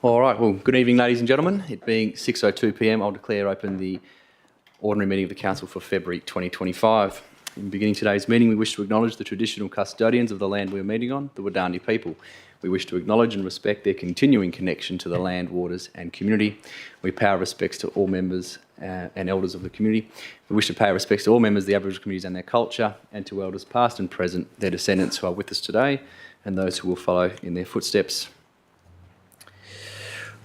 All right, well, good evening, ladies and gentlemen. It being 6:02 p.m, I'll declare open the ordinary meeting of the Council for February 2025. In beginning today's meeting, we wish to acknowledge the traditional custodians of the land we are meeting on, the Wadani people. We wish to acknowledge and respect their continuing connection to the land, waters and community. We pay our respects to all members and elders of the community. We wish to pay our respects to all members of the Aboriginal communities and their culture, and to elders past and present, their descendants who are with us today, and those who will follow in their footsteps.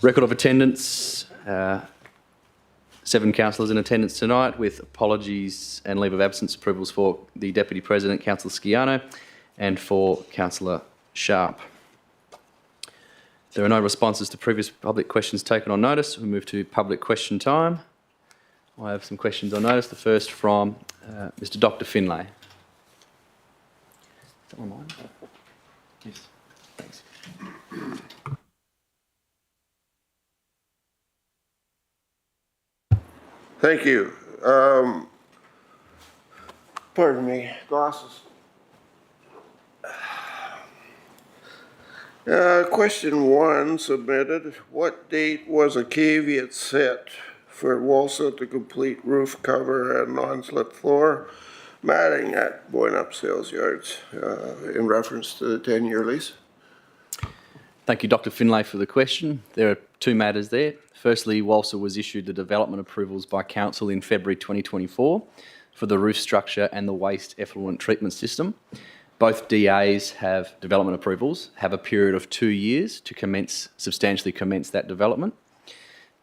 Record of attendance, 7 councillors in attendance tonight, with apologies and leave of absence approvals for the Deputy President, Councillor Sciano, and for Councillor Sharp. There are no responses to previous public questions taken on notice. We move to public question time. I have some questions on notice. The first from Mr. Dr. Finlay. Is that one mine? Yes. Thanks. Thank you. Pardon me, glasses. Question 1 submitted. What date was a caveat set for Walsall to complete roof cover and non-slip floor matting at Boyne Up Sales Yards in reference to the 10-year lease? Thank you, Dr. Finlay, for the question. There are 2 matters there. Firstly, Walsall was issued the development approvals by Council in February 2024 for the roof structure and the waste effluent treatment system. Both DAs have development approvals, have a period of 2 years to substantially commence that development.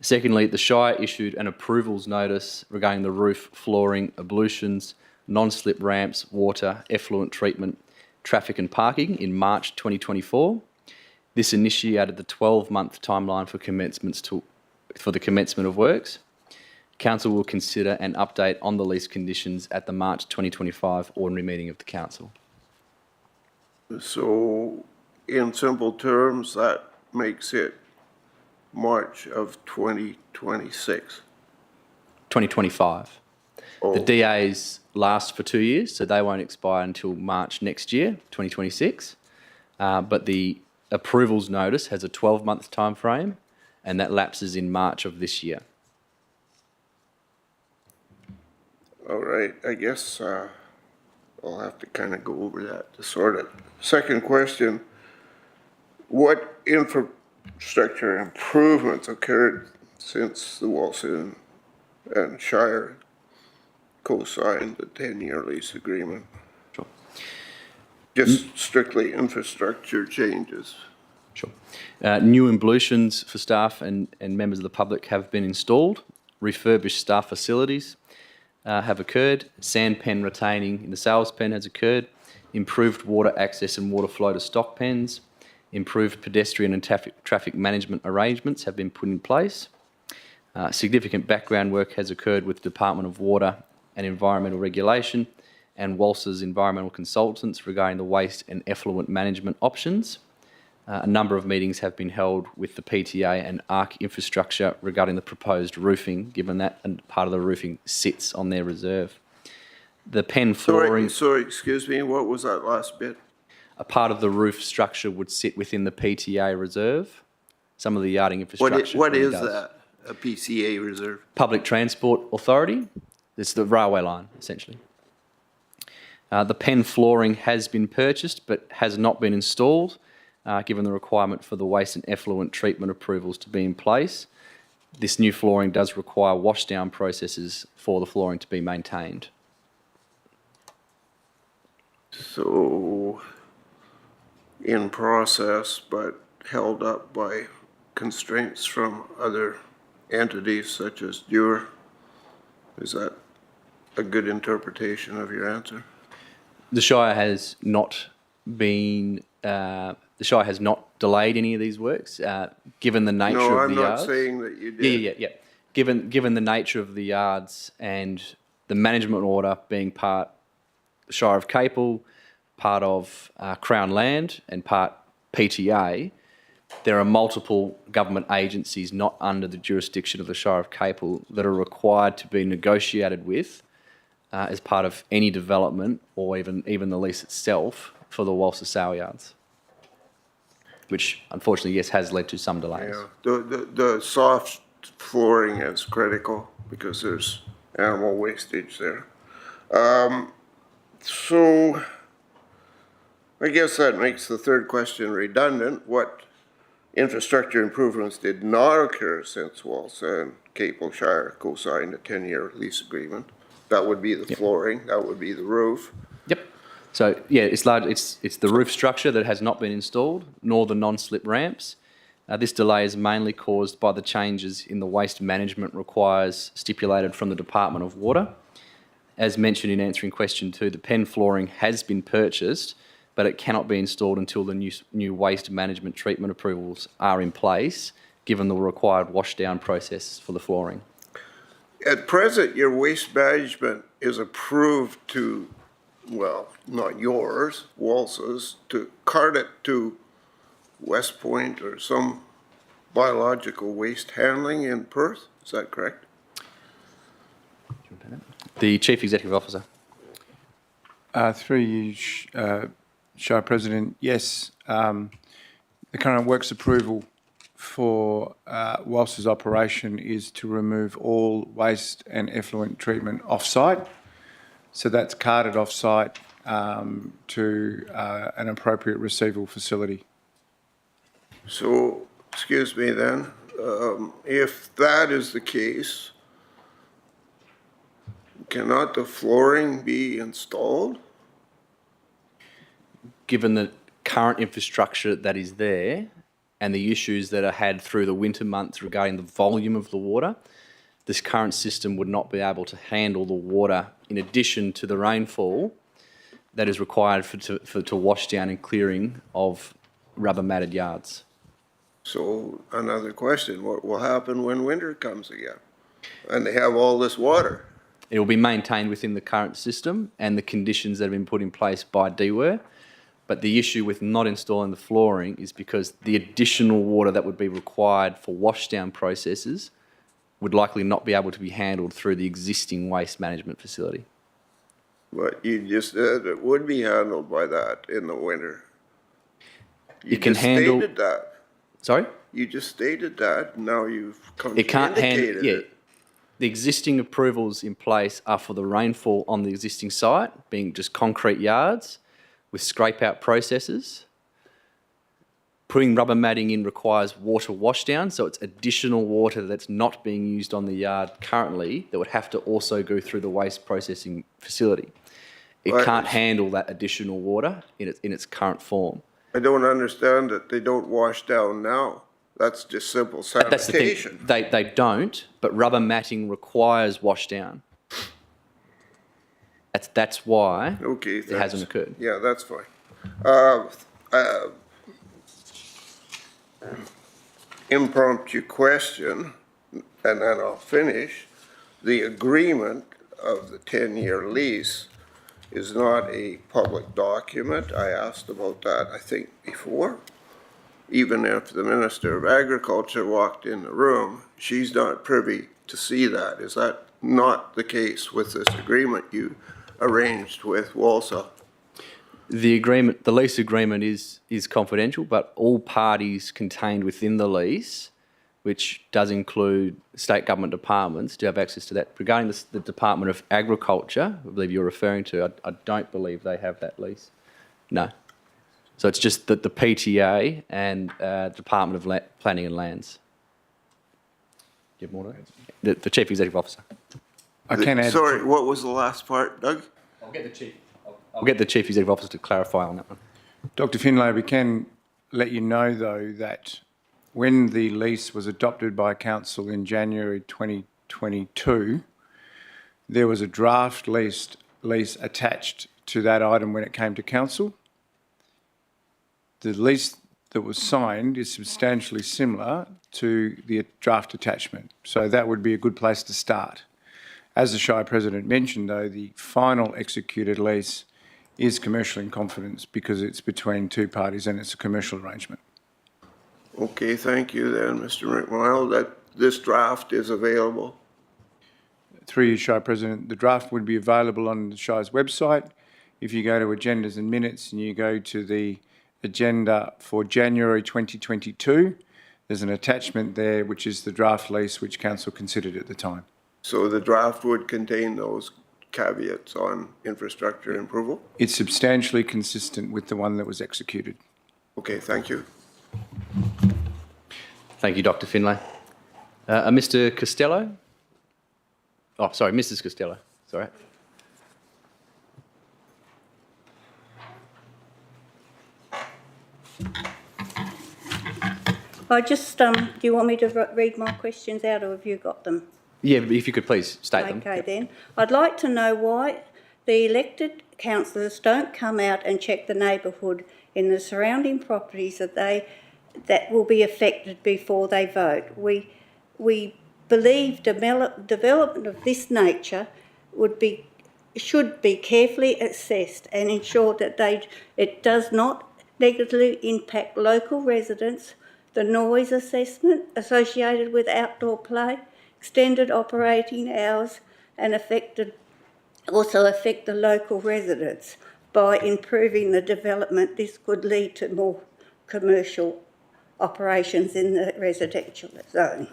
Secondly, the Shire issued an approvals notice regarding the roof, flooring, ablutions, non-slip ramps, water, effluent treatment, traffic and parking in March 2024. This initiated the 12-month timeline for the commencement of works. Council will consider an update on the lease conditions at the March 2025 ordinary meeting of the Council. So, in simple terms, that makes it March of 2026. 2025. Oh. The DAs last for 2 years, so they won't expire until March next year, 2026. But the approvals notice has a 12-month time frame, and that lapses in March of this year. All right, I guess I'll have to kind of go over that to sort it. Second question, what infrastructure improvements occurred since the Walsall and Shire co-signed the 10-year lease agreement? Sure. Just strictly infrastructure changes. Sure. New ablutions for staff and members of the public have been installed. Refurbished staff facilities have occurred. Sand pen retaining in the sales pen has occurred. Improved water access and water flow to stock pens. Improved pedestrian and traffic management arrangements have been put in place. Significant background work has occurred with the Department of Water and Environmental Regulation and Walsall's environmental consultants regarding the waste and effluent management options. A number of meetings have been held with the PTA and ARC infrastructure regarding the proposed roofing, given that part of the roofing sits on their reserve. The pen flooring... Sorry, excuse me, what was that last bit? A part of the roof structure would sit within the PTA reserve. Some of the yarding infrastructure... What is that, a PCA reserve? Public Transport Authority. It's the railway line, essentially. The pen flooring has been purchased but has not been installed, given the requirement for the waste and effluent treatment approvals to be in place. This new flooring does require washdown processes for the flooring to be maintained. So, in process, but held up by constraints from other entities such as Dewar. Is that a good interpretation of your answer? The Shire has not been... the Shire has not delayed any of these works, given the nature of the yards. No, I'm not saying that you did. Yeah. Given the nature of the yards and the management order being part Shire of Capel, part of Crown Land and part PTA, there are multiple government agencies not under the jurisdiction of the Shire of Capel that are required to be negotiated with as part of any development or even the lease itself for the Walsall sale yards. which unfortunately, yes, has led to some delays. Yeah, the soft flooring is critical because there's animal wastage there. So I guess that makes the third question redundant. What infrastructure improvements did not occur since Walsa and Capel Shire co-signed a 10-year lease agreement? That would be the flooring, that would be the roof. Yep. So yeah, it's the roof structure that has not been installed, nor the non-slip ramps. This delay is mainly caused by the changes in the waste management requires stipulated from the Department of Water. As mentioned in answering question 2, the pen flooring has been purchased, but it cannot be installed until the new waste management treatment approvals are in place, given the required washdown process for the flooring. At present, your waste management is approved to, well, not yours, Walsa's, to cart it to West Point or some biological waste handling in Perth. Is that correct? The Chief Executive Officer. Through you, Shire President, yes, the current works approval for Walsa's operation is to remove all waste and effluent treatment off-site. So that's carted off-site to an appropriate receival facility. So, excuse me then, if that is the case, cannot the flooring be installed? Given the current infrastructure that is there and the issues that are had through the winter months regarding the volume of the water, this current system would not be able to handle the water in addition to the rainfall that is required to wash down and clearing of rubber matted yards. So another question, what will happen when winter comes again? And they have all this water? It will be maintained within the current system and the conditions that have been put in place by DWER. But the issue with not installing the flooring is because the additional water that would be required for washdown processes would likely not be able to be handled through the existing waste management facility. But you just said it would be handled by that in the winter. You It can just handle. stated that. Sorry? You just stated that, now you've It can't handle. indicated Yeah. it. The existing approvals in place are for the rainfall on the existing site, being just concrete yards with scrape out processes. Putting rubber matting in requires water washdown, so it's additional water that's not being used on the yard currently that would have to also go through the waste processing facility. It Right. can't handle that additional water in its current form. I don't understand that they don't wash down now. That's just simple That's the sanitation. thing. They don't, but rubber matting requires washdown. That's why Okay. it hasn't occurred. Yeah, that's fine. Impromptu question, and then I'll finish. The agreement of the 10-year lease is not a public document. I asked about that, I think, before. Even if the Minister of Agriculture walked in the room, she's not privy to see that. Is that not the case with this agreement you arranged with Walsa? The lease agreement is confidential, but all parties contained within the lease, which does include state government departments, do have access to that. Regarding the Department of Agriculture, I believe you're referring to, I don't believe they have that lease. No. So it's just the PTA and Department of Planning and Lands. Do you have more to add? The Chief Executive Officer. I can add. Sorry, what was the last part, Doug? I'll get the Chief Executive Officer to clarify on that one. Dr. Finlay, we can let you know, though, that when the lease was adopted by Council in January 2022, there was a draft lease attached to that item when it came to Council. The lease that was signed is substantially similar to the draft attachment, so that would be a good place to start. As the Shire President mentioned, though, the final executed lease is commercial in confidence because it's between two parties and it's a commercial arrangement. Okay, thank you then, Mr. McMillan, that this draft is available. Through you, Shire President, the draft would be available on the Shire's website. If you go to Agendas and Minutes and you go to the agenda for January 2022. There's an attachment there, which is the draft lease which council considered at the time. So the draft would contain those caveats on infrastructure approval? It's substantially consistent with the one that was executed. Okay, thank you. Thank you, Dr. Finlay. Mr. Costello? Oh, sorry, Mrs. Costello. Sorry. I just, do you want me to read my questions out, or have you got them? Yeah, if you could please state them. Okay then. I'd like to know why the elected councillors don't come out and check the neighbourhood in the surrounding properties that will be affected before they vote. We believe development of this nature should be carefully assessed and ensure that it does not negatively impact local residents. The noise assessment associated with outdoor play, extended operating hours, and also affect the local residents. By improving the development, this could lead to more commercial operations in the residential zone.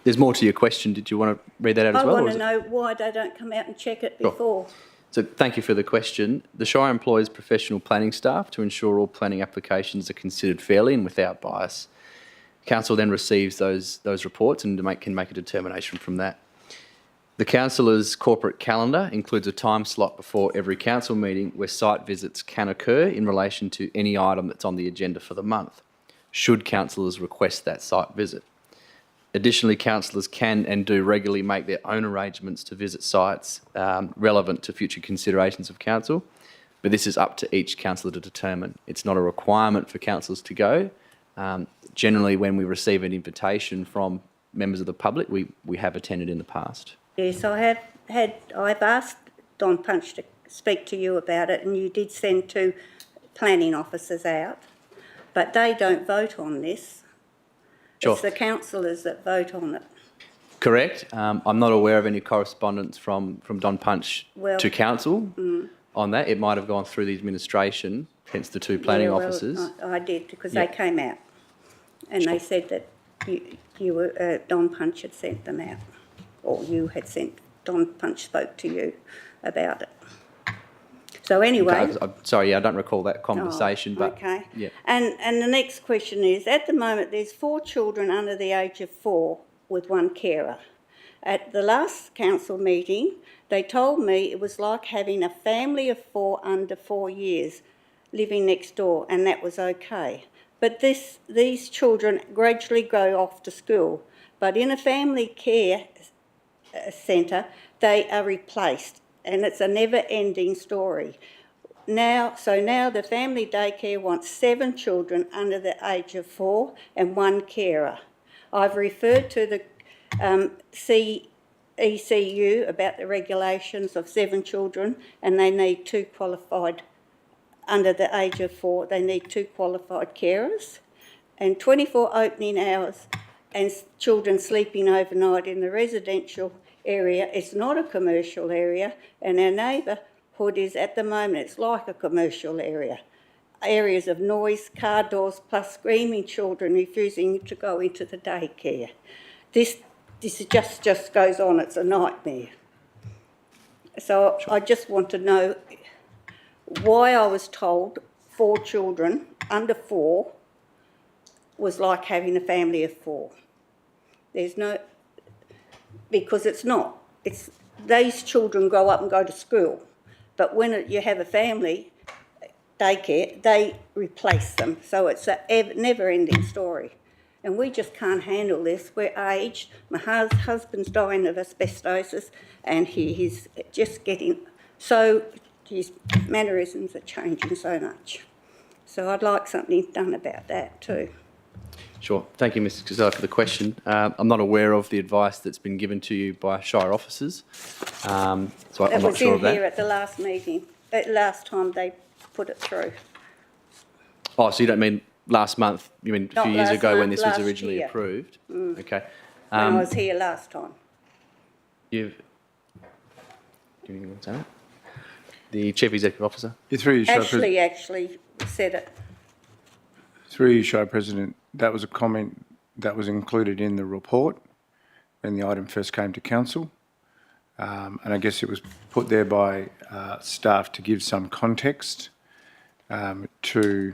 There's more to your question. Did you want to read that out as well? I want to know why they don't come out and check it before. So thank you for the question. The Shire employs professional planning staff to ensure all planning applications are considered fairly and without bias. Council then receives those reports and can make a determination from that. The councillor's corporate calendar includes a time slot before every council meeting where site visits can occur in relation to any item that's on the agenda for the month, should councillors request that site visit. Additionally, councillors can and do regularly make their own arrangements to visit sites relevant to future considerations of council, but this is up to each councillor to determine. It's not a requirement for councillors to go. Generally, when we receive an invitation from members of the public, we have attended in the past. Yes, I've asked Don Punch to speak to you about it, and you did send 2 planning officers out, but they don't vote on this. Sure. It's the councillors that vote on it. Correct. I'm not aware of any correspondence from Don Punch to council on that. It might have gone through the administration, hence the 2 planning officers. I did, because they came out and they said that you were Don Punch had sent them out, or you had sent, Don Punch spoke to you about it. So anyway... Okay, I'm sorry, I don't recall that conversation, but... Okay. Yeah. And the next question is, at the moment there's 4 children under the age of 4 with 1 carer. At the last council meeting, they told me it was like having a family of 4 under 4 years living next door, and that was okay. But these children gradually go off to school. But in a family care centre, they are replaced, and it's a never-ending story. Now the family daycare wants 7 children under the age of 4 and 1 carer. I've referred to the ECU about the regulations of 7 children, and they need 2 qualified, under the age of 4, they need 2 qualified carers, and 24 opening hours, and children sleeping overnight in the residential area. It's not a commercial area, and our neighbourhood is, at the moment, it's like a commercial area. Areas of noise, car doors, plus screaming children refusing to go into the daycare. This just goes on. It's a nightmare. So I just want to know why I was told 4 children under 4 was like having a family of 4. There's no... Because it's not. It's these children grow up and go to school, but when you have a family daycare, they replace them. So it's a never-ending story, and we just can't handle this. We're aged. My husband's dying of asbestosis, and he's just getting so. His mannerisms are changing so much. So I'd like something done about that too. Sure. Thank you, Mr. Costello, for the question. I'm not aware of the advice that's been given to you by Shire officers, so I'm not sure of that. It was in here at the last meeting, last time they put it through. Oh, so you don't mean last month? You mean a few years ago when this was originally year. approved? Okay. When I was here last time. Do you want to say that? The Chief Executive Officer. Through you, Ashley actually said it. Shire President, that was a comment that was included in the report when the item first came to council. And I guess it was put there by staff to give some context to,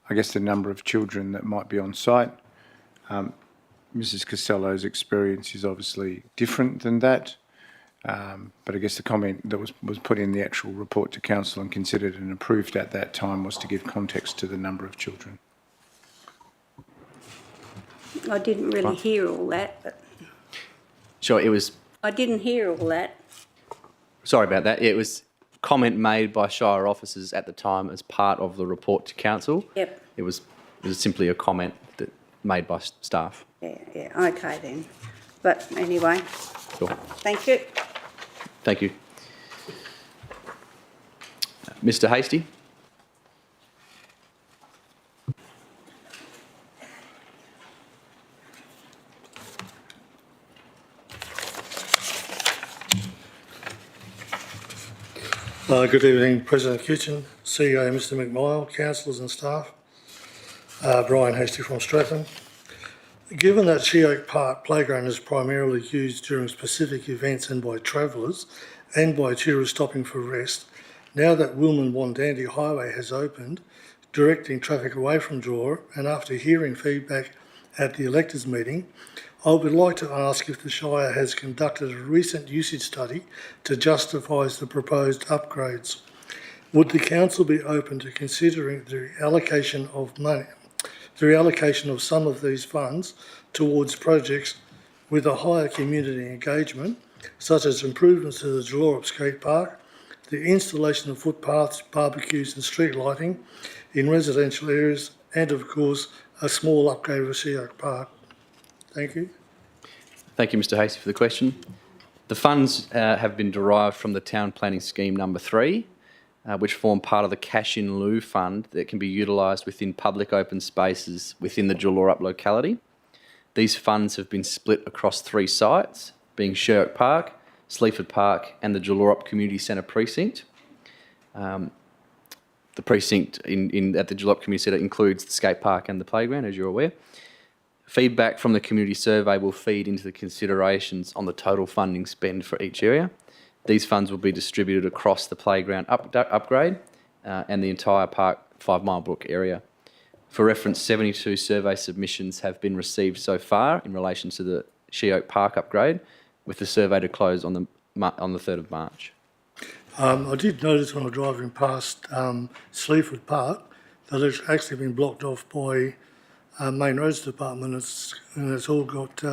I guess, the number of children that might be on site. Mrs. Costello's experience is obviously different than that. But I guess the comment that was put in the actual report to council and considered and approved at that time was to give context to the number of children. I didn't really hear all that, but Sure, it was, I didn't hear all that. sorry about that. It was comment made by Shire officers at the time as part of the report to council. Yep. It was simply a comment that made by staff. Yeah, okay then. But anyway, Sure. thank you. Thank you. Mr. Hastie? Good evening, President Kitchen, CEO Mr McMile, councillors and staff. Brian Hastie from Stratham. Given that Shire Park Playground is primarily used during specific events and by travellers and by tourists stopping for rest, now that Wilman-Wandandi Highway has opened, directing traffic away from Jora, and after hearing feedback at the electors meeting, I would like to ask if the Shire has conducted a recent usage study to justify the proposed upgrades. Would the council be open to considering the reallocation of some of these funds towards projects with a higher community engagement, such as improvements to the Jalorup Skate Park, the installation of footpaths, barbecues and street lighting in residential areas, and of course a small upgrade of Shire Park? Thank you. Thank you, Mr. Hastie, for the question. The funds have been derived from the Town Planning Scheme number 3, which form part of the cash in lieu fund that can be utilised within public open spaces within the Jalorup locality. These funds have been split across 3 sites, being Shire Park, Sleaford Park and the Jalorup Community Centre precinct. The precinct at the Jalorup Community Centre includes the skate park and the playground, as you're aware. Feedback from the community survey will feed into the considerations on the total funding spend for each area. These funds will be distributed across the playground upgrade and the entire Park 5 Mile Brook area. For reference, 72 survey submissions have been received so far in relation to the Shire Park upgrade, with the survey to close on the 3rd of March. I did notice when I was driving past Sleaford Park that it's actually been blocked off by Main Roads Department, and it's all got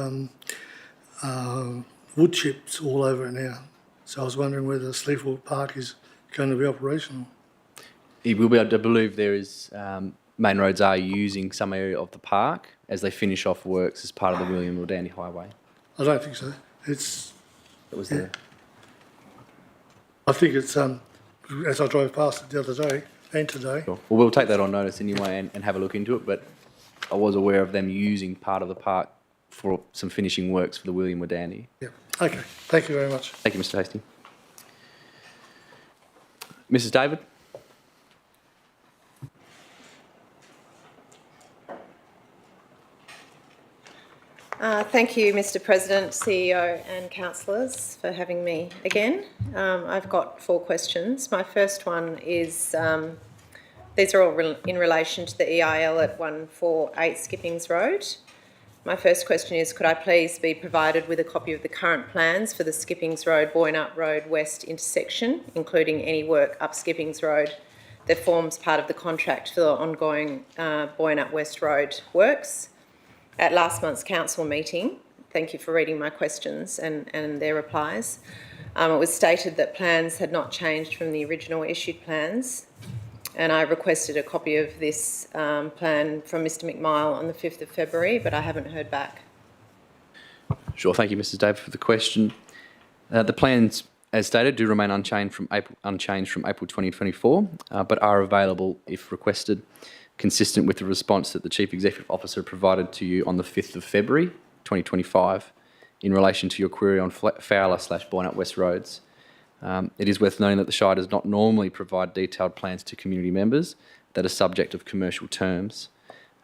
wood chips all over it now. So I was wondering whether Sleaford Park is going to be operational. It will be, I believe there is, Main Roads are using some area of the park as they finish off works as part of the William-Wandandi Highway. I don't think so. It was there. I think it's, as I drove past it the other day and today. Sure. Well, we'll take that on notice anyway and have a look into it, but I was aware of them using part of the park for some finishing works for the William-Wandandi. Yeah. Okay. Thank you very much. Thank you, Mr. Hastie. Mrs. David? Thank you, Mr. President, CEO and councillors for having me again. I've got 4 questions. My first one is, these are all in relation to the EIL at 148 Skippings Road. My first question is, could I please be provided with a copy of the current plans for the Skippings Road, Boynup Road West intersection, including any work up Skippings Road that forms part of the contract for the ongoing Boynup West Road works? At last month's council meeting, thank you for reading my questions and their replies, it was stated that plans had not changed from the original issued plans, and I requested a copy of this plan from Mr McMile on the 5th of February, but I haven't heard back. Sure, thank you, Mrs. David, for the question. The plans, as stated, do remain unchanged from April 2024, but are available if requested, consistent with the response that the Chief Executive Officer provided to you on the 5th of February 2025 in relation to your query on Fowler/Boynup West roads. It is worth noting that the Shire does not normally provide detailed plans to community members that are subject of commercial terms.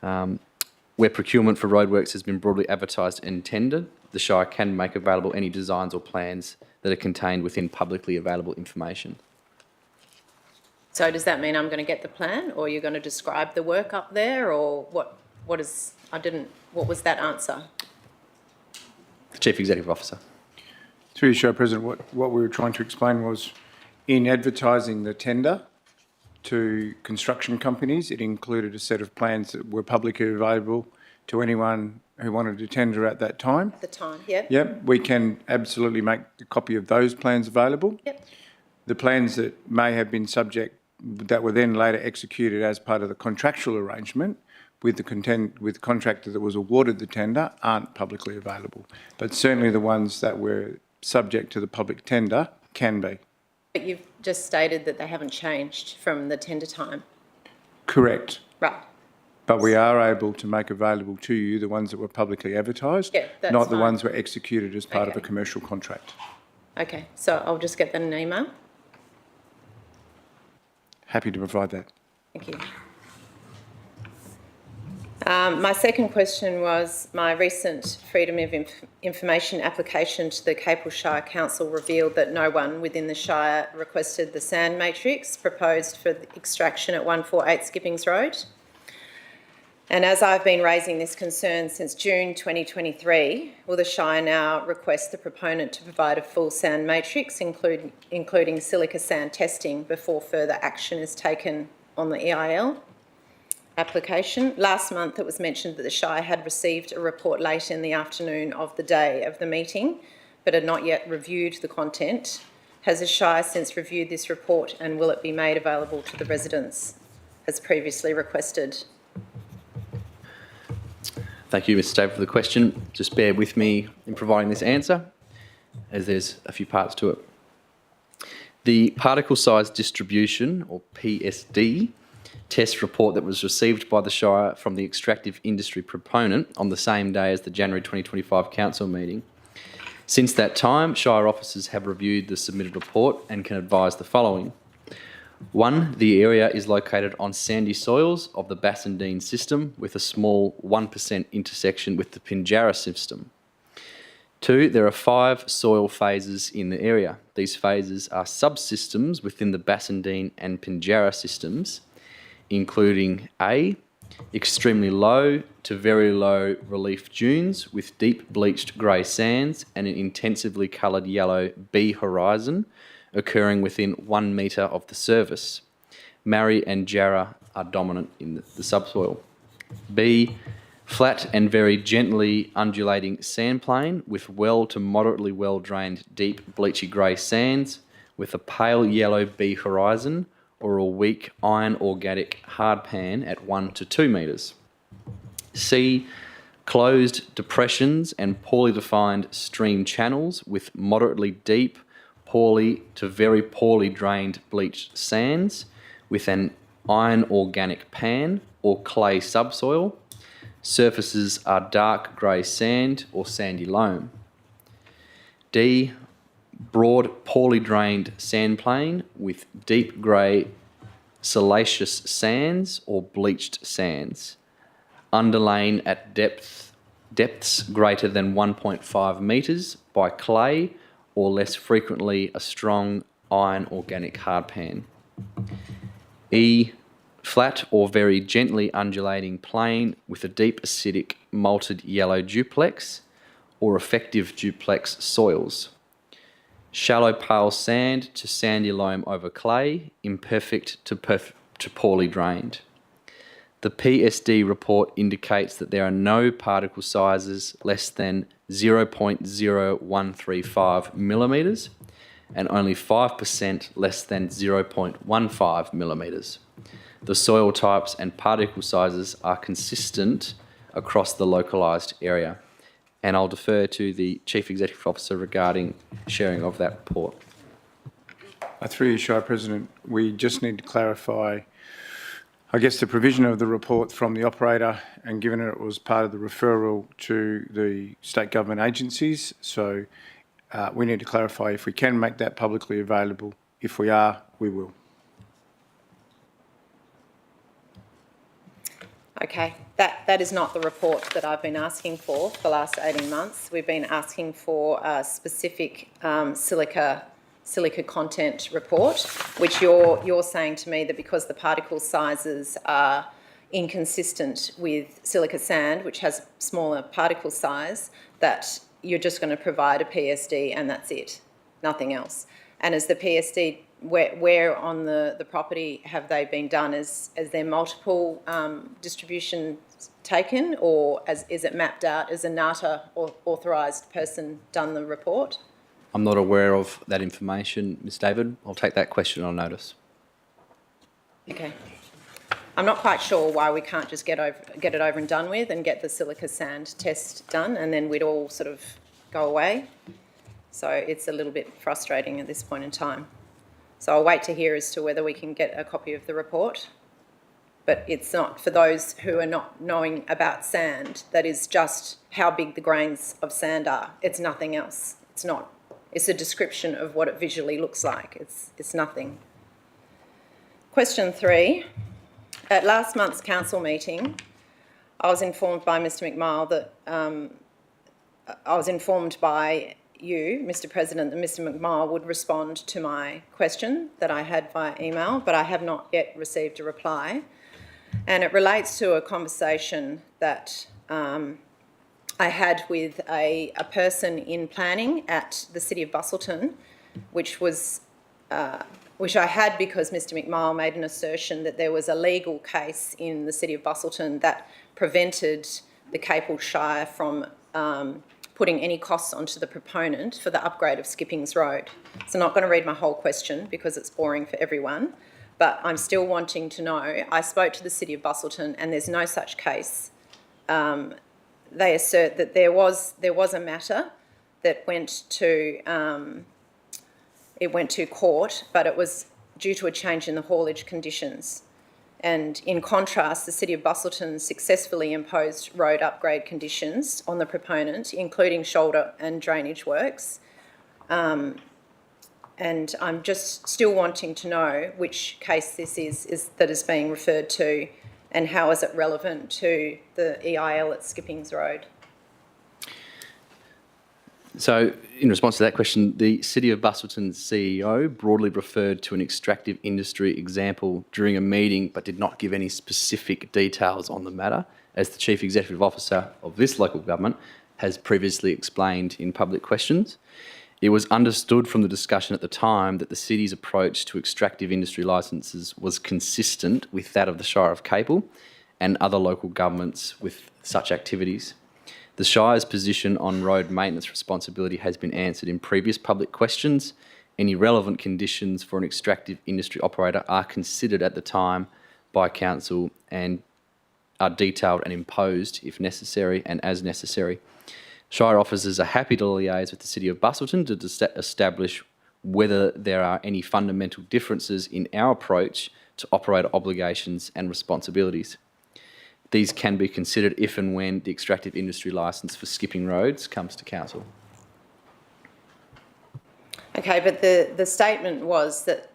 Where procurement for roadworks has been broadly advertised and tendered, the Shire can make available any designs or plans that are contained within publicly available information. So does that mean I'm going to get the plan, or you're going to describe the work up there, or what? What is? What was that answer? The Chief Executive Officer. Through you, Shire President, what we were trying to explain was, in advertising the tender to construction companies, it included a set of plans that were publicly available to anyone who wanted to tender at that time. At the time, yeah. Yep, we can absolutely make a copy of those plans available. Yep. The plans that may have been subject, that were then later executed as part of the contractual arrangement with the contractor that was awarded the tender, aren't publicly available. But certainly the ones that were subject to the public tender can be. But you've just stated that they haven't changed from the tender time. Correct. Right. But we are able to make available to you the ones that were publicly advertised, Yeah, that's not the fine. ones that were executed as part of a Okay. commercial contract. Okay, so I'll just get that in an email. Happy to provide that. Thank you. My second question was, my recent Freedom of Information application to the Capel Shire Council revealed that no one within the Shire requested the sand matrix proposed for the extraction at 148 Skippings Road. And as I've been raising this concern since June 2023, will the Shire now request the proponent to provide a full sand matrix, including silica sand testing, before further action is taken on the EIL application? Last month it was mentioned that the Shire had received a report late in the afternoon of the day of the meeting, but had not yet reviewed the content. Has the Shire since reviewed this report, and will it be made available to the residents as previously requested? Thank you, Mr. Stave, for the question. Just bear with me in providing this answer, as there's a few parts to it. The particle size distribution, or PSD, test report that was received by the Shire from the extractive industry proponent on the same day as the January 2025 council meeting. Since that time, Shire officers have reviewed the submitted report and can advise the following. 1, the area is located on sandy soils of the Bassendean system with a small 1% intersection with the Pinjarra system. 2, there are 5 soil phases in the area. These phases are subsystems within the Bassendean and Pinjarra systems, including A, extremely low to very low relief dunes with deep bleached grey sands and an intensively coloured yellow B horizon occurring within 1 metre of the surface. Marri and Jarrah are dominant in the subsoil. B, flat and very gently undulating sandplain with well to moderately well drained deep bleachy grey sands with a pale yellow B horizon or a weak iron organic hardpan at 1 to 2 metres. C, closed depressions and poorly defined stream channels with moderately deep, poorly to very poorly drained bleached sands with an iron organic pan or clay subsoil. Surfaces are dark grey sand or sandy loam. D, broad, poorly drained sandplain with deep grey siliceous sands or bleached sands, underlain at depths greater than 1.5 metres by clay or less frequently a strong iron organic hardpan. E, flat or very gently undulating plain with a deep acidic malted yellow duplex or effective duplex soils. Shallow pale sand to sandy loam over clay, imperfect to poorly drained. The PSD report indicates that there are no particle sizes less than 0.0135 millimetres and only 5% less than 0.15 millimetres. The soil types and particle sizes are consistent across the localised area. And I'll defer to the Chief Executive Officer regarding sharing of that report. Through you, Shire President, we just need to clarify, I guess, the provision of the report from the operator, and given it was part of the referral to the state government agencies. So we need to clarify if we can make that publicly available. If we are, we will. Okay, that is not the report that I've been asking for the last 18 months. We've been asking for a specific silica content report, which you're saying to me that because the particle sizes are inconsistent with silica sand, which has smaller particle size, that you're just going to provide a PSD and that's it, nothing else. And as the PSD, where on the property have they been done? Is there multiple distributions taken, or is it mapped out? As a NATA or authorised person done the report? I'm not aware of that information, Ms David. I'll take that question on notice. Okay. I'm not quite sure why we can't just get it over and done with and get the silica sand test done and then we'd all sort of go away. So it's a little bit frustrating at this point in time. So I'll wait to hear as to whether we can get a copy of the report. But it's not, for those who are not knowing about sand, that is just how big the grains of sand are. It's nothing else. It's not. It's a description of what it visually looks like. It's nothing. Question 3. At last month's council meeting, I was informed by Mr McMahon that I was informed by you, Mr President, that Mr McMahon would respond to my question that I had via email, but I have not yet received a reply. And it relates to a conversation that I had with a person in planning at the City of Busselton, which I had because Mr McMahon made an assertion that there was a legal case in the City of Busselton that prevented the Capel Shire from putting any costs onto the proponent for the upgrade of Skippings Road. So I'm not going to read my whole question because it's boring for everyone, but I'm still wanting to know. I spoke to the City of Busselton and there's no such case. They assert that there was a matter that went to court, but it was due to a change in the haulage conditions. And in contrast, the City of Busselton successfully imposed road upgrade conditions on the proponent, including shoulder and drainage works. And I'm just still wanting to know which case this is that is being referred to and how is it relevant to the EIL at Skippings Road? So, in response to that question, the City of Busselton's CEO broadly referred to an extractive industry example during a meeting but did not give any specific details on the matter, as the Chief Executive Officer of this local government has previously explained in public questions. It was understood from the discussion at the time that the City's approach to extractive industry licences was consistent with that of the Shire of Capel and other local governments with such activities. The Shire's position on road maintenance responsibility has been answered in previous public questions. Any relevant conditions for an extractive industry operator are considered at the time by Council and are detailed and imposed if necessary and as necessary. Shire officers are happy to liaise with the City of Busselton to establish whether there are any fundamental differences in our approach to operator obligations and responsibilities. These can be considered if and when the extractive industry licence for skipping roads comes to Council. Okay, but the statement was that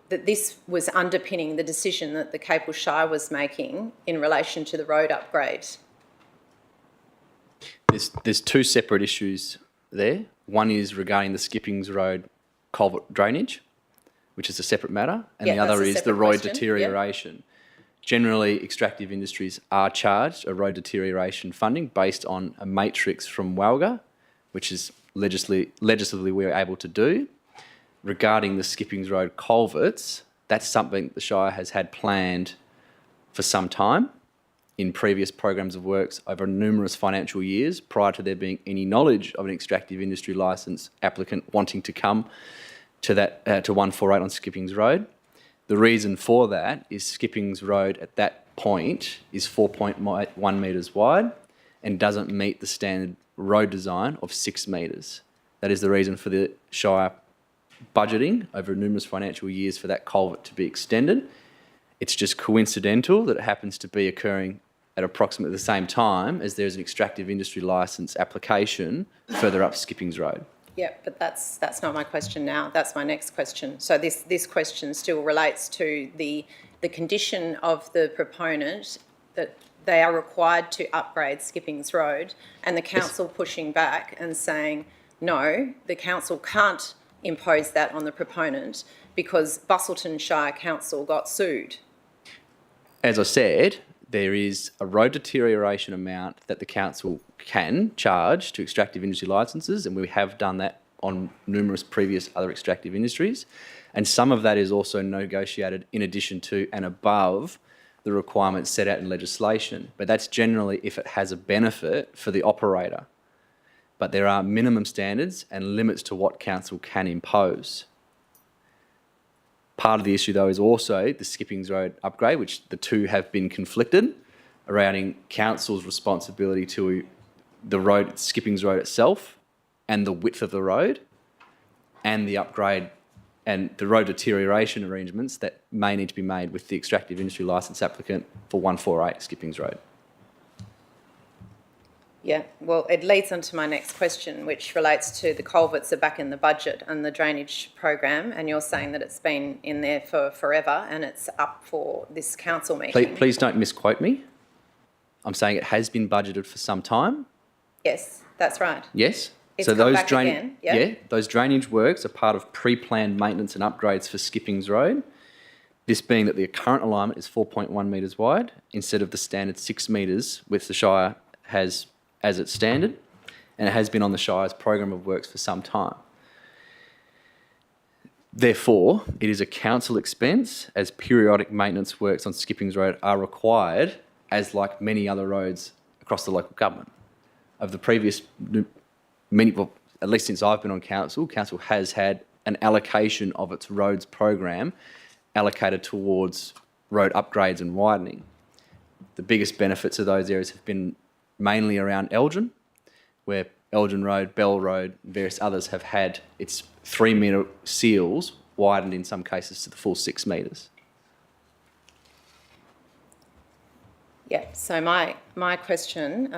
this was underpinning the decision that the Capel Shire was making in relation to the road upgrade. There's two separate issues there. One is regarding the Skippings Road culvert drainage, which is a separate matter, and the other is the road deterioration. Yep. Generally, extractive industries are charged a road deterioration funding based on a matrix from WALGA, which is legislatively we're able to do. Regarding the Skippings Road culverts, that's something the Shire has had planned for some time in previous programs of works over numerous financial years prior to there being any knowledge of an extractive industry licence applicant wanting to come to that to 148 on Skippings Road. The reason for that is Skippings Road at that point is 4.1 metres wide and doesn't meet the standard road design of 6 metres. That is the reason for the Shire budgeting over numerous financial years for that culvert to be extended. It's just coincidental that it happens to be occurring at approximately the same time as there's an extractive industry licence application further up Skippings Road. Yeah, but that's not my question now. That's my next question. So this question still relates to the condition of the proponent that they are required to upgrade Skippings Road, and the council pushing back and saying, no, the council can't impose that on the proponent because Busselton Shire Council got sued. As I said, there is a road deterioration amount that the council can charge to extractive industry licences, and we have done that on numerous previous other extractive industries. And some of that is also negotiated in addition to and above the requirements set out in legislation. But that's generally if it has a benefit for the operator. But there are minimum standards and limits to what council can impose. Part of the issue, though, is also the Skippings Road upgrade, which the two have been conflicted around council's responsibility to the road, Skippings Road itself, and the width of the road, and the upgrade and the road deterioration arrangements that may need to be made with the extractive industry licence applicant for 148 Skippings Road. Yeah, well, it leads on to my next question, which relates to the culverts are back in the budget and the drainage program, and you're saying that it's been in there for forever and it's up for this council meeting. Please don't misquote me. I'm saying it has been budgeted for some time. Yes, that's right. Yes. It's so come those back again, yeah? those drainage works are part of pre-planned maintenance and upgrades for Skippings Road. This being that the current alignment is 4.1 metres wide instead of the standard 6 metres, which the Shire has as its standard, and it has been on the Shire's program of works for some time. Therefore, it is a council expense, as periodic maintenance works on Skippings Road are required, as like many other roads across the local government. Of the previous well, at least since I've been on council has had an allocation of its roads program allocated towards road upgrades and widening. The biggest benefits of those areas have been mainly around Elgin, where Elgin Road, Bell Road, and various others have had its 3 metre seals widened in some cases to the full 6 metres. Yeah, so my question,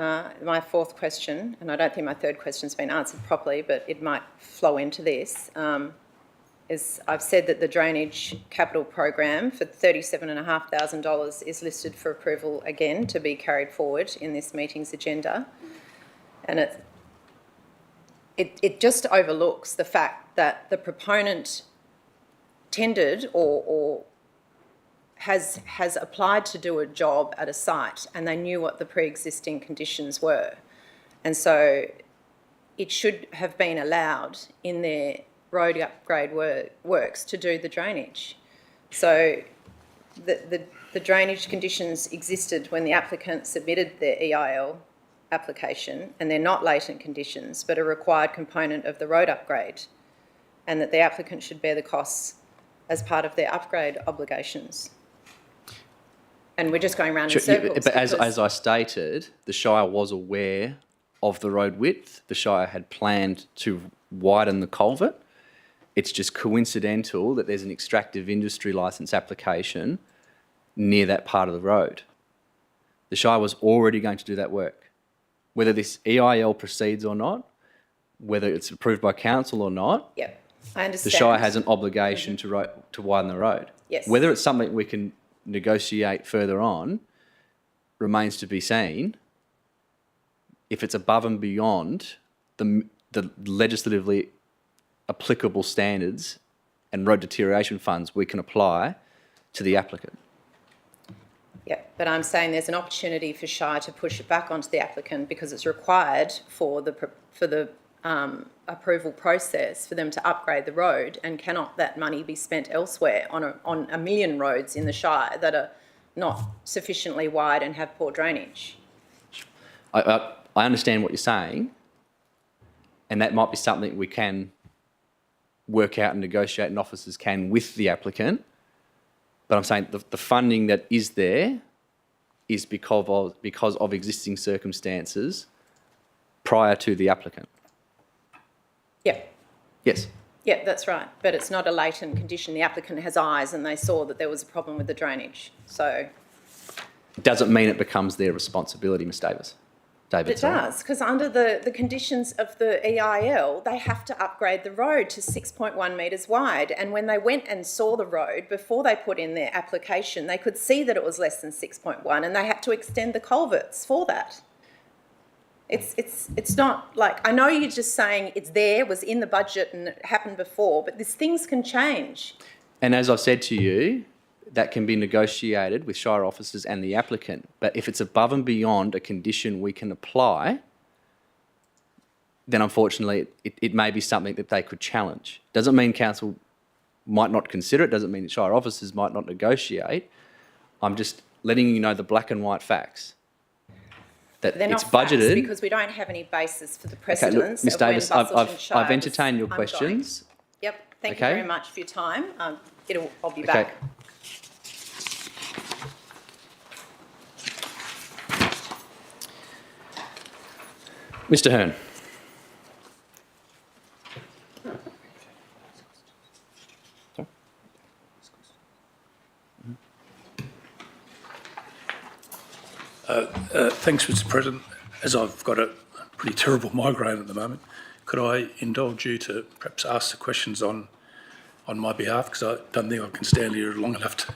my fourth question, and I don't think my third question's been answered properly, but it might flow into this, is I've said that the drainage capital program for $37,500 is listed for approval again to be carried forward in this meeting's agenda. And it just overlooks the fact that the proponent tendered or has applied to do a job at a site and they knew what the pre-existing conditions were. And so it should have been allowed in their road upgrade works to do the drainage. So the drainage conditions existed when the applicant submitted their EIL application, and they're not latent conditions but a required component of the road upgrade, and that the applicant should bear the costs as part of their upgrade obligations. And we're just going round in circles. But as I stated, the Shire was aware of the road width. The Shire had planned to widen the culvert. It's just coincidental that there's an extractive industry licence application near that part of the road. The Shire was already going to do that work. Whether this EIL proceeds or not, whether it's approved by council or not, Yep, I understand. the Shire has an obligation to widen the road. Yes. Whether it's something we can negotiate further on remains to be seen. If it's above and beyond the legislatively applicable standards and road deterioration funds we can apply to the applicant. Yeah, but I'm saying there's an opportunity for Shire to push it back onto the applicant because it's required for the approval process for them to upgrade the road, and cannot that money be spent elsewhere on a million roads in the Shire that are not sufficiently wide and have poor drainage? I understand what you're saying, and that might be something we can work out and negotiate, and officers can with the applicant. But I'm saying the funding that is there is because of existing circumstances prior to the applicant. Yeah. Yes. Yeah, that's right. But it's not a latent condition. The applicant has eyes and they saw that there was a problem with the drainage. So It doesn't mean it becomes their responsibility, Ms Davis. David, It sorry. does, because under the conditions of the EIL, they have to upgrade the road to 6.1 metres wide. And when they went and saw the road before they put in their application, they could see that it was less than 6.1 and they had to extend the culverts for that. It's not like, I know you're just saying it's there, was in the budget and it happened before, but these things can change. And as I've said to you, that can be negotiated with Shire officers and the applicant. But if it's above and beyond a condition we can apply, then unfortunately it may be something that they could challenge. Doesn't mean council might not consider it, doesn't mean that Shire officers might not negotiate. I'm just letting you know the black and white facts. That They're it's not facts budgeted. because we don't have any basis for the Okay, look, precedents Ms of when Davis, Busselton Shire I've entertained your was questions. ongoing. Yep, thank Okay. you very much for your time. I'll be Okay. back. Mr. Hearn. Thanks, Mr. President. As I've got a pretty terrible migraine at the moment, could I indulge you to perhaps ask the questions on my behalf? Because I don't think I can stand here long enough to.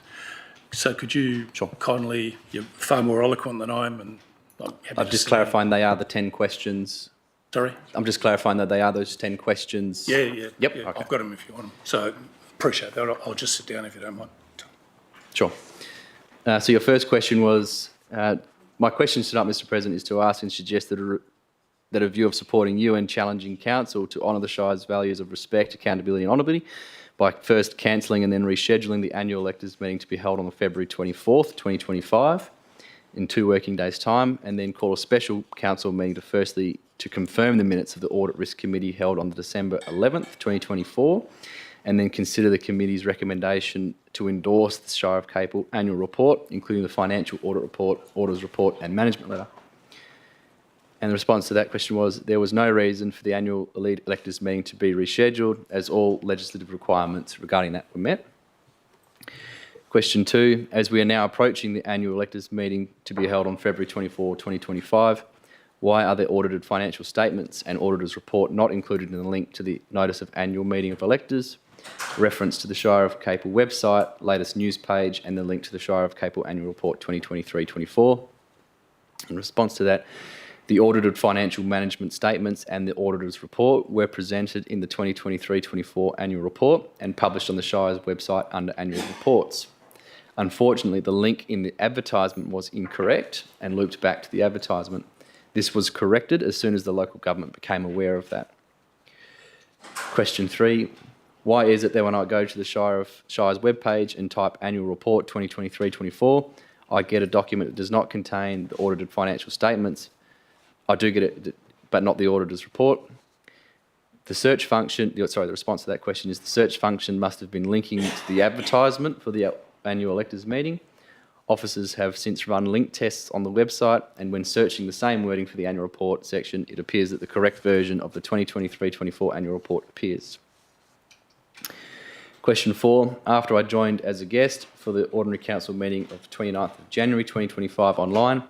So could you kindly, you're far more eloquent than I am, and I'm happy I'm to just sit clarifying they are the 10 questions. Sorry? I'm just clarifying that they are those 10 questions. Yeah. Yep, Yeah, okay. I've got them if you want them. So appreciate that. I'll just sit down if you don't mind. Sure. So your first question was, my question tonight, Mr. President, is to ask and suggest that a view of supporting you and challenging council to honour the Shire's values of respect, accountability and honourability by first cancelling and then rescheduling the annual electors meeting to be held on February 24th, 2025 in 2 working days' time, and then call a special council meeting to confirm the minutes of the Audit Risk Committee held on December 11th, 2024, and then consider the committee's recommendation to endorse the Shire of Capel annual report, including the financial audit report, auditors report and management letter. And the response to that question was, there was no reason for the annual electors meeting to be rescheduled as all legislative requirements regarding that were met. Question 2, as we are now approaching the annual electors meeting to be held on February 24, 2025, why are the audited financial statements and auditors report not included in the link to the notice of annual meeting of electors, reference to the Shire of Capel website, latest news page and the link to the Shire of Capel annual report 2023-24? In response to that, the audited financial management statements and the auditor's report were presented in the 2023-24 annual report and published on the Shire's website under annual reports. Unfortunately, the link in the advertisement was incorrect and looped back to the advertisement. This was corrected as soon as the local government became aware of that. Question 3, why is it that when I go to the Shire's webpage and type annual report 2023-24, I get a document that does not contain the audited financial statements? I do get it, but not the auditor's report. The search function, sorry, the response to that question is the search function must have been linking to the advertisement for the annual electors meeting. Officers have since run link tests on the website, and when searching the same wording for the annual report section, it appears that the correct version of the 2023-24 annual report appears. Question 4, after I joined as a guest for the Ordinary Council meeting of 29th of January 2025 online,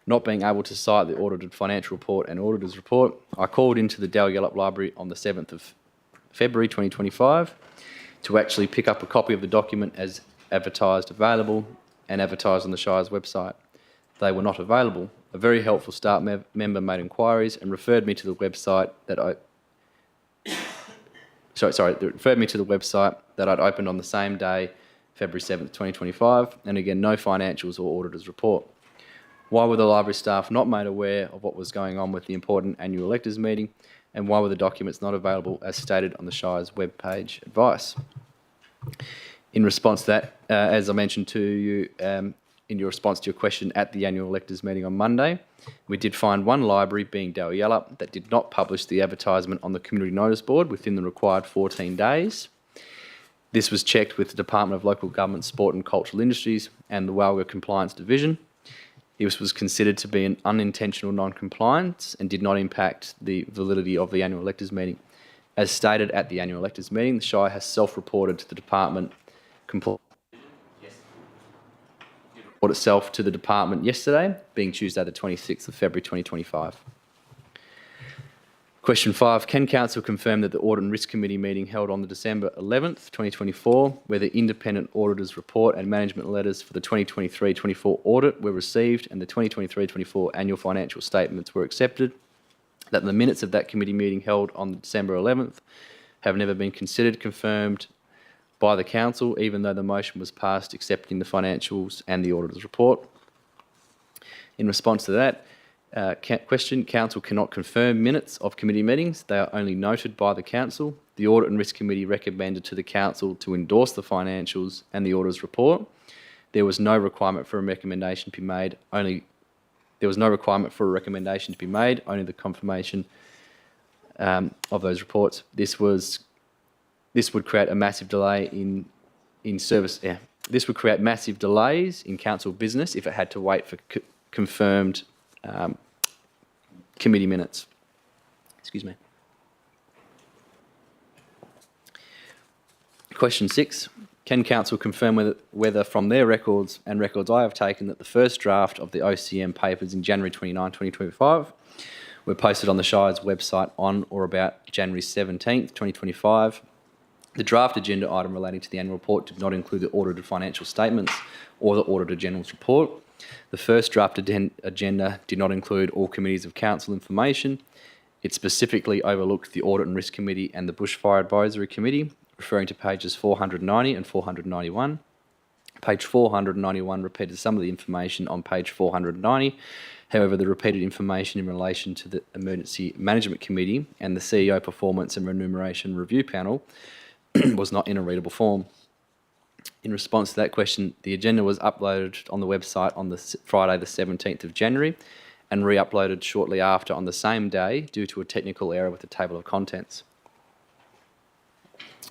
not being able to cite the audited financial report and auditor's report, I called into the Dalyalup Library on the 7th of February 2025 to actually pick up a copy of the document as advertised available and advertised on the Shire's website. They were not available. A very helpful staff member made inquiries and referred me to the website that referred me to the website that I'd opened on the same day, February 7th, 2025, and again, no financials or auditor's report. Why were the library staff not made aware of what was going on with the important annual electors meeting, and why were the documents not available as stated on the Shire's webpage advice? In response to that, as I mentioned to you in your response to your question at the annual electors meeting on Monday, we did find one library, being Dalyalup, that did not publish the advertisement on the community notice board within the required 14 days. This was checked with the Department of Local Government, Sport and Cultural Industries and the Walga Compliance Division. This was considered to be an unintentional non-compliance and did not impact the validity of the annual electors meeting. As stated at the annual electors meeting, the Shire has self-reported to the department report itself to the department yesterday, being Tuesday the 26th of February 2025. Question 5, can Council confirm that the Audit and Risk Committee meeting held on the December 11th, 2024, where the independent auditor's report and management letters for the 2023-24 audit were received and the 2023-24 annual financial statements were accepted, that the minutes of that committee meeting held on December 11th have never been considered, confirmed by the Council, even though the motion was passed accepting the financials and the auditor's report? In response to that question, Council cannot confirm minutes of committee meetings. They are only noted by the Council. The Audit and Risk Committee recommended to the Council to endorse the financials and the auditor's report. There was no requirement for a recommendation to be made, only the confirmation of those reports. This would create a massive delay in service. Yeah, this would create massive delays in council business if it had to wait for confirmed committee minutes. Excuse me. Question 6. Can Council confirm whether from their records and records I have taken that the first draft of the OCM papers in January 29, 2025 were posted on the Shire's website on or about January 17th, 2025. The draft agenda item relating to the annual report did not include the audited financial statements or the Auditor General's report. The first draft agenda did not include all committees of council information. It specifically overlooked the Audit and Risk Committee and the Bushfire Advisory Committee, referring to pages 490 and 491. Page 491 repeated some of the information on page 490. However, the repeated information in relation to the Emergency Management Committee and the CEO Performance and Remuneration Review Panel was not in a readable form. In response to that question, the agenda was uploaded on the website on the Friday the 17th of January and re-uploaded shortly after on the same day due to a technical error with the table of contents.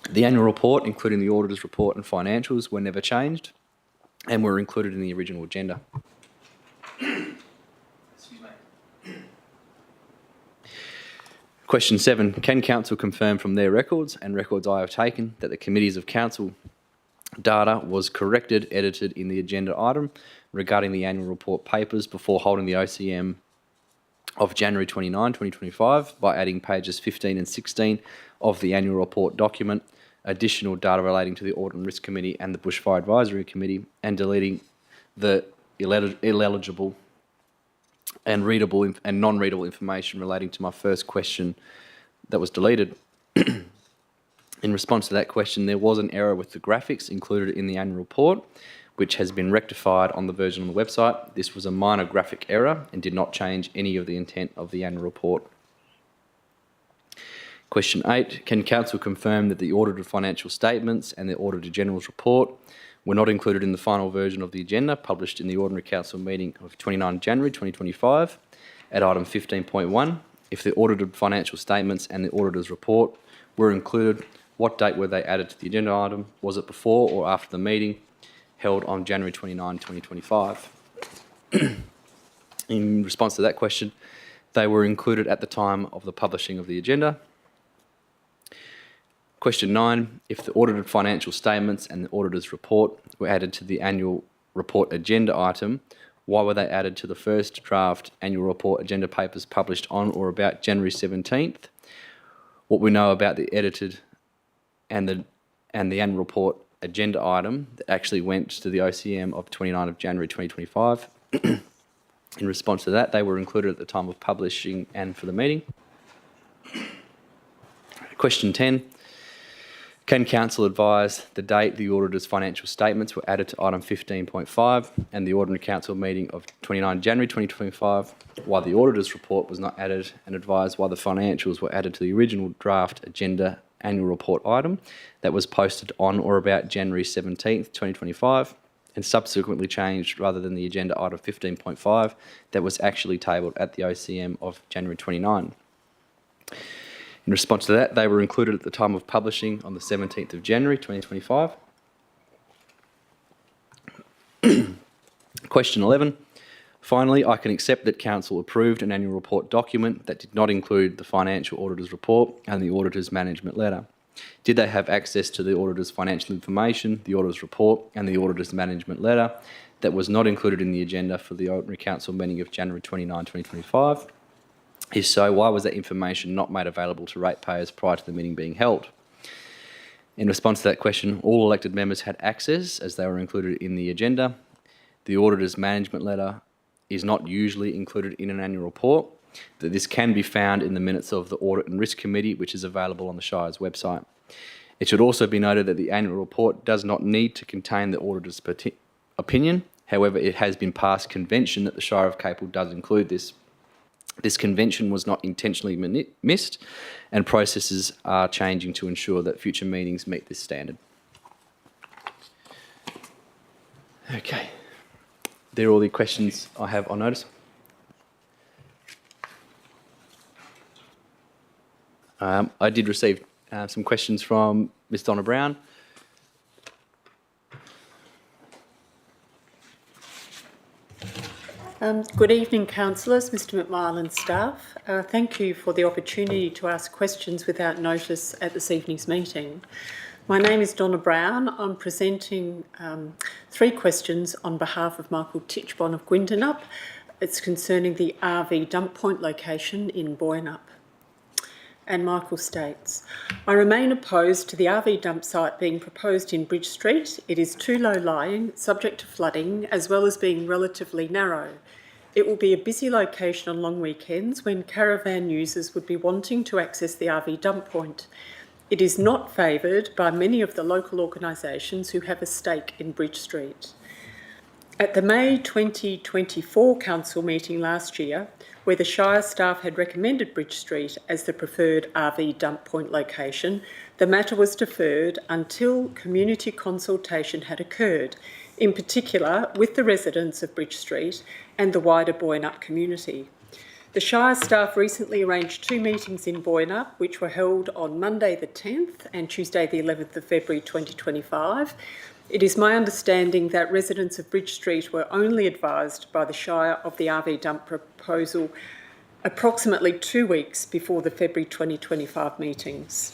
The annual report, including the auditor's report and financials, were never changed and were included in the original agenda. Question 7. Can Council confirm from their records and records I have taken that the committees of Council data was corrected, edited in the agenda item regarding the annual report papers before holding the OCM of January 29, 2025 by adding pages 15 and 16 of the annual report document, additional data relating to the Audit and Risk Committee and the Bushfire Advisory Committee, and deleting the illegible and readable and non-readable information relating to my first question that was deleted. In response to that question, there was an error with the graphics included in the annual report, which has been rectified on the version on the website. This was a minor graphic error and did not change any of the intent of the annual report. Question 8. Can Council confirm that the audited financial statements and the Auditor General's report were not included in the final version of the agenda published in the Ordinary Council meeting of 29 January 2025 at item 15.1? If the audited financial statements and the Auditor's report were included, what date were they added to the agenda item? Was it before or after the meeting held on January 29, 2025? In response to that question, they were included at the time of the publishing of the agenda. Question 9. If the audited financial statements and the auditor's report were added to the annual report agenda item, why were they added to the first draft annual report agenda papers published on or about January 17th? What we know about the edited and the annual report agenda item that actually went to the OCM of 29 of January 2025. In response to that, they were included at the time of publishing and for the meeting. Question 10. Can Council advise the date the auditor's financial statements were added to item 15.5 and the Ordinary Council meeting of 29 January 2025, why the auditor's report was not added, and advise why the financials were added to the original draft agenda annual report item that was posted on or about January 17th, 2025 and subsequently changed rather than the agenda item 15.5 that was actually tabled at the OCM of January 29. In response to that, they were included at the time of publishing on the 17th of January 2025. Question 11. Finally, I can accept that Council approved an annual report document that did not include the financial auditor's report and the auditor's management letter. Did they have access to the auditor's financial information, the auditor's report and the auditor's management letter that was not included in the agenda for the Ordinary Council meeting of January 29, 2025? If so, why was that information not made available to ratepayers prior to the meeting being held? In response to that question, all elected members had access as they were included in the agenda. The auditor's management letter is not usually included in an annual report. That this can be found in the minutes of the Audit and Risk Committee, which is available on the Shire's website. It should also be noted that the annual report does not need to contain the auditor's opinion. However, it has been past convention that the Shire of Capel does include this. This convention was not intentionally missed, and processes are changing to ensure that future meetings meet this standard. Okay. They're all the questions I have on notice. I did receive some questions from Ms Donna Brown. Good evening, councillors, Mr McMahon and staff. Thank you for the opportunity to ask questions without notice at this evening's meeting. My name is Donna Brown. I'm presenting 3 questions on behalf of Michael Tichbon of Gwindanup. It's concerning the RV dump point location in Boynup. And Michael states, I remain opposed to the RV dump site being proposed in Bridge Street. It is too low lying, subject to flooding, as well as being relatively narrow. It will be a busy location on long weekends when caravan users would be wanting to access the RV dump point. It is not favoured by many of the local organisations who have a stake in Bridge Street. At the May 2024 council meeting last year, where the Shire staff had recommended Bridge Street as the preferred RV dump point location, the matter was deferred until community consultation had occurred, in particular with the residents of Bridge Street and the wider Boynup community. The Shire staff recently arranged 2 meetings in Boynup, which were held on Monday the 10th and Tuesday the 11th of February 2025. It is my understanding that residents of Bridge Street were only advised by the Shire of the RV dump proposal approximately 2 weeks before the February 2025 meetings.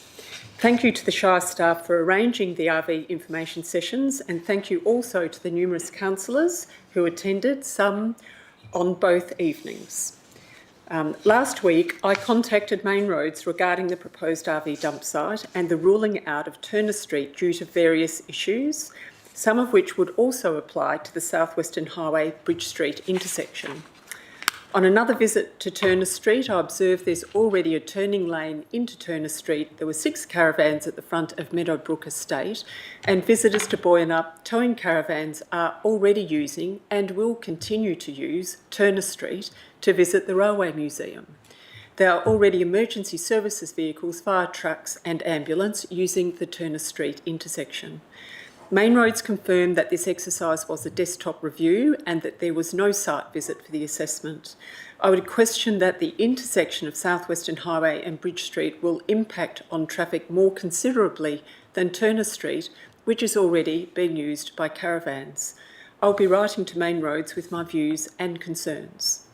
Thank you to the Shire staff for arranging the RV information sessions, and thank you also to the numerous councillors who attended, some on both evenings. Last week, I contacted Main Roads regarding the proposed RV dump site and the ruling out of Turner Street due to various issues, some of which would also apply to the South Western Highway Bridge Street intersection. On another visit to Turner Street, I observed there's already a turning lane into Turner Street. There were 6 caravans at the front of Meadowbrook Estate, and visitors to Boynup towing caravans are already using and will continue to use Turner Street to visit the Railway Museum. There are already emergency services vehicles, fire trucks and ambulance using the Turner Street intersection. Main Roads confirmed that this exercise was a desktop review and that there was no site visit for the assessment. I would question that the intersection of South Western Highway and Bridge Street will impact on traffic more considerably than Turner Street, which is already being used by caravans. I'll be writing to Main Roads with my views and concerns.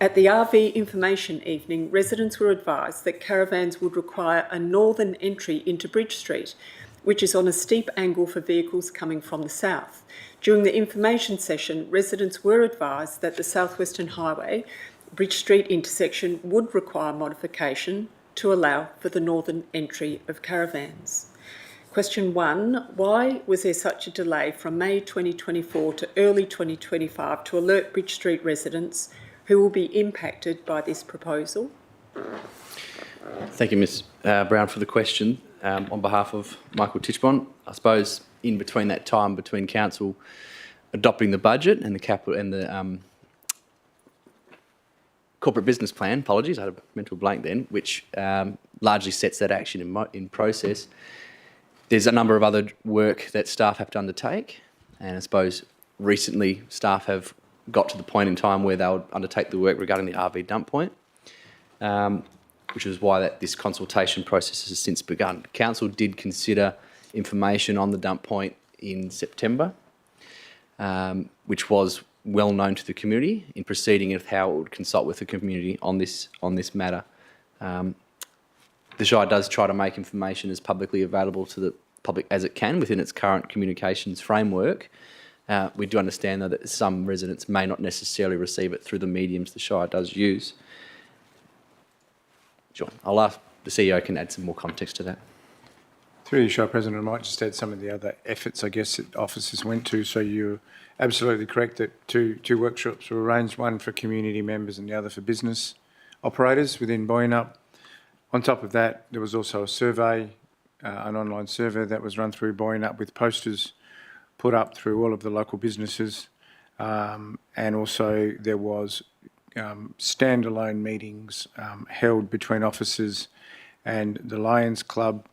At the RV information evening, residents were advised that caravans would require a northern entry into Bridge Street, which is on a steep angle for vehicles coming from the south. During the information session, residents were advised that the South Western Highway Bridge Street intersection would require modification to allow for the northern entry of caravans. Question 1, why was there such a delay from May 2024 to early 2025 to alert Bridge Street residents who will be impacted by this proposal? Thank you, Ms Brown, for the question. On behalf of Michael Tichbon, I suppose in between that time between council adopting the budget and the capital and the corporate business plan, apologies, I had a mental blank then, which largely sets that action in process. There's a number of other work that staff have to undertake, and I suppose recently staff have got to the point in time where they'll undertake the work regarding the RV dump point, which is why this consultation process has since begun. Council did consider information on the dump point in September, which was well known to the community in proceeding of how it would consult with the community on this matter. The Shire does try to make information as publicly available to the public as it can within its current communications framework. We do understand, though, that some residents may not necessarily receive it through the mediums the Shire does use. Sure. I'll ask the CEO can add some more context to that. Through you, Shire President, I might just add some of the other efforts, I guess, that officers went to. So you're absolutely correct that two workshops were arranged, one for community members and the other for business operators within Boyanup. On top of that, there was also a survey, an online survey that was run through Boyanup with posters put up through all of the local businesses. And also there was standalone meetings held between officers and the Lions Club,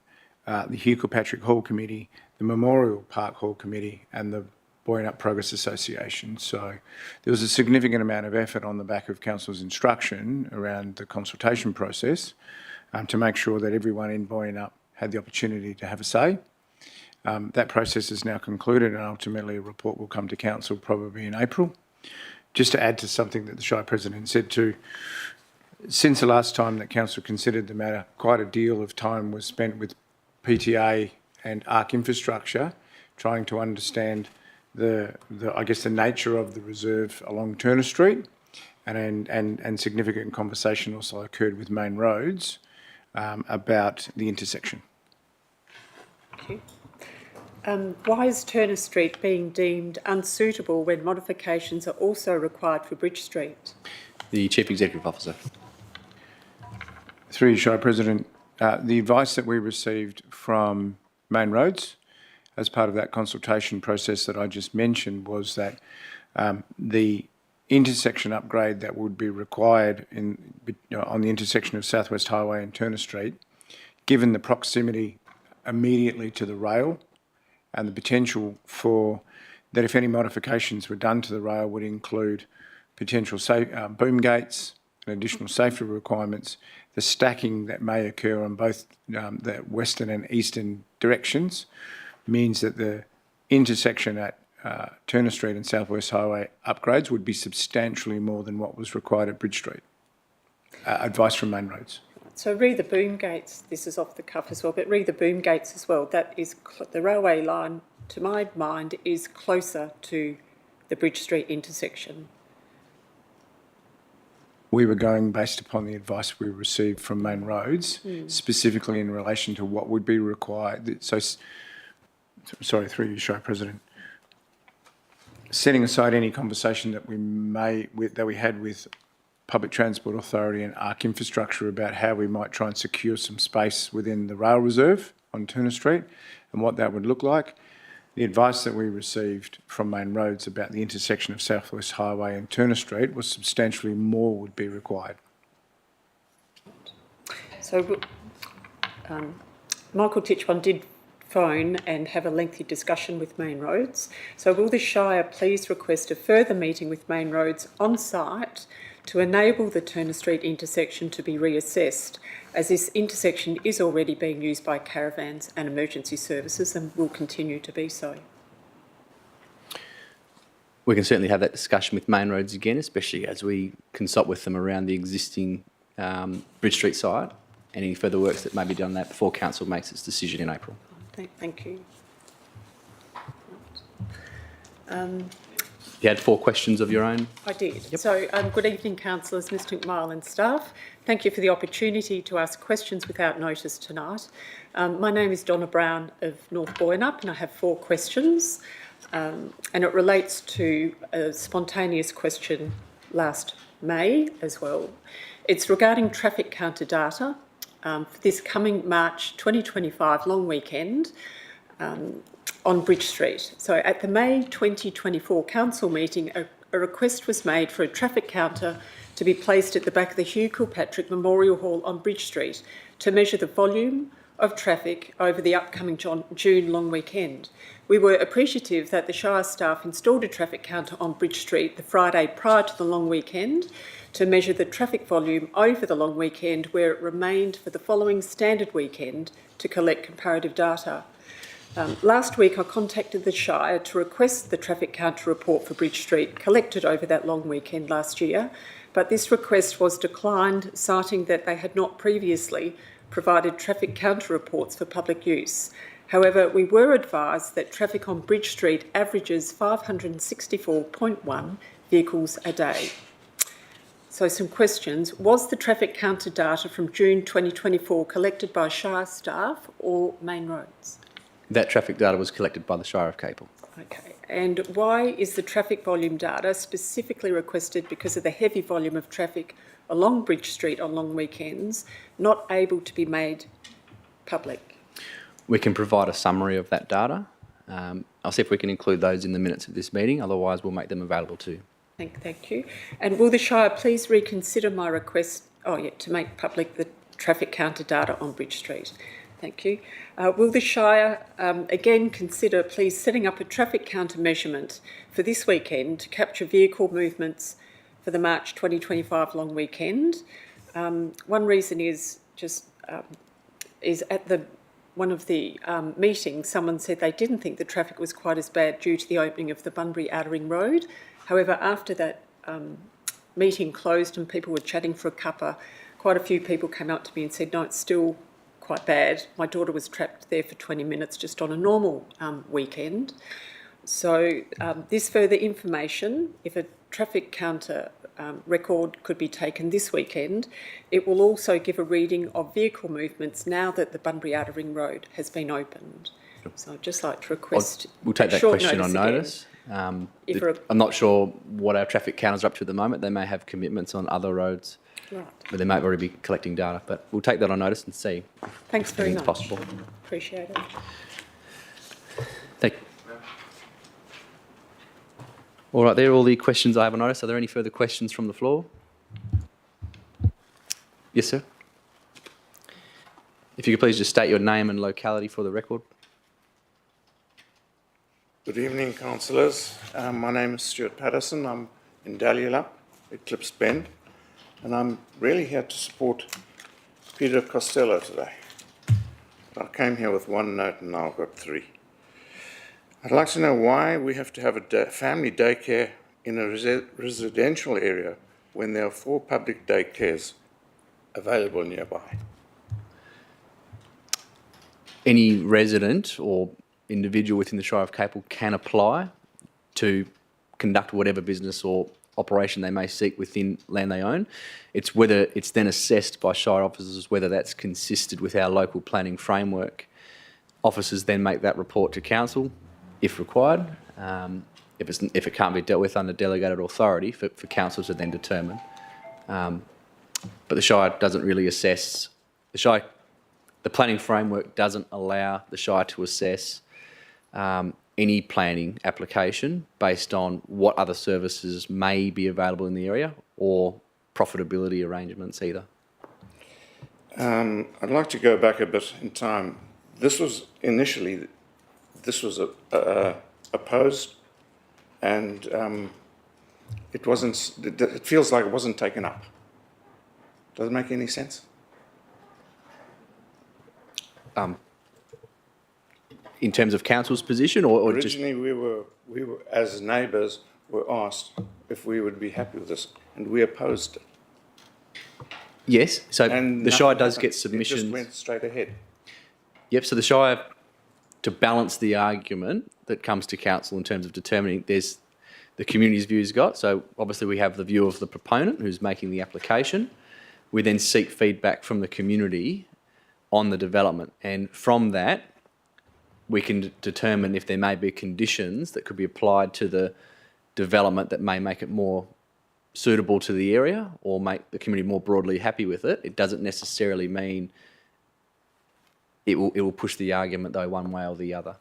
the Hugh Kilpatrick Hall Committee, the Memorial Park Hall Committee and the Boyanup Progress Association. So there was a significant amount of effort on the back of Council's instruction around the consultation process to make sure that everyone in Boyanup had the opportunity to have a say. That process is now concluded and ultimately a report will come to Council probably in April. Just to add to something that the Shire President said too, since the last time that Council considered the matter, quite a deal of time was spent with PTA and ARC Infrastructure trying to understand the nature of the reserve along Turner Street, and significant conversation also occurred with Main Roads about the intersection. Thank you. Why is Turner Street being deemed unsuitable when modifications are also required for Bridge Street? The Chief Executive Officer. Through you, Shire President, the advice that we received from Main Roads as part of that consultation process that I just mentioned was that the intersection upgrade that would be required on the intersection of South West Highway and Turner Street, given the proximity immediately to the rail and the potential for that if any modifications were done to the rail would include potential boom gates and additional safety requirements, the stacking that may occur on both the western and eastern directions means that the intersection at Turner Street and South West Highway upgrades would be substantially more than what was required at Bridge Street. Advice from Main Roads. So re the boom gates, this is off the cuff as well, but re the boom gates as well, that is the railway line, to my mind, is closer to the Bridge Street intersection. We were going based upon the advice we received from Main Roads, specifically in relation to what would be required. So, sorry, through you, Shire President. Setting aside any conversation that we had with Public Transport Authority and ARC Infrastructure about how we might try and secure some space within the rail reserve on Turner Street and what that would look like, the advice that we received from Main Roads about the intersection of South West Highway and Turner Street was substantially more would be required. So Michael Titchwan did phone and have a lengthy discussion with Main Roads. So will the Shire please request a further meeting with Main Roads on site to enable the Turner Street intersection to be reassessed, as this intersection is already being used by caravans and emergency services and will continue to be so? We can certainly have that discussion with Main Roads again, especially as we consult with them around the existing Bridge Street site and any further works that may be done on that before Council makes its decision in April. Thank you. You had 4 questions of your own? I did. Yep. So good evening, councillors, Mr McMahon and staff. Thank you for the opportunity to ask questions without notice tonight. My name is Donna Brown of North Boyanup and I have 4 questions and it relates to a spontaneous question last May as well. It's regarding traffic counter data for this coming March 2025 long weekend on Bridge Street. So at the May 2024 council meeting, a request was made for a traffic counter to be placed at the back of the Hugh Kilpatrick Memorial Hall on Bridge Street to measure the volume of traffic over the upcoming June long weekend. We were appreciative that the Shire staff installed a traffic counter on Bridge Street the Friday prior to the long weekend to measure the traffic volume over the long weekend, where it remained for the following standard weekend to collect comparative data. Last week I contacted the Shire to request the traffic counter report for Bridge Street collected over that long weekend last year, but this request was declined, citing that they had not previously provided traffic counter reports for public use. However, we were advised that traffic on Bridge Street averages 564.1 vehicles a day. So some questions. Was the traffic counter data from June 2024 collected by Shire staff or Main Roads? That traffic data was collected by the Shire of Capel. Okay. And why is the traffic volume data specifically requested because of the heavy volume of traffic along Bridge Street on long weekends not able to be made public? We can provide a summary of that data. I'll see if we can include those in the minutes of this meeting. Otherwise, we'll make them available to you. Thank you. And will the Shire please reconsider my request to make public the traffic counter data on Bridge Street? Thank you. Will the Shire again consider please setting up a traffic counter measurement for this weekend to capture vehicle movements for the March 2025 long weekend? One reason is at one of the meetings, someone said they didn't think the traffic was quite as bad due to the opening of the Bunbury Outer Ring Road. However, after that meeting closed and people were chatting for a cuppa, quite a few people came up to me and said, no, it's still quite bad. My daughter was trapped there for 20 minutes just on a normal weekend. So this further information, if a traffic counter record could be taken this weekend, it will also give a reading of vehicle movements now that the Bunbury Outer Ring Road has been opened. So I'd just like to request We'll take that question on notice. I'm not sure what our traffic counters are up to at the moment. They may have commitments on other roads, Right. but they might already be collecting data. But we'll take that on notice and see Thanks if very anything's much. possible. Appreciate it. Thank you. All right, there are all the questions I have on notice. Are there any further questions from the floor? Yes, sir. If you could please just state your name and locality for the record. Good evening, councillors. My name is Stuart Patterson. I'm in Dalyalup, Eclipse Bend, and I'm really here to support Peter Costello today. I came here with one note and now I've got three. I'd like to know why we have to have a family daycare in a residential area when there are 4 public daycares available nearby. Any resident or individual within the Shire of Capel can apply to conduct whatever business or operation they may seek within land they own. It's whether it's then assessed by Shire officers whether that's consistent with our local planning framework. Officers then make that report to council if required. If it can't be dealt with under delegated authority for council to then determine. But the Shire doesn't really assess. The planning framework doesn't allow the Shire to assess any planning application based on what other services may be available in the area or profitability arrangements either. I'd like to go back a bit in time. This was opposed, and it feels like it wasn't taken up. Does it make any sense? In terms of council's position, or just Originally, we were as neighbours were asked if we would be happy with this, and we opposed it. yes. So And the Shire nothing does happened. get submissions. It just went straight ahead. Yep. So the Shire, to balance the argument that comes to council in terms of determining there's the community's views got. So obviously we have the view of the proponent who's making the application. We then seek feedback from the community on the development, and from that we can determine if there may be conditions that could be applied to the development that may make it more suitable to the area or make the community more broadly happy with it. It doesn't necessarily mean it will push the argument though one way or the other.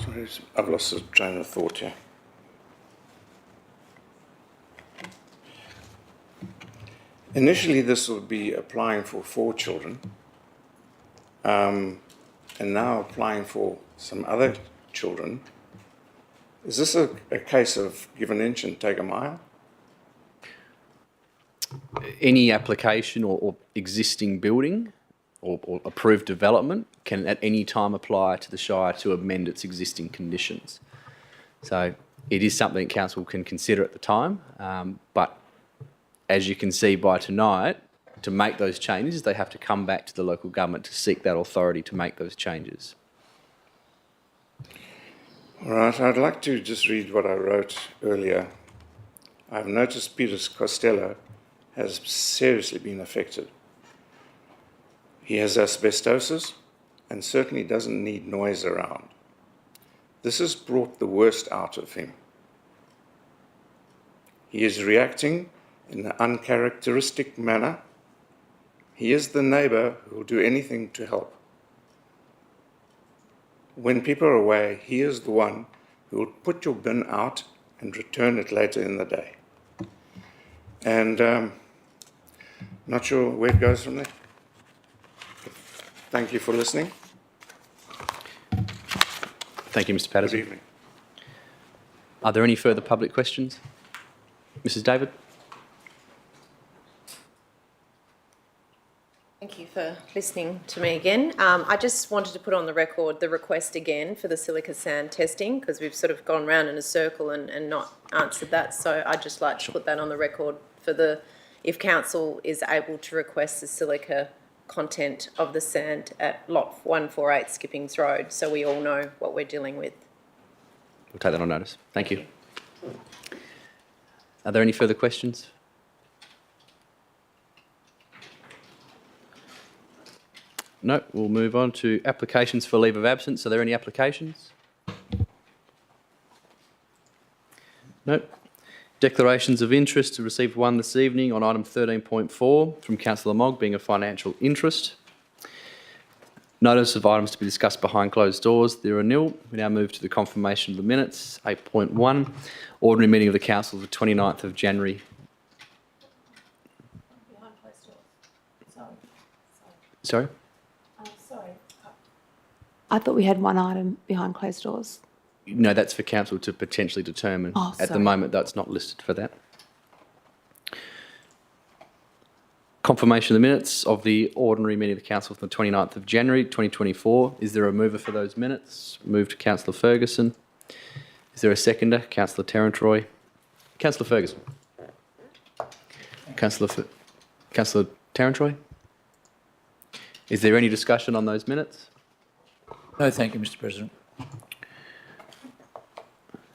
Sorry, I've lost the train of thought here. Initially, this would be applying for 4 children, and now applying for some other children. Is this a case of give an inch and take a mile? Any application or existing building or approved development can at any time apply to the Shire to amend its existing conditions. So it is something council can consider at the time, but as you can see by tonight, to make those changes, they have to come back to the local government to seek that authority to make those changes. All right, I'd like to just read what I wrote earlier. I've noticed Peter Costello has seriously been affected. He has asbestosis and certainly doesn't need noise around. This has brought the worst out of him. He is reacting in an uncharacteristic manner. He is the neighbour who will do anything to help. When people are away, he is the one who will put your bin out and return it later in the day. And not sure where it goes from there. Thank you for listening. Thank you, Mr. Good Patterson. evening. Are there any further public questions? Mrs. David? Thank you for listening to me again. I just wanted to put on the record the request again for the silica sand testing, because we've sort of gone round in a circle and not answered that. So I'd just like to put that on the record for if council is able to request the silica content of the sand at lot 148 Skippings Road, so we all know what we're dealing with. We'll take that on notice. Thank you. Are there any further questions? No, we'll move on to applications for leave of absence. Are there any applications? No. Declarations of interest. Received one this evening on item 13.4 from Councillor Mogg, being a financial interest. Notice of items to be discussed behind closed doors. There are nil. We now move to the confirmation of the minutes. 8.1, ordinary meeting of the council of the 29th of January. Behind closed doors. Sorry? Sorry. I thought we had one item behind closed doors. No, that's for council to potentially determine. Oh, At the sorry. moment, that's not listed for that. Confirmation of the minutes of the ordinary meeting of the council from the 29th of January 2024. Is there a mover for those minutes? Move to Councillor Ferguson. Is there a seconder? Councillor Terrentroy. Councillor Ferguson. Councillor Terrentroy. Is there any discussion on those minutes? No, thank you, Mr. President.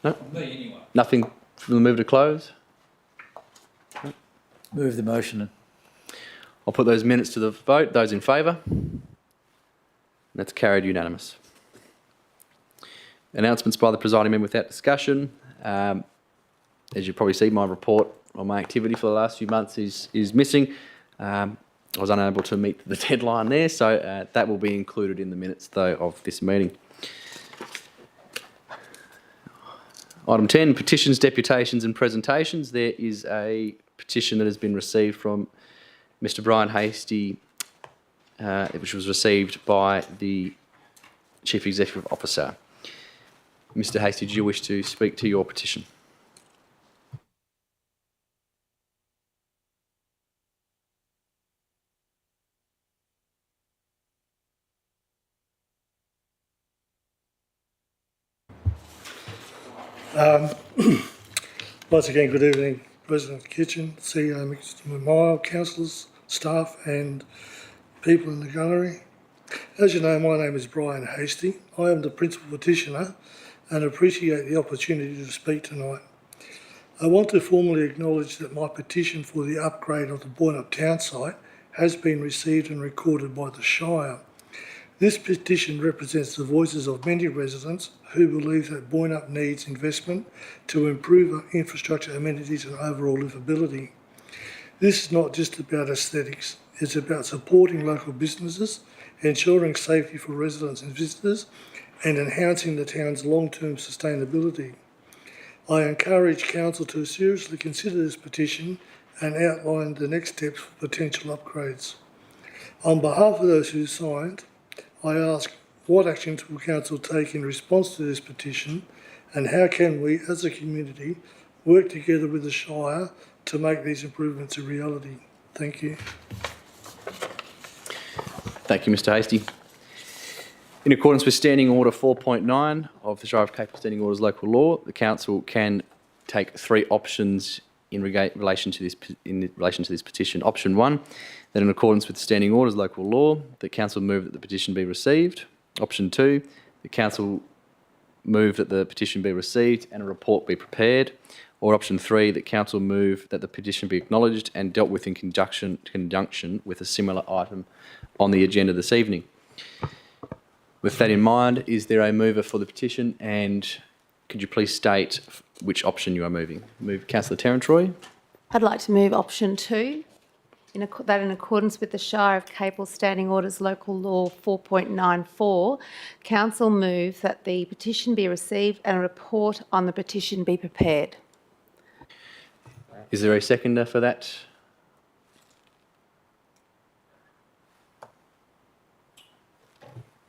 No? Me, anyway. Nothing from the move to close? Move the motion. I'll put those minutes to the vote. Those in favour? That's carried unanimous. Announcements by the presiding member without discussion. As you probably see, my report on my activity for the last few months is missing. I was unable to meet the deadline there, so that will be included in the minutes, though, of this meeting. Item 10, petitions, deputations and presentations. There is a petition that has been received from Mr. Brian Hasty, which was received by the Chief Executive Officer. Mr. Hasty, do you wish to speak to your petition? Once again, good evening, President Kitchen, CEO Mr. McMile, councillors, staff and people in the gallery. As you know, my name is Brian Hasty. I am the principal petitioner and appreciate the opportunity to speak tonight. I want to formally acknowledge that my petition for the upgrade of the Boynup town site has been received and recorded by the Shire. This petition represents the voices of many residents who believe that Boynup needs investment to improve our infrastructure, amenities and overall livability. This is not just about aesthetics, it's about supporting local businesses, ensuring safety for residents and visitors, and enhancing the town's long-term sustainability. I encourage Council to seriously consider this petition and outline the next steps for potential upgrades. On behalf of those who signed, I ask, what actions will Council take in response to this petition, and how can we, as a community, work together with the Shire to make these improvements a reality? Thank you. Thank you, Mr Hasty. In accordance with Standing Order 4.9 of the Shire of Capel Standing Orders Local Law, the Council can take three options in relation to this petition. Option 1, that in accordance with Standing Orders Local Law, the Council move that the petition be received. Option 2, the Council move that the petition be received and a report be prepared. Or option 3, that Council move that the petition be acknowledged and dealt with in conjunction with a similar item on the agenda this evening. With that in mind, is there a mover for the petition, and could you please state which option you are moving? Councillor Terence-Roy. I'd like to move option 2, that in accordance with the Shire of Capel Standing Orders Local Law 4.94, Council move that the petition be received and a report on the petition be prepared. Is there a seconder for that?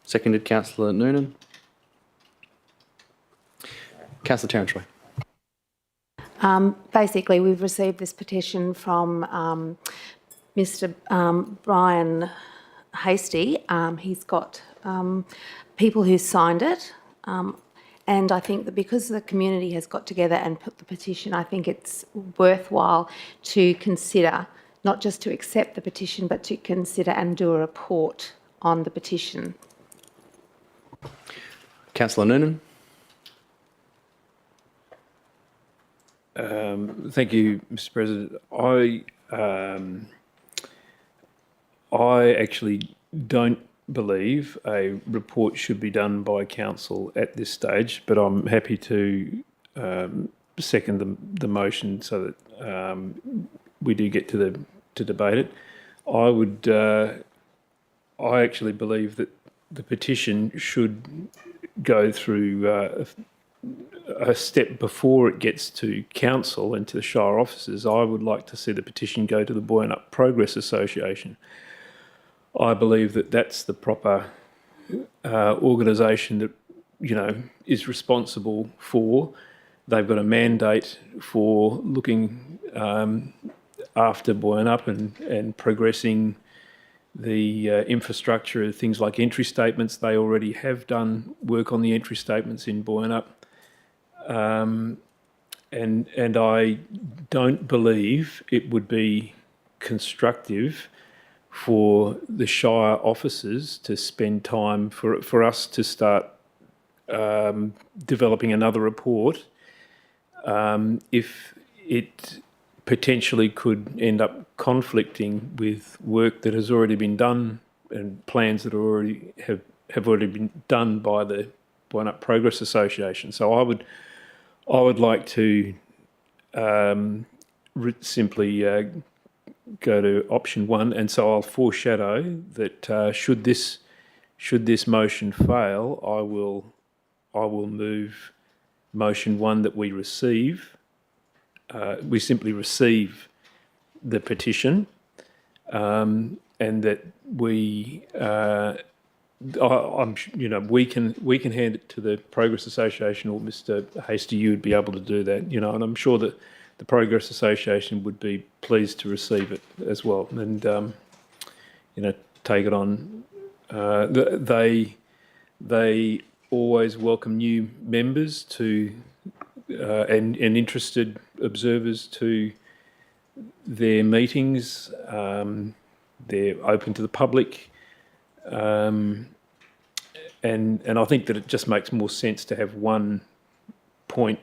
Seconded, Councillor Noonan. Councillor Terence-Roy. Basically, we've received this petition from Mr Brian Hasty. He's got people who signed it, and I think that because the community has got together and put the petition, I think it's worthwhile to consider, not just to accept the petition, but to consider and do a report on the petition. Councillor Noonan. Thank you, Mr. President. I actually don't believe a report should be done by council at this stage, but I'm happy to second the motion so that we do get to debate it. I actually believe that the petition should go through a step before it gets to council and to the Shire officers. I would like to see the petition go to the Boyanup Progress Association. I believe that that's the proper organisation that, you know, is responsible for. They've got a mandate for looking after Boyanup and progressing the infrastructure of things like entry statements. They already have done work on the entry statements in Boyanup. And I don't believe it would be constructive for the Shire officers to spend time for us to start developing another report if it potentially could end up conflicting with work that has already been done and plans that have already been done by the Boyanup Progress Association. So I would like to simply go to option 1, and so I'll foreshadow that should this motion fail, I will move motion 1 that we simply receive the petition, and that we we can hand it to the Progress Association, or Mr. Hasty, you would be able to do that, you know, and I'm sure that the Progress Association would be pleased to receive it as well, and take it on. They always welcome new members to and interested observers to their meetings. They're open to the public. And I think that it just makes more sense to have one point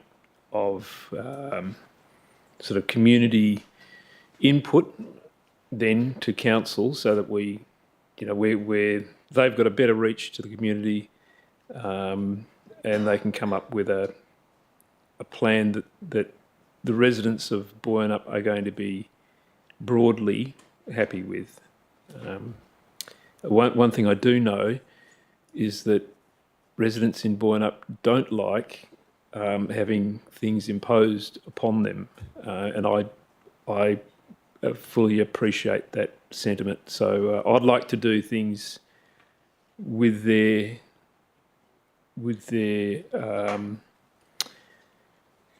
of sort of community input then to council, so that we, you know, where they've got a better reach to the community, and they can come up with a plan that the residents of Boyanup are going to be broadly happy with. One thing I do know is that residents in Boyanup don't like having things imposed upon them, and I fully appreciate that sentiment. So I'd like to do things with their with their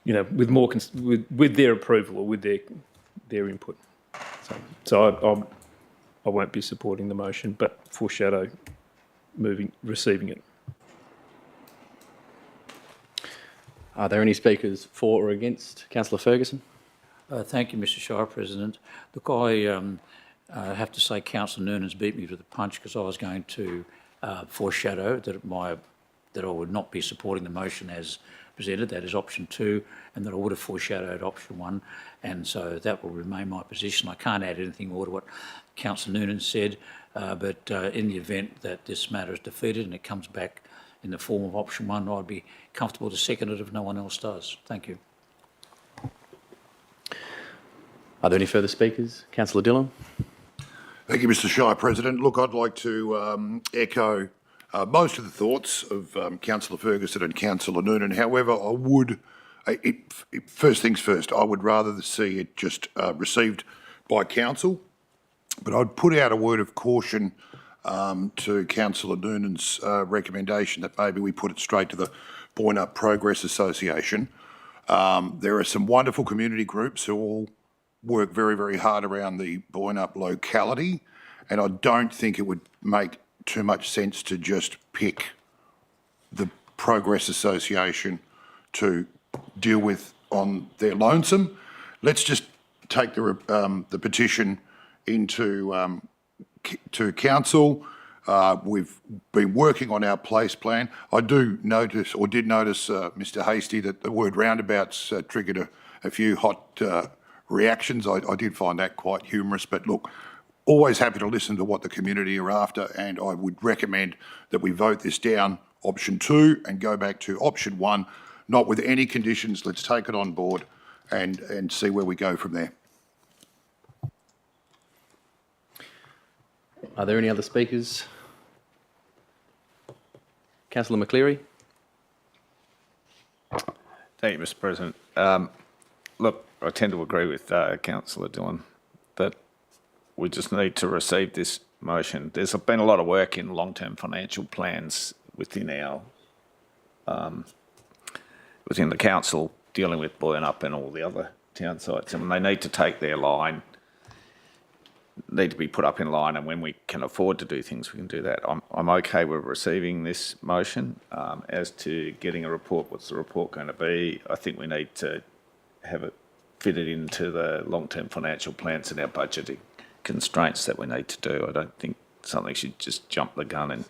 with their approval, or with their input. So I won't be supporting the motion, but foreshadow receiving it. Are there any speakers for or against? Councillor Ferguson? Thank you, Mr Shire President. Look, I have to say Councillor Noonan's beat me to the punch because I was going to foreshadow that I would not be supporting the motion as presented, that is option 2, and that I would have foreshadowed option 1, and so that will remain my position. I can't add anything more to what Councillor Noonan said, but in the event that this matter is defeated and it comes back in the form of option 1, I'd be comfortable to second it if no one else does. Thank you. Are there any further speakers? Councillor Dillon? Thank you, Mr Shire President. Look, I'd like to echo most of the thoughts of Councillor Ferguson and Councillor Noonan. However, I would, first things first, I would rather see it just received by council, but I'd put out a word of caution to Councillor Noonan's recommendation that maybe we put it straight to the Boynup Progress Association. There are some wonderful community groups who all work very, very hard around the Boynup locality, and I don't think it would make too much sense to just pick the Progress Association to deal with on their lonesome. Let's just take the petition into to council. We've been working on our place plan. I did notice, Mr Hasty, that the word roundabouts triggered a few hot reactions. I did find that quite humorous, but look, always happy to listen to what the community are after, and I would recommend that we vote this down, option 2, and go back to option 1, not with any conditions. Let's take it on board and see where we go from there. Are there any other speakers? Councillor McCleary? Thank you, Mr President. Look, I tend to agree with Councillor Dillon that we just need to receive this motion. There's been a lot of work in long-term financial plans within our within the council dealing with Boynup and all the other town sites, and they need to take their line, need to be put up in line, and when we can afford to do things, we can do that. I'm okay with receiving this motion. As to getting a report, what's the report going to be? I think we need to have it fitted into the long-term financial plans and our budgeting constraints that we need to do. I don't think something should just jump the gun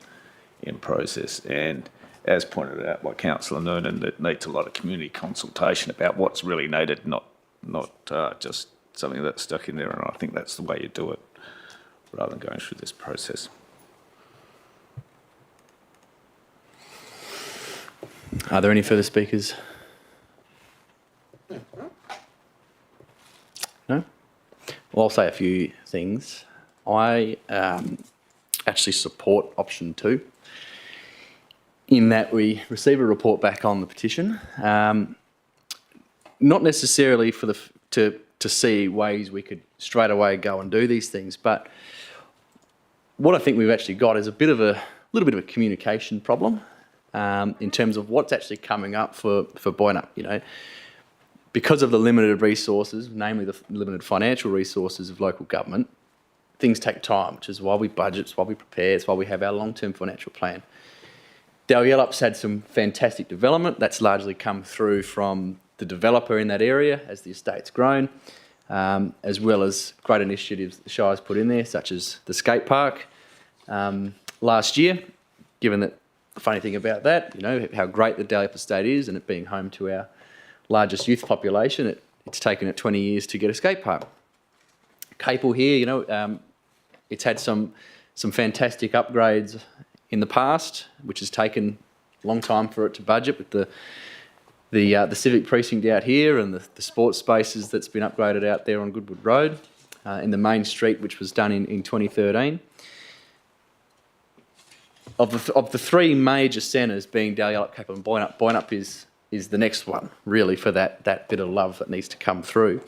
in process. And as pointed out by Councillor Noonan, that needs a lot of community consultation about what's really needed, not just something that's stuck in there. And I think that's the way you do it, rather than going through this process. Are there any further speakers? No? Well, I'll say a few things. I actually support option 2 in that we receive a report back on the petition, not necessarily for to see ways we could straight away go and do these things, but what I think we've actually got is a little bit of a communication problem in terms of what's actually coming up for Boynup. You know, because of the limited resources, namely the limited financial resources of local government, things take time, which is why we budget, it's why we prepare, it's why we have our long-term financial plan. Dalyellup's had some fantastic development. That's largely come through from the developer in that area as the estate's grown, as well as great initiatives the Shire's put in there, such as the skate park last year. Given that, the funny thing about that, you know, how great the Dalyellup estate is and it being home to our largest youth population, it's taken it 20 years to get a skate park. Capel here, you know, it's had some fantastic upgrades in the past, which has taken a long time for it to budget, with the civic precinct out here and the sports spaces that's been upgraded out there on Goodwood Road, in the main street, which was done in 2013. Of the three major centres being Dalyellup, Capel and Boynup is the next one, really, for that bit of love that needs to come through.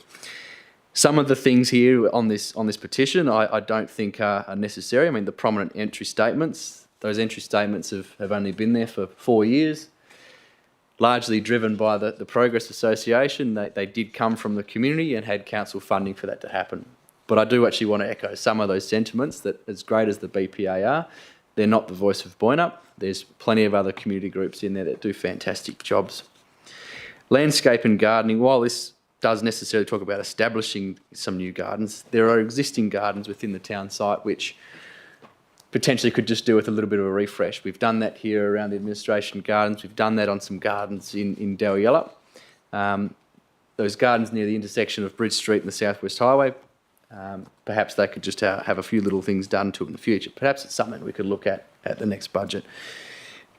Some of the things here on this petition I don't think are necessary. I mean, the prominent entry statements, those entry statements have only been there for 4 years, largely driven by the Progress Association. They did come from the community and had council funding for that to happen. But I do actually want to echo some of those sentiments that as great as the BPA are, they're not the voice of Boynup. There's plenty of other community groups in there that do fantastic jobs. Landscape and gardening, while this does necessarily talk about establishing some new gardens, there are existing gardens within the town site which potentially could just do with a little bit of a refresh. We've done that here around the administration gardens. We've done that on some gardens in Dalyella. Those gardens near the intersection of Bridge Street and the South West Highway, perhaps they could just have a few little things done to it in the future. Perhaps it's something we could look at the next budget.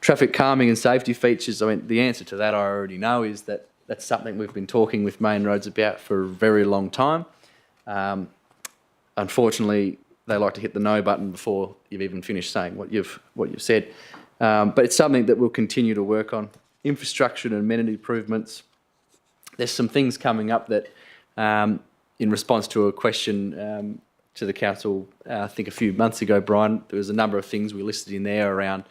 Traffic calming and safety features, I mean, the answer to that I already know is that that's something we've been talking with Main Roads about for a very long time. Unfortunately, they like to hit the no button before you've even finished saying what you've said. But it's something that we'll continue to work on. Infrastructure and amenity improvements. There's some things coming up that, in response to a question to the council, I think a few months ago, Brian, there was a number of things we listed in there around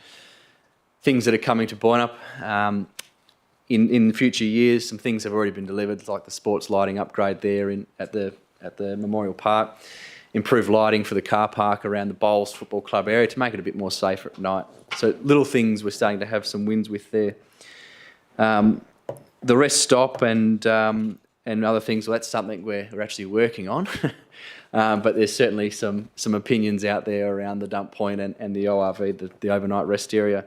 things that are coming to Boynup. In future years, some things have already been delivered, like the sports lighting upgrade there at the Memorial Park. Improve lighting for the car park around the Bowls Football Club area to make it a bit more safer at night. So little things we're starting to have some wins with there. The rest stop and other things, well, that's something we're actually working on. But there's certainly some opinions out there around the dump point and the ORV, the overnight rest area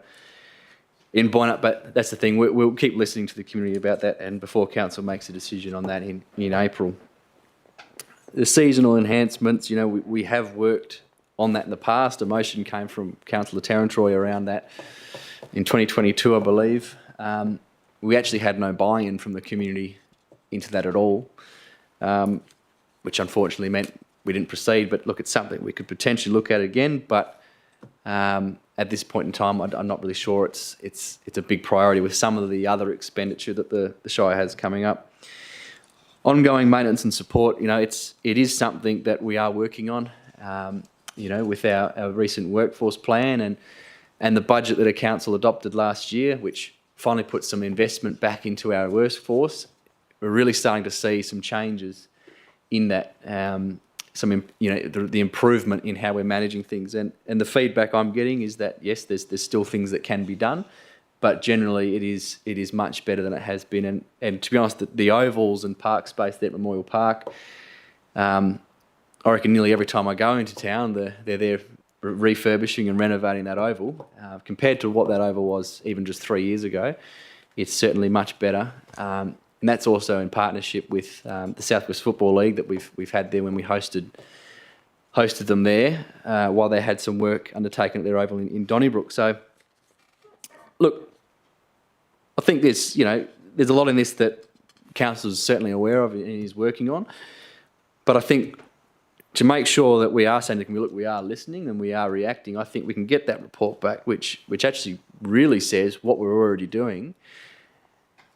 in Boynup. But that's the thing, we'll keep listening to the community about that, and before council makes a decision on that in April. The seasonal enhancements, you know, we have worked on that in the past. A motion came from Councillor Tarantroy around that in 2022, I believe. We actually had no buy-in from the community into that at all, which unfortunately meant we didn't proceed. But look, it's something we could potentially look at again. But at this point in time, I'm not really sure it's a big priority with some of the other expenditure that the Shire has coming up. Ongoing maintenance and support, you know, it is something that we are working on, you know, with our recent workforce plan and the budget that a council adopted last year, which finally put some investment back into our workforce. We're really starting to see some changes in that, the improvement in how we're managing things. And the feedback I'm getting is that, yes, there's still things that can be done, but generally it is much better than it has been. And to be honest, the ovals and park space there at Memorial Park, I reckon nearly every time I go into town, they're there refurbishing and renovating that oval. Compared to what that oval was even just 3 years ago, it's certainly much better. And that's also in partnership with the South West Football League that we've had there when we hosted them there, while they had some work undertaken at their oval in Donnybrook. So, look, I think there's a lot in this that council is certainly aware of and is working on. But I think to make sure that we are saying to them, look, we are listening and we are reacting, I think we can get that report back, which actually really says what we're already doing.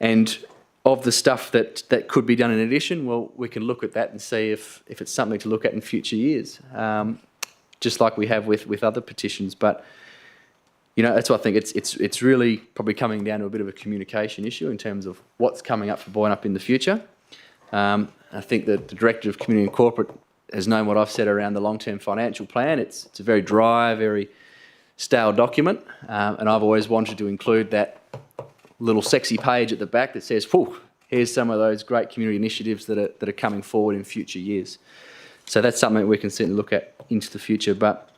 And of the stuff that could be done in addition, well, we can look at that and see if it's something to look at in future years, just like we have with other petitions. But you know, that's what I think. It's really probably coming down to a bit of a communication issue in terms of what's coming up for Boynup in the future. I think that the Director of Community and Corporate has known what I've said around the long-term financial plan. It's a very dry, very stale document, and I've always wanted to include that little sexy page at the back that says, "Whew, here's some of those great community initiatives that are coming forward in future years." So that's something we can certainly look at into the future. But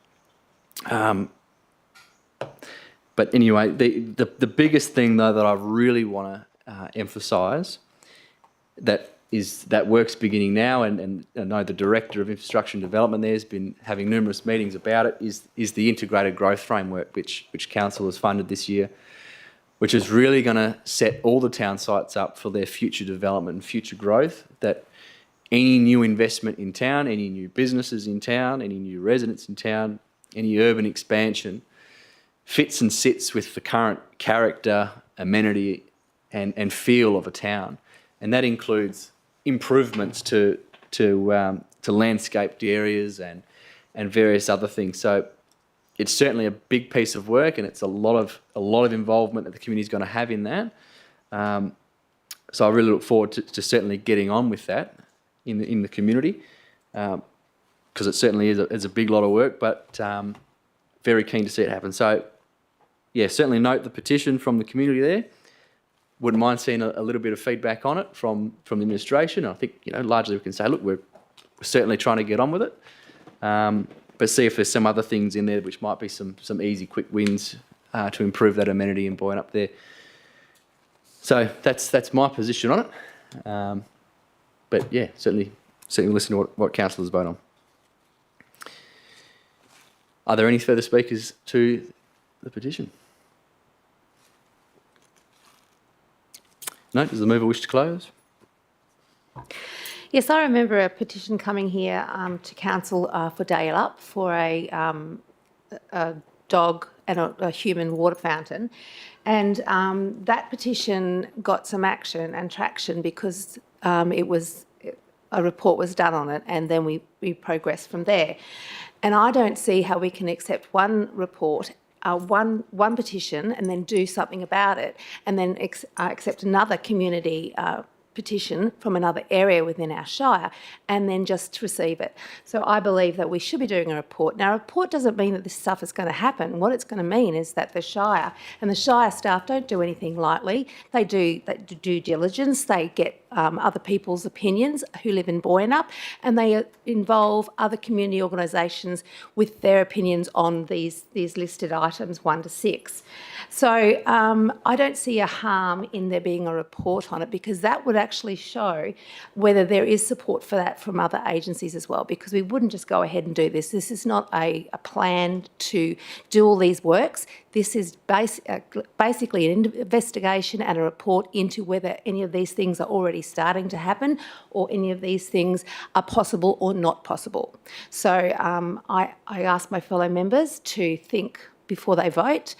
anyway, the biggest thing though that I really want to emphasise that work's beginning now, and I know the Director of Infrastructure and Development there has been having numerous meetings about it, is the integrated growth framework which Council has funded this year, which is really going to set all the town sites up for their future development and future growth, that any new investment in town, any new businesses in town, any new residents in town, any urban expansion fits and sits with the current character, amenity and feel of a town. And that includes improvements to landscaped areas and various other things. So it's certainly a big piece of work, and it's a lot of involvement that the community is going to have in that. So I really look forward to certainly getting on with that in the community. because it certainly is a big lot of work, but very keen to see it happen. So, yeah, certainly note the petition from the community there. Wouldn't mind seeing a little bit of feedback on it from the administration. I think, largely we can say, look, we're certainly trying to get on with it, but see if there's some other things in there which might be some easy, quick wins to improve that amenity and buoyant up there. So that's my position on it. But yeah, certainly listen to what councillors vote on. Are there any further speakers to the petition? No? Does the mover wish to close? Yes, I remember a petition coming here to council for Dale Up for a dog and a human water fountain. And that petition got some action and traction because a report was done on it, and then we progressed from there. And I don't see how we can accept one report, one petition, and then do something about it, and then accept another community petition from another area within our shire, and then just receive it. So I believe that we should be doing a report. Now, a report doesn't mean that this stuff is going to happen. What it's going to mean is that the shire and the shire staff don't do anything lightly. They do due diligence. They get other people's opinions who live in Boyanup, and they involve other community organisations with their opinions on these listed items 1 to 6. So I don't see a harm in there being a report on it, because that would actually show whether there is support for that from other agencies as well, because we wouldn't just go ahead and do this. This is not a plan to do all these works. This is basically an investigation and a report into whether any of these things are already starting to happen, or any of these things are possible or not possible. So I ask my fellow members to think before they vote,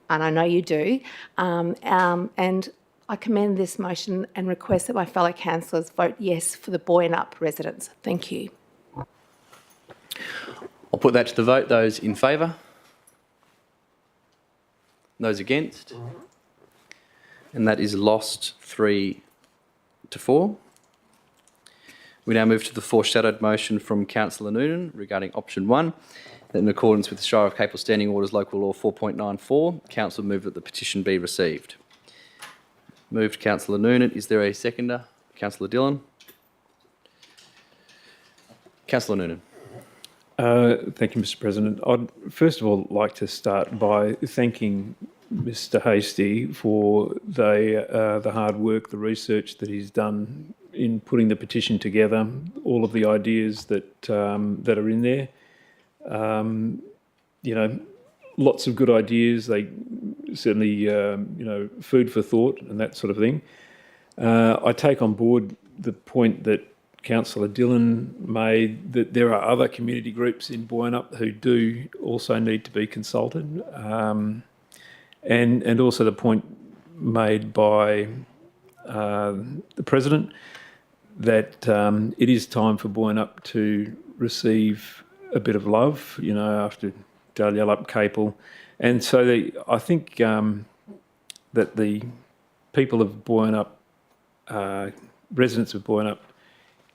and I know you do, and I commend this motion and request that my fellow councillors vote yes for the Boyanup residents. Thank you. I'll put that to the vote. Those in favour? Those against? And that is lost 3 to 4. We now move to the foreshadowed motion from Councillor Noonan regarding option 1. That in accordance with the Shire of Capel Standing Orders Local Law 4.94, Council move that the petition be received. Moved Councillor Noonan. Is there a seconder? Councillor Dillon. Councillor Noonan. Thank you, Mr. President. I'd first of all like to start by thanking Mr. Hasty for the hard work, the research that he's done in putting the petition together, all of the ideas that are in there. Lots of good ideas. They certainly, food for thought and that sort of thing. I take on board the point that Councillor Dillon made, that there are other community groups in Boyanup who do also need to be consulted, and also the point made by the President that it is time for Boyanup to receive a bit of love, after Shire of Capel. And so I think that the people of Boyanup, residents of Boyanup,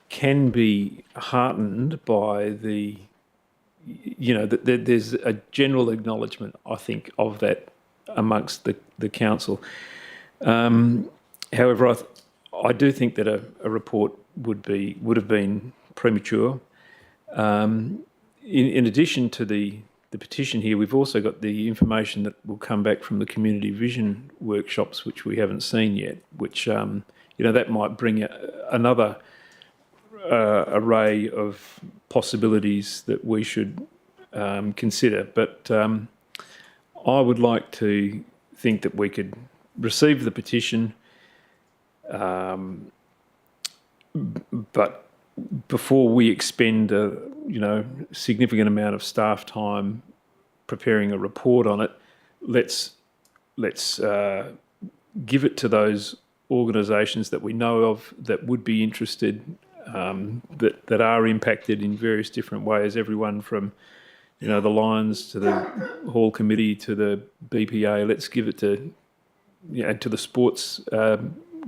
can be heartened by that there's a general acknowledgement, I think, of that amongst the council. However, I do think that a report would have been premature. In addition to the petition here, we've also got the information that will come back from the community vision workshops, which we haven't seen yet, which that might bring another array of possibilities that we should consider. But I would like to think that we could receive the petition, but before we expend a significant amount of staff time preparing a report on it, let's give it to those organisations that we know of that would be interested, that are impacted in various different ways. Everyone from the Lions to the Hall Committee to the BPA. Let's give it to to the sports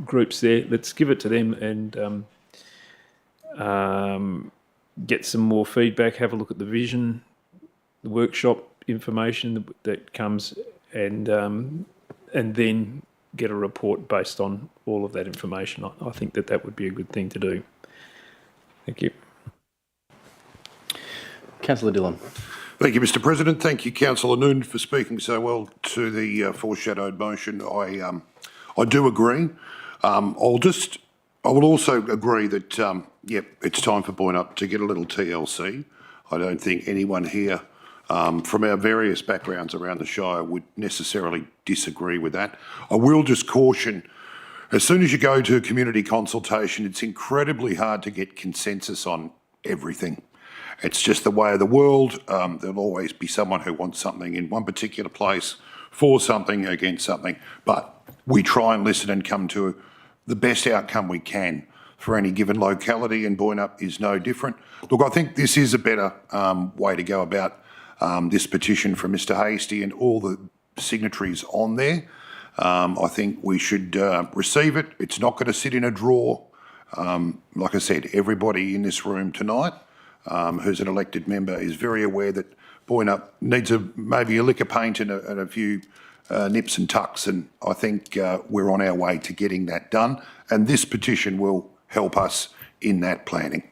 groups there. Let's give it to them get some more feedback, have a look at the vision, the workshop information that comes, and then get a report based on all of that information. I think that would be a good thing to do. Thank you. Councillor Dillon. Thank you, Mr. President. Thank you, Councillor Noonan, for speaking so well to the foreshadowed motion. I do agree. I will also agree that, it's time for Boynup to get a little TLC. I don't think anyone here from our various backgrounds around the Shire would necessarily disagree with that. I will just caution, as soon as you go to a community consultation, it's incredibly hard to get consensus on everything. It's just the way of the world. There'll always be someone who wants something in one particular place, for something, against something. But we try and listen and come to the best outcome we can for any given locality, and Boynup is no different. Look, I think this is a better way to go about this petition from Mr Hasty and all the signatories on there. I think we should receive it. It's not going to sit in a drawer. Like I said, everybody in this room tonight who's an elected member is very aware that Boynup needs maybe a lick of paint and a few nips and tucks, and I think we're on our way to getting that done, and this petition will help us in that planning.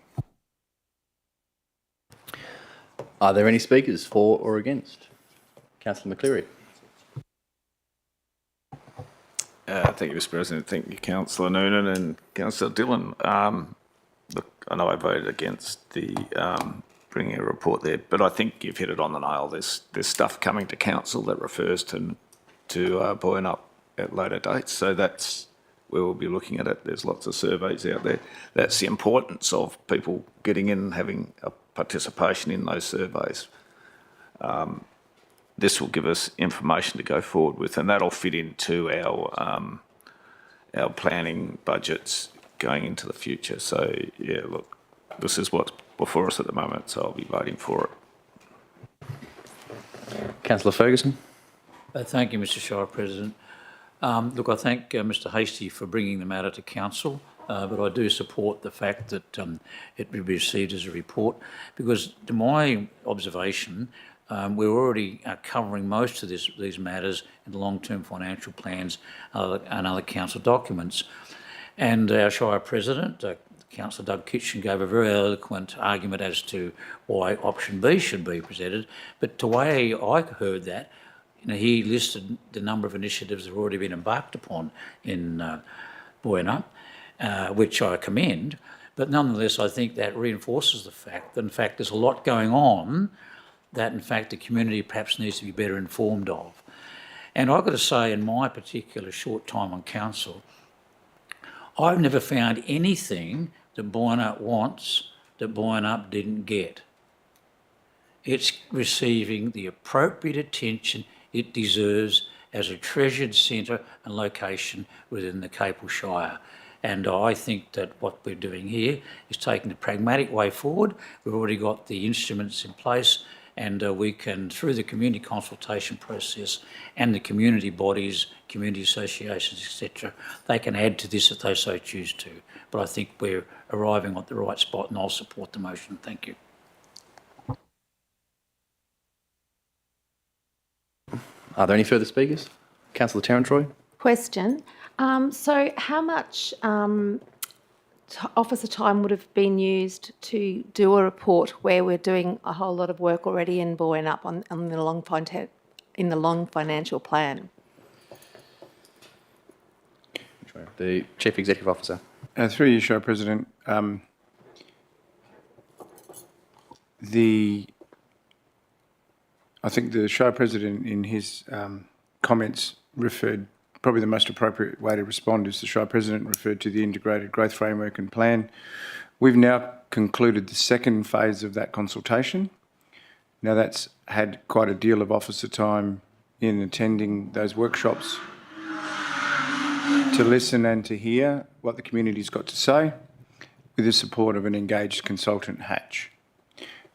Are there any speakers for or against? Councillor McCleary. Thank you, Mr. President. Thank you, Councillor Noonan and Councillor Dillon. Look, I know I voted against the bringing a report there, but I think you've hit it on the nail. There's stuff coming to council that refers to Boynup at later dates, so that's where we'll be looking at it. There's lots of surveys out there. That's the importance of people getting in and having a participation in those surveys. This will give us information to go forward with, and that'll fit into our planning budgets going into the future. So yeah, look, this is what's before us at the moment, so I'll be voting for it. Councillor Ferguson. Thank you, Mr Shire President. Look, I thank Mr Hasty for bringing the matter to council, but I do support the fact that it be received as a report, because to my observation, we're already covering most of these matters in the long-term financial plans and other council documents. And our Shire President, Councillor Doug Kitchen, gave a very eloquent argument as to why option B should be presented. But the way I heard that, he listed the number of initiatives that have already been embarked upon in Boynup, which I commend. But nonetheless, I think that reinforces the fact that, in fact, there's a lot going on that, in fact, the community perhaps needs to be better informed of. And I've got to say, in my particular short time on council, I've never found anything that Boynup wants that Boynup didn't get. It's receiving the appropriate attention it deserves as a treasured centre and location within the Capel Shire. And I think that what we're doing here is taking the pragmatic way forward. We've already got the instruments in place, and we can, through the community consultation process and the community bodies, community associations, etc., they can add to this if they so choose to. But I think we're arriving at the right spot, and I'll support the motion. Thank you. Are there any further speakers? Councillor Tarrant-Troy. Question. So how much officer time would have been used to do a report where we're doing a whole lot of work already in Boynup on the long financial plan? The Chief Executive Officer. Through you, Shire President, I think the Shire President in his comments referred, probably the most appropriate way to respond is the Shire President referred to the Integrated Growth Framework and Plan. We've now concluded the second phase of that consultation. Now that's had quite a deal of officer time in attending those workshops to listen and to hear what the community's got to say with the support of an engaged consultant, Hatch.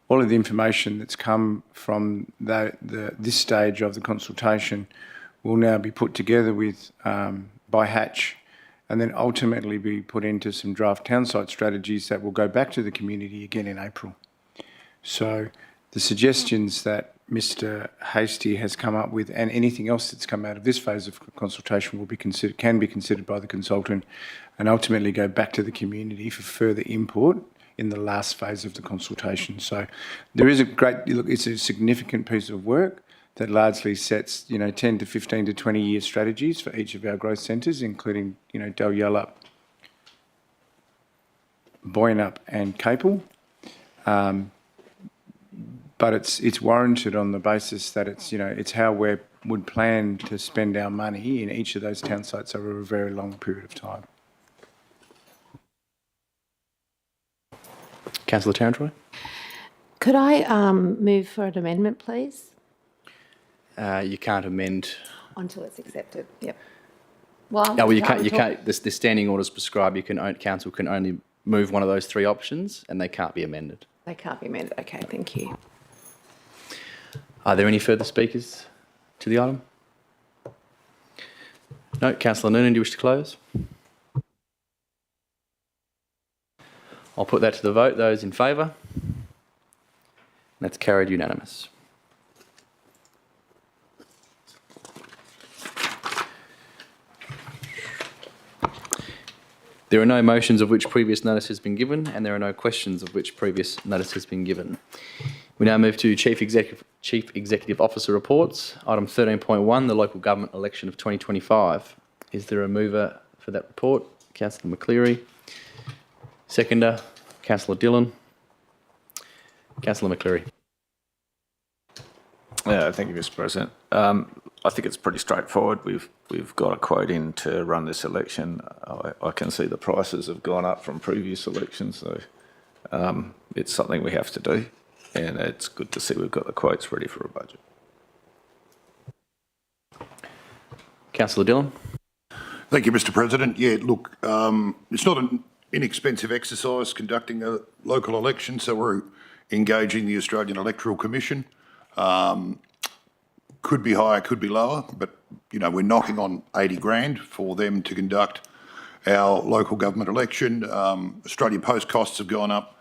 All of the information that's come from this stage of the consultation will now be put together by Hatch and then ultimately be put into some draft town site strategies that will go back to the community again in April. So the suggestions that Mr Hastie has come up with and anything else that's come out of this phase of consultation will be considered, can be considered by the consultant and ultimately go back to the community for further input in the last phase of the consultation. So there is a great, look, it's a significant piece of work that largely sets, 10 to 15 to 20 year strategies for each of our growth centres, including, Dalyellup, Boyanup and Capel. But it's warranted on the basis that it's how we would plan to spend our money in each of those town sites over a very long period of time. Councillor Tarantroy? Could I move for an amendment, please? You can't amend. Until it's accepted, yep. Well, you can't. The standing orders prescribe council can only move one of those three options, and they can't be amended. They can't be amended. Okay, thank you. Are there any further speakers to the item? No. Councillor Noonan, do you wish to close? I'll put that to the vote. Those in favour? That's carried unanimous. There are no motions of which previous notice has been given, and there are no questions of which previous notice has been given. We now move to Chief Executive Officer reports. Item 13.1, the local government election of 2025. Is there a mover for that report? Councillor McCleary. Seconder, Councillor Dillon. Councillor McCleary. Yeah, thank you, Mr. President. I think it's pretty straightforward. We've got a quote in to run this election. I can see the prices have gone up from previous elections, so it's something we have to do, and it's good to see we've got the quotes ready for a budget. Councillor Dillon. Thank you, Mr. President. Yeah, look, it's not an inexpensive exercise conducting a local election, so we're engaging the Australian Electoral Commission. Could be higher, could be lower, but we're knocking on 80 grand for them to conduct our local government election. Australian Post costs have gone up.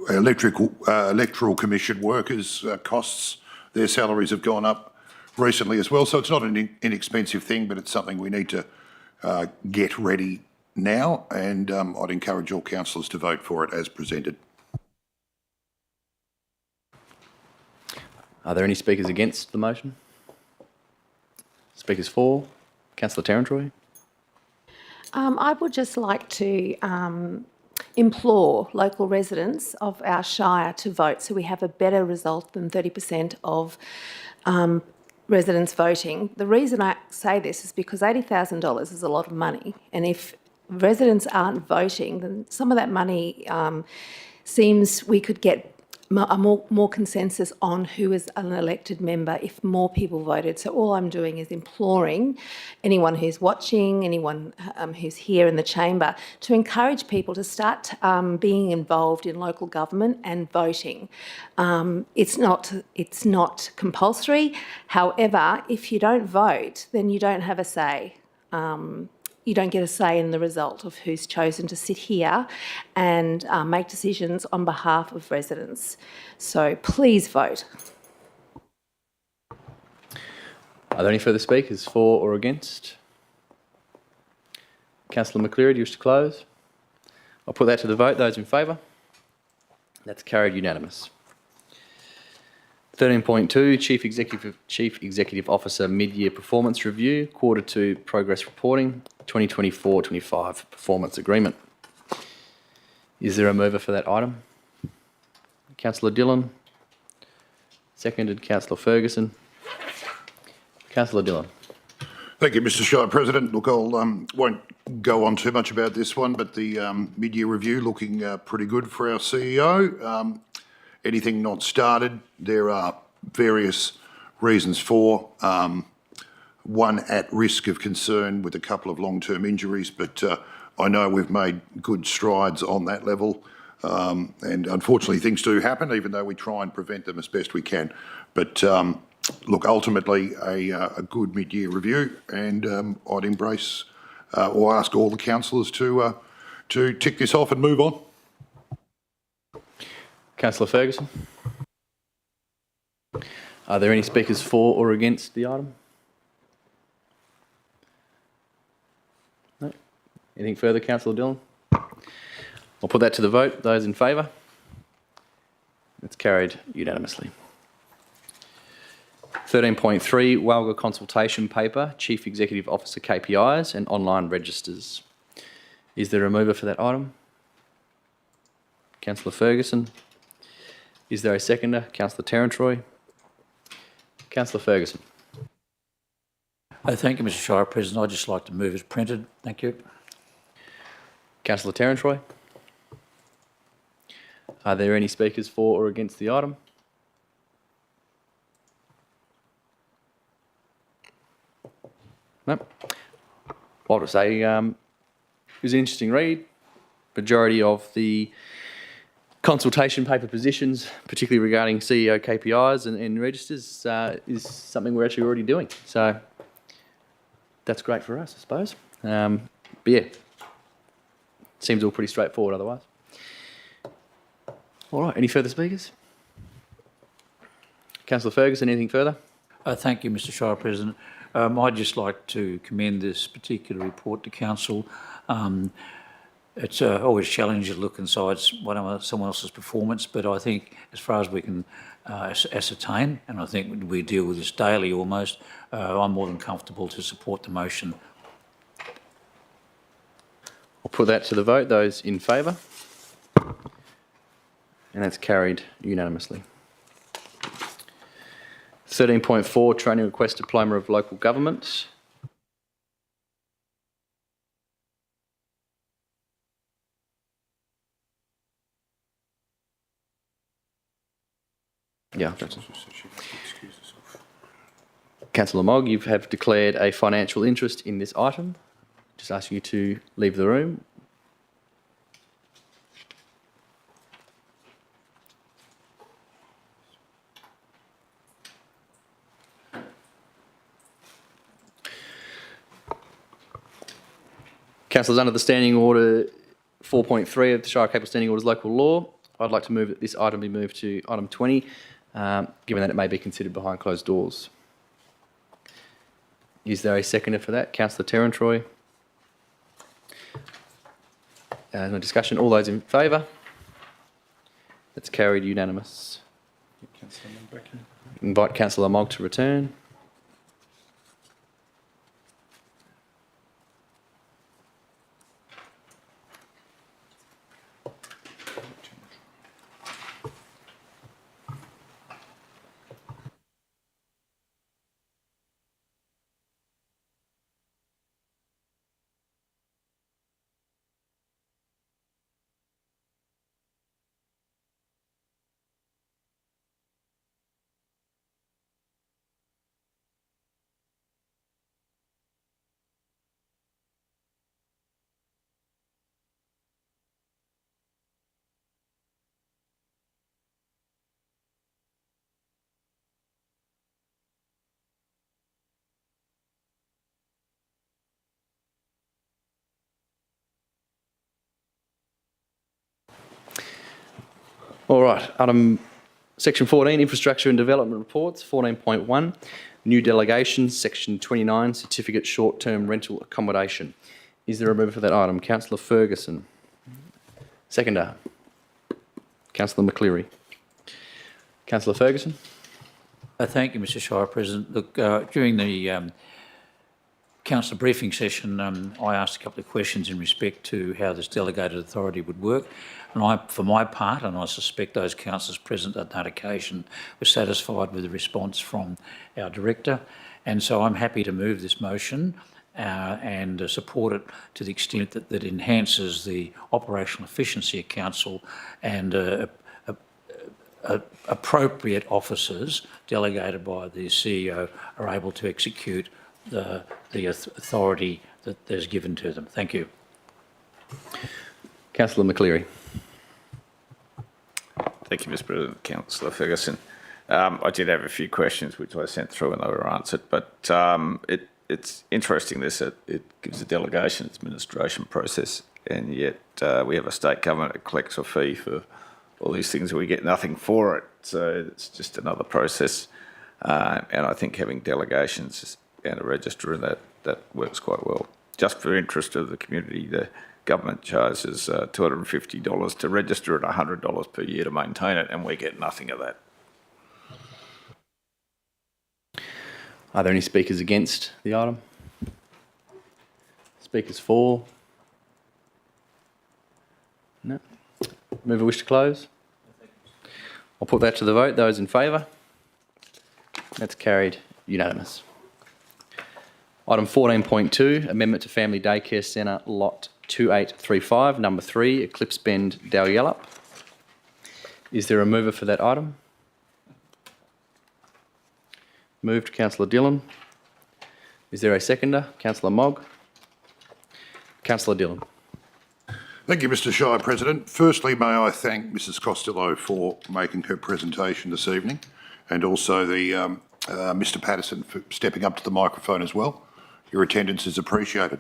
Electoral Commission workers' costs, their salaries have gone up recently as well. So it's not an inexpensive thing, but it's something we need to get ready now, and I'd encourage all councillors to vote for it as presented. Are there any speakers against the motion? Speakers for? Councillor Tarantroy. I would just like to implore local residents of our Shire to vote so we have a better result than 30% of residents voting. The reason I say this is because $80,000 is a lot of money, and if residents aren't voting, then some of that money seems we could get a more consensus on who is an elected member if more people voted. So all I'm doing is imploring anyone who's watching, anyone who's here in the chamber, to encourage people to start being involved in local government and voting. It's not compulsory. However, if you don't vote, then you don't have a say. You don't get a say in the result of who's chosen to sit here and make decisions on behalf of residents. So please vote. Are there any further speakers for or against? Councillor McCleary, do you wish to close? I'll put that to the vote. Those in favour? That's carried unanimous. 13.2, Chief Executive Officer Mid-Year Performance Review, Quarter 2 Progress Reporting, 2024-25 Performance Agreement. Is there a mover for that item? Councillor Dillon. Seconded, Councillor Ferguson. Councillor Dillon. Thank you, Mr. Shire President. Look, I won't go on too much about this one, but the mid-year review looking pretty good for our CEO. Anything not started, there are various reasons for. One at risk of concern with a couple of long-term injuries, but I know we've made good strides on that level. And unfortunately, things do happen, even though we try and prevent them as best we can. But look, ultimately, a good mid-year review, and I'd embrace or ask all the councillors to tick this off and move on. Councillor Ferguson. Are there any speakers for or against the item? No. Anything further, Councillor Dillon? I'll put that to the vote. Those in favour? It's carried unanimously. 13.3, Walga Consultation Paper, Chief Executive Officer KPIs and online registers. Is there a mover for that item? Councillor Ferguson. Is there a seconder? Councillor Terrantroy. Councillor Ferguson. Thank you, Mr Shire President. I'd just like to move as printed. Thank you. Councillor Terrantroy. Are there any speakers for or against the item? No. Well, to say, it was an interesting read. Majority of the consultation paper positions, particularly regarding CEO KPIs and registers, is something we're actually already doing. So that's great for us, I suppose. But yeah, seems all pretty straightforward otherwise. All right, any further speakers? Councillor Ferguson, anything further? Thank you, Mr Shire President. I'd just like to commend this particular report to Council. It's always challenging to look inside someone else's performance, but I think as far as we can ascertain, and I think we deal with this daily almost, I'm more than comfortable to support the motion. I'll put that to the vote. Those in favour? And that's carried unanimously. 13.4, Training Request Diploma of Local Government. Yeah. Councillor Mogg, you have declared a financial interest in this item. Just ask you to leave the room. Councillors, under the Standing Order 4.3 of the Shire of Capel Standing Orders Local Law, I'd like to move that this item be moved to item 20, given that it may be considered behind closed doors. Is there a seconder for that? Councillor Terrantroy. No discussion. All those in favour? That's carried unanimous. Invite Councillor Mogg to return. All right, Section 14, Infrastructure and Development Reports, 14.1, New Delegations, Section 29, Certificate Short-Term Rental Accommodation. Is there a mover for that item? Councillor Ferguson. Seconder. Councillor McCleary. Councillor Ferguson. Thank you, Mr Shire President. Look, during the council briefing session, I asked a couple of questions in respect to how this delegated authority would work. And for my part, and I suspect those councillors present at that occasion were satisfied with the response from our director. And so I'm happy to move this motion and support it to the extent that it enhances the operational efficiency of council and appropriate officers delegated by the CEO are able to execute the authority that is given to them. Thank you. Councillor McCleary. Thank you, Mr President. Councillor Ferguson. I did have a few questions which I sent through and they were answered, but it's interesting this, it gives a delegation administration process, and yet we have a state government that collects a fee for all these things and we get nothing for it. So it's just another process. And I think having delegations and a register in that works quite well. Just for interest of the community, the government charges $250 to register and $100 per year to maintain it, and we get nothing of that. Are there any speakers against the item? Speakers for? No. Mover wish to close? I'll put that to the vote. Those in favour? That's carried unanimous. Item 14.2, Amendment to Family Daycare Centre, Lot 2835, Number 3, Eclipse Bend, Dalyellup. Is there a mover for that item? Moved, Councillor Dillon. Is there a seconder? Councillor Mogg. Councillor Dillon. Thank you, Mr Shire President. Firstly, may I thank Mrs Costello for making her presentation this evening, and also the Mr Patterson for stepping up to the microphone as well. Your attendance is appreciated.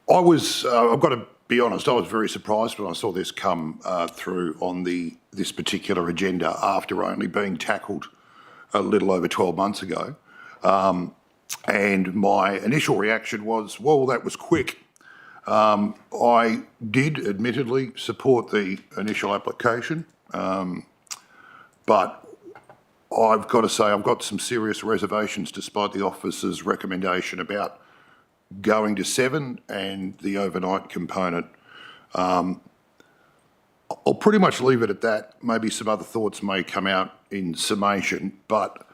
I've got to be honest, I was very surprised when I saw this come through on this particular agenda after only being tackled a little over 12 months ago. And my initial reaction was, well, that was quick. I did admittedly support the initial application, but I've got to say I've got some serious reservations despite the officer's recommendation about going to 7 and the overnight component. I'll pretty much leave it at that. Maybe some other thoughts may come out in summation, but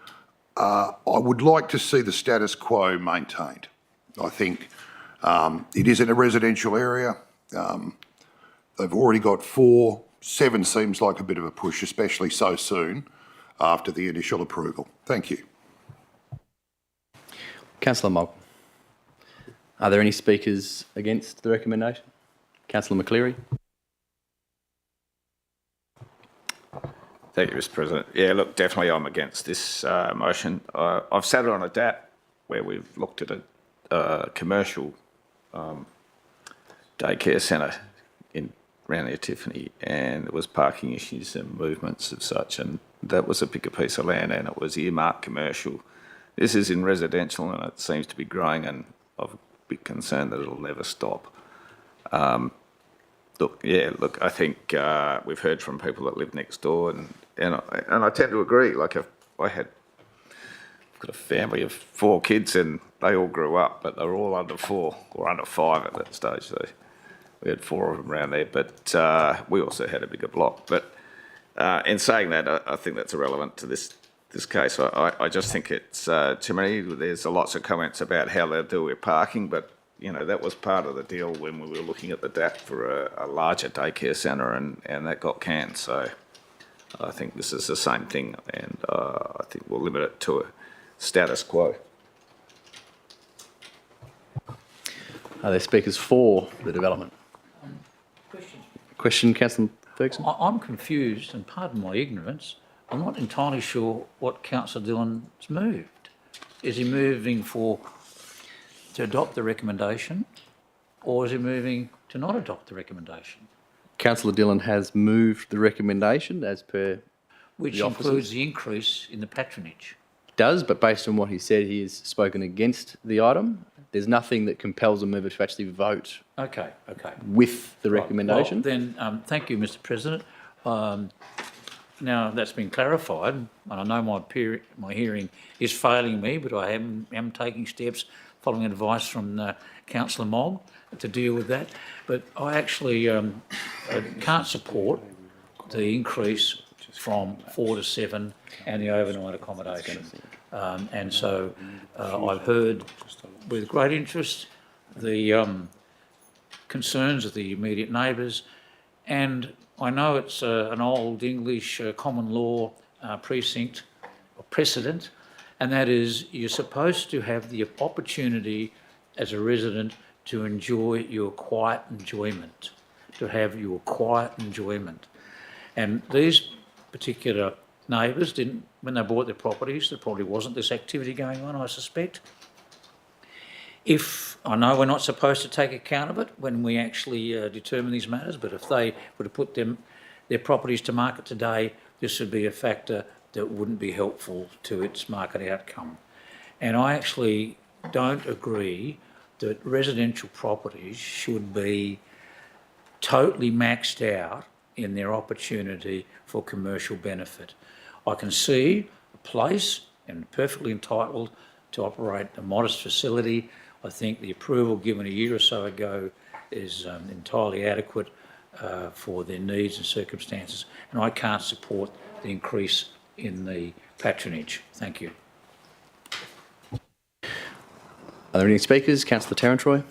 I would like to see the status quo maintained. I think it is in a residential area. They've already got 4. 7 seems like a bit of a push, especially so soon after the initial approval. Thank you. Councillor Mogg. Are there any speakers against the recommendation? Councillor McCleary. Thank you, Mr President. Yeah, look, definitely I'm against this motion. I've sat on a DAP where we've looked at a commercial daycare centre around near Tiffany, and there was parking issues and movements of such, and that was a bigger piece of land and it was earmarked commercial. This is in residential and it seems to be growing, and I'm a bit concerned that it'll never stop. Look, I think we've heard from people that live next door, and I tend to agree. Like, I've got a family of 4 kids, and they all grew up, but they were all under 4 or under 5 at that stage. So we had 4 of them around there, but we also had a bigger block. But in saying that, I think that's irrelevant to this case. I just think it's too many. There's lots of comments about how they'll deal with parking, but you know, that was part of the deal when we were looking at the DAP for a larger daycare centre, and that got canned. So I think this is the same thing, and I think we'll limit it to a status quo. Are there speakers for the development? Question, Councillor Ferguson? I'm confused, and pardon my ignorance, I'm not entirely sure what Councillor Dillon's moved. Is he moving to adopt the recommendation, or is he moving to not adopt the recommendation? Councillor Dillon has moved the recommendation as per Which the officers. includes the increase in the patronage. Does, but based on what he said, he has spoken against the item. There's nothing that compels a mover to actually vote Okay. with the Right. recommendation. Well, then, thank you, Mr President. Now that's been clarified, and I know my hearing is failing me, but I am taking steps following advice from Councillor Mogg to deal with that. But I actually can't support the increase from 4 to 7 and the overnight accommodation. And so I've heard with great interest the concerns of the immediate neighbours, and I know it's an old English common law precinct or precedent, and that is you're supposed to have the opportunity as a resident to enjoy your quiet enjoyment, to have your quiet enjoyment. And these particular neighbours didn't, when they bought their properties, there probably wasn't this activity going on, I suspect. If, I know we're not supposed to take account of it when we actually determine these matters, but if they were to put their properties to market today, this would be a factor that wouldn't be helpful to its market outcome. And I actually don't agree that residential properties should be totally maxed out in their opportunity for commercial benefit. I can see a place and perfectly entitled to operate a modest facility. I think the approval given a year or so ago is entirely adequate for their needs and circumstances, and I can't support the increase in the patronage. Thank you. Are there any speakers? Councillor Terrantroy.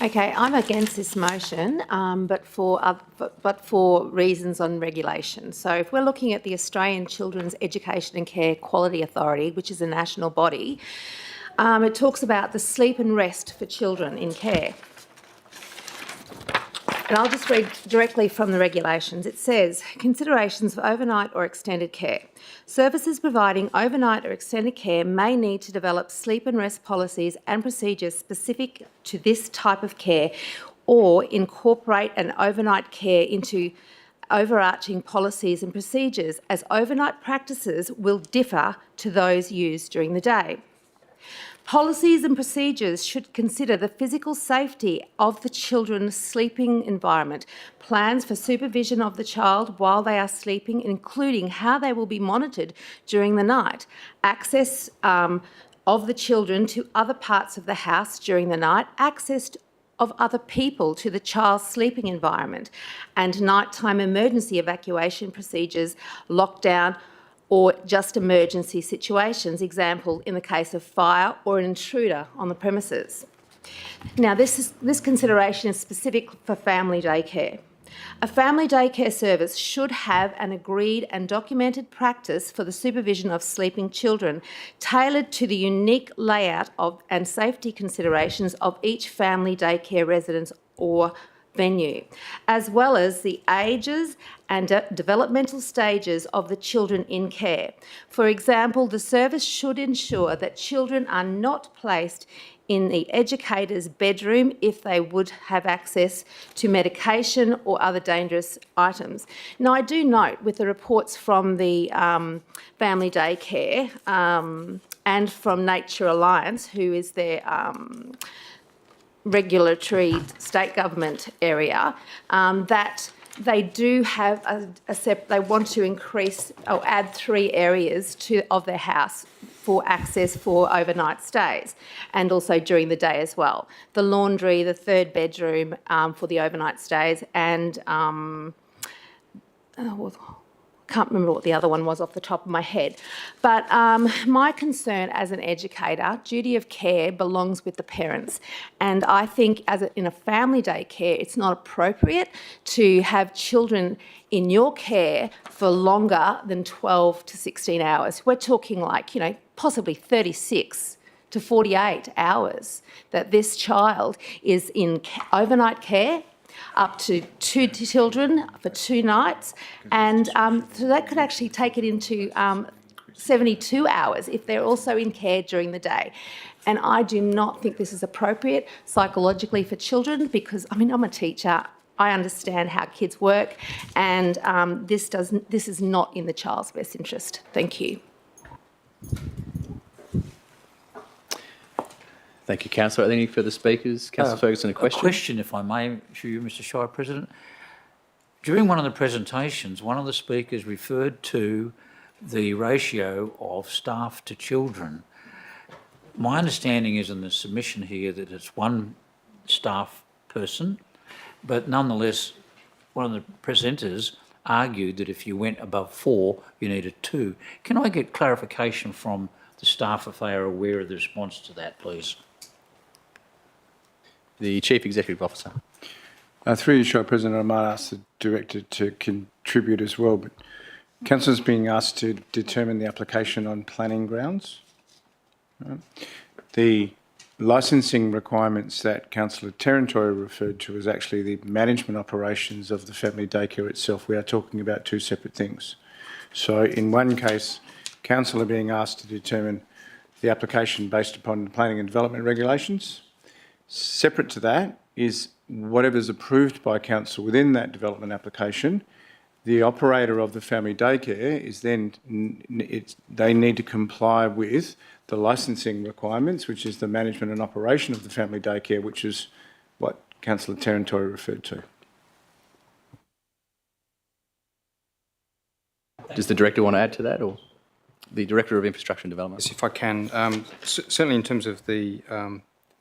Okay, I'm against this motion, but for reasons on regulation. So if we're looking at the Australian Children's Education and Care Quality Authority, which is a national body, it talks about the sleep and rest for children in care. And I'll just read directly from the regulations. It says, considerations for overnight or extended care. Services providing overnight or extended care may need to develop sleep and rest policies and procedures specific to this type of care, or incorporate an overnight care into overarching policies and procedures, as overnight practices will differ to those used during the day. Policies and procedures should consider the physical safety of the children's sleeping environment, plans for supervision of the child while they are sleeping, including how they will be monitored during the night, access of the children to other parts of the house during the night, access of other people to the child's sleeping environment, and nighttime emergency evacuation procedures, lockdown, or just emergency situations, example, in the case of fire or an intruder on the premises. Now, this consideration is specific for family daycare. A family daycare service should have an agreed and documented practice for the supervision of sleeping children, tailored to the unique layout of and safety considerations of each family daycare residence or venue, as well as the ages and developmental stages of the children in care. For example, the service should ensure that children are not placed in the educator's bedroom if they would have access to medication or other dangerous items. Now, I do note with the reports from the family daycare and from Nature Alliance, who is their regulatory state government area, that they do have they want to increase or add 3 areas of their house for access for overnight stays, and also during the day as well. The laundry, the 3rd bedroom for the overnight stays, and can't remember what the other one was off the top of my head. But my concern as an educator, duty of care belongs with the parents. And I think in a family day care, it's not appropriate to have children in your care for longer than 12 to 16 hours. We're talking like, possibly 36 to 48 hours that this child is in overnight care, up to 2 children for 2 nights, and so that could actually take it into 72 hours if they're also in care during the day. And I do not think this is appropriate psychologically for children, because, I'm a teacher, I understand how kids work, and this is not in the child's best interest. Thank you. Thank you, Councillor. Are there any further speakers? Councillor Ferguson, a question? A question, if I may, to you, Mr. Shire President. During one of the presentations, one of the speakers referred to the ratio of staff to children. My understanding is in the submission here that it's 1 staff person, but nonetheless, one of the presenters argued that if you went above 4, you needed 2. Can I get clarification from the staff if they are aware of the response to that, please? The Chief Executive Officer. Through you, Shire President, I might ask the Director to contribute as well, but Councillor's being asked to determine the application on planning grounds. The licensing requirements that Councillor Terrantoy referred to is actually the management operations of the family daycare itself. We are talking about 2 separate things. So in one case, Councillor being asked to determine the application based upon the planning and development regulations. Separate to that is whatever's approved by council within that development application. The operator of the family daycare is then, they need to comply with the licensing requirements, which is the management and operation of the family daycare, which is what Councillor Terrantori referred to. Does the Director want to add to that, or the Director of Infrastructure and Development? Yes, if I can. Certainly in terms of the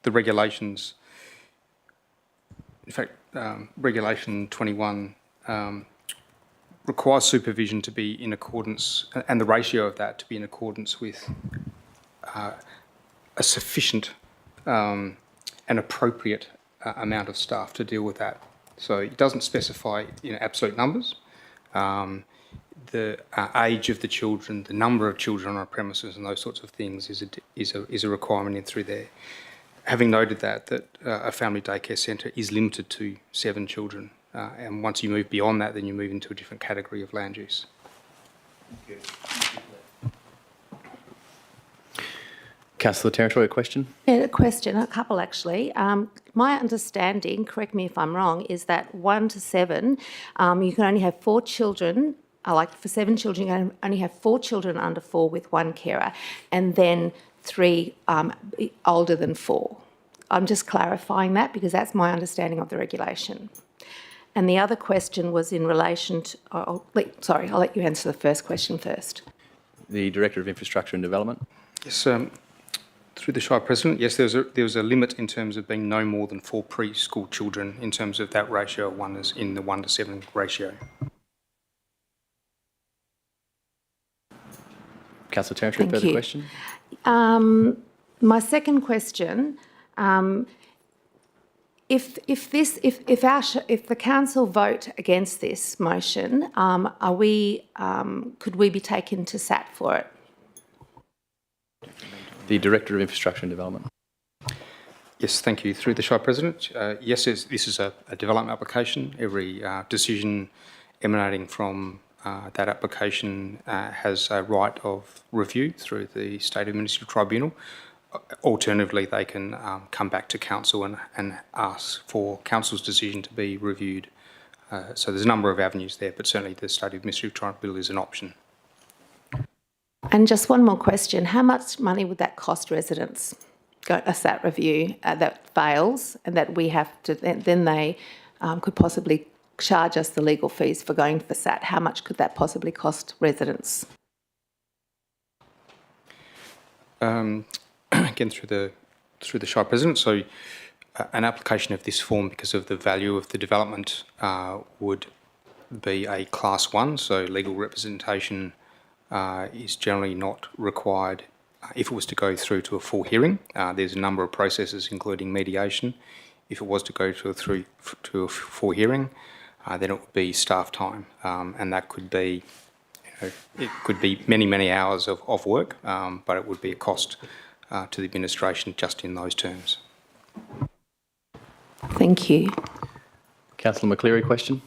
regulations, in fact, Regulation 21 requires supervision to be in accordance, and the ratio of that to be in accordance with a sufficient and appropriate amount of staff to deal with that. So it doesn't specify in absolute numbers. The age of the children, the number of children on a premises, and those sorts of things is a requirement in through there. Having noted that a family daycare centre is limited to 7 children, and once you move beyond that, then you move into a different category of land use. Councillor Terrantori, a question? Yeah, a question, a couple actually. My understanding, correct me if I'm wrong, is that 1 to 7, you can only have 4 children. Like for 7 children, you can only have 4 children under 4 with 1 carer, and then 3 older than 4. I'm just clarifying that because that's my understanding of the regulation. And the other question was in relation to... I'll let you answer the first question first. The Director of Infrastructure and Development. Yes, through the Shire President, yes, there was a limit in terms of being no more than 4 preschool children in terms of that ratio. One is in the 1 to 7 ratio. Councillor Terrantori, further question? My second question, if the council vote against this motion, could we be taken to SAT for it? The Director of Infrastructure and Development. Yes, thank you. Through the Shire President, yes, this is a development application. Every decision emanating from that application has a right of review through the State Administrative Tribunal. Alternatively, they can come back to council and ask for council's decision to be reviewed. So there's a number of avenues there, but certainly the State Administrative Tribunal is an option. And just one more question. How much money would that cost residents, a SAT review that fails and that we have to, then they could possibly charge us the legal fees for going for SAT? How much could that possibly cost residents? Again, through the Shire President, so an application of this form, because of the value of the development, would be a Class 1, so legal representation is generally not required if it was to go through to a full hearing. There's a number of processes, including mediation. If it was to go to a full hearing, then it would be staff time, and that could be, it could be many hours of work, but it would be a cost to the administration just in those terms. Thank you. Councillor McCleary, question?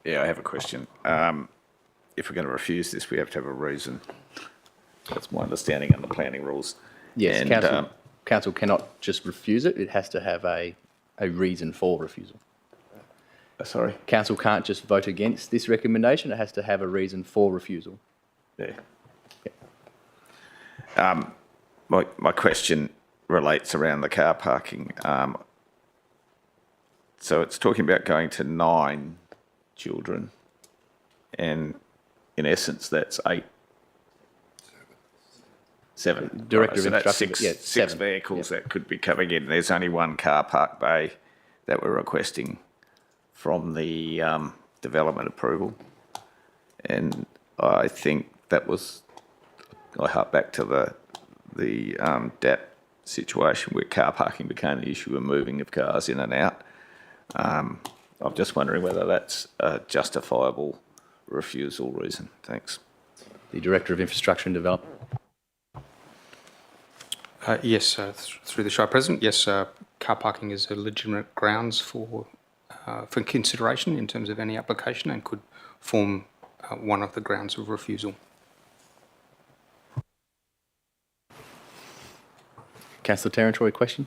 Yeah, I have a question. If we're going to refuse this, we have to have a reason. That's my understanding under planning rules. Yes, and, council cannot just refuse it. It has to have a reason for refusal. Sorry? Council can't just vote against this recommendation. It has to have a reason for refusal. Yeah. My question relates around the car parking. So it's talking about going to 9 children, and in essence, that's 8. 7. Director of so that's Infrastructure, six vehicles that could be coming in. There's only 1 car park bay that we're requesting from the development approval. And I think that was, I hark back to the DAP situation where car parking became the issue of moving of cars in and out. I'm just wondering whether that's a justifiable refusal reason. Thanks. The Director of Infrastructure and Development. Yes, through the Shire President, yes, car parking is a legitimate grounds for consideration in terms of any application and could form one of the grounds of refusal. Councillor Territory, question?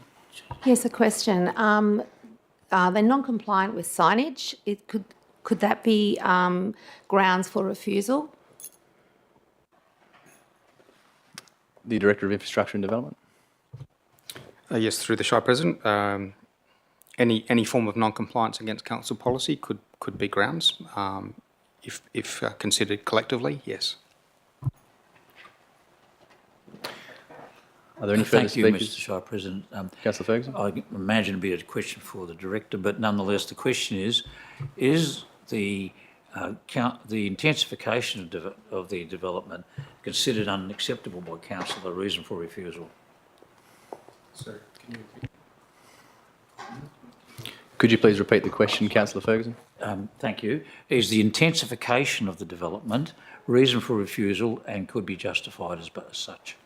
Yes, a question. They're non-compliant with signage. Could that be grounds for refusal? The Director of Infrastructure and Development. Yes, through the Shire President. Any form of non-compliance against council policy could be grounds, if considered collectively, yes. Are there any further Thank you, speakers? Mr Shire President. Councillor Ferguson? I imagine it'd be a question for the Director, but nonetheless, the question is the intensification of the development considered unacceptable by council, the reason for refusal? Sorry, can you repeat? Could you please repeat the question, Councillor Ferguson? Thank you. Is the intensification of the development reason for refusal and could be justified as such?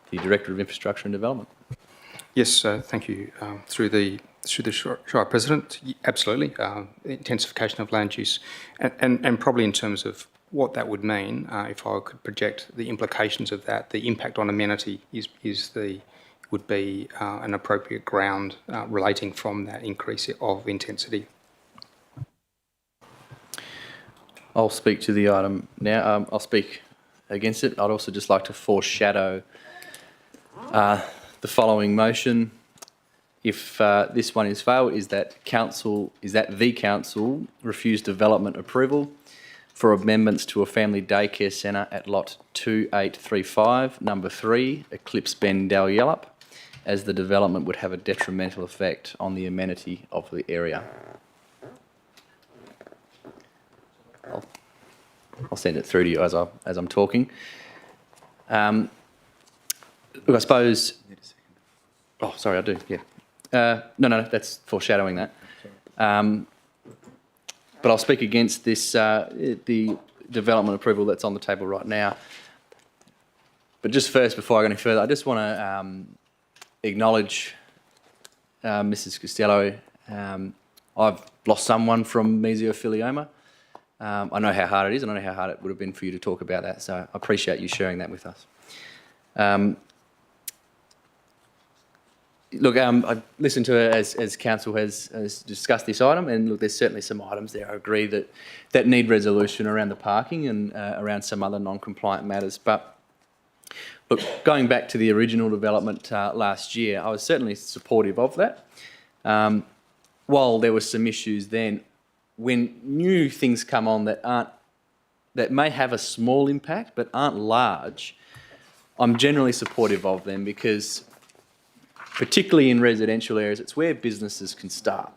The Director of Infrastructure and Development. Yes, thank you. Through the Shire President, absolutely. Intensification of land use, and probably in terms of what that would mean, if I could project the implications of that, the impact on amenity would be an appropriate ground relating from that increase of intensity. I'll speak to the item now. I'll speak against it. I'd also just like to foreshadow the following motion. If this one is failed, is that the council refuse development approval for amendments to a family daycare centre at lot 2835, number 3, Eclipse Bend, Dalyellup, as the development would have a detrimental effect on the amenity of the area. I'll send it through to you as I'm talking. Look, I suppose. Oh, sorry, I do. Yeah. No, that's foreshadowing that. But I'll speak against this the development approval that's on the table right now. But just first, before I go any further, I just want to acknowledge Mrs. Costello. I've lost someone from mesothelioma. I know how hard it is, and I know how hard it would have been for you to talk about that, so I appreciate you sharing that with us. Look, I listened to it as Council has discussed this item, and look, there's certainly some items there I agree that need resolution around the parking and around some other non-compliant matters. But look, going back to the original development last year, I was certainly supportive of that. While there were some issues then, when new things come on that may have a small impact but aren't large, I'm generally supportive of them because, particularly in residential areas, it's where businesses can start.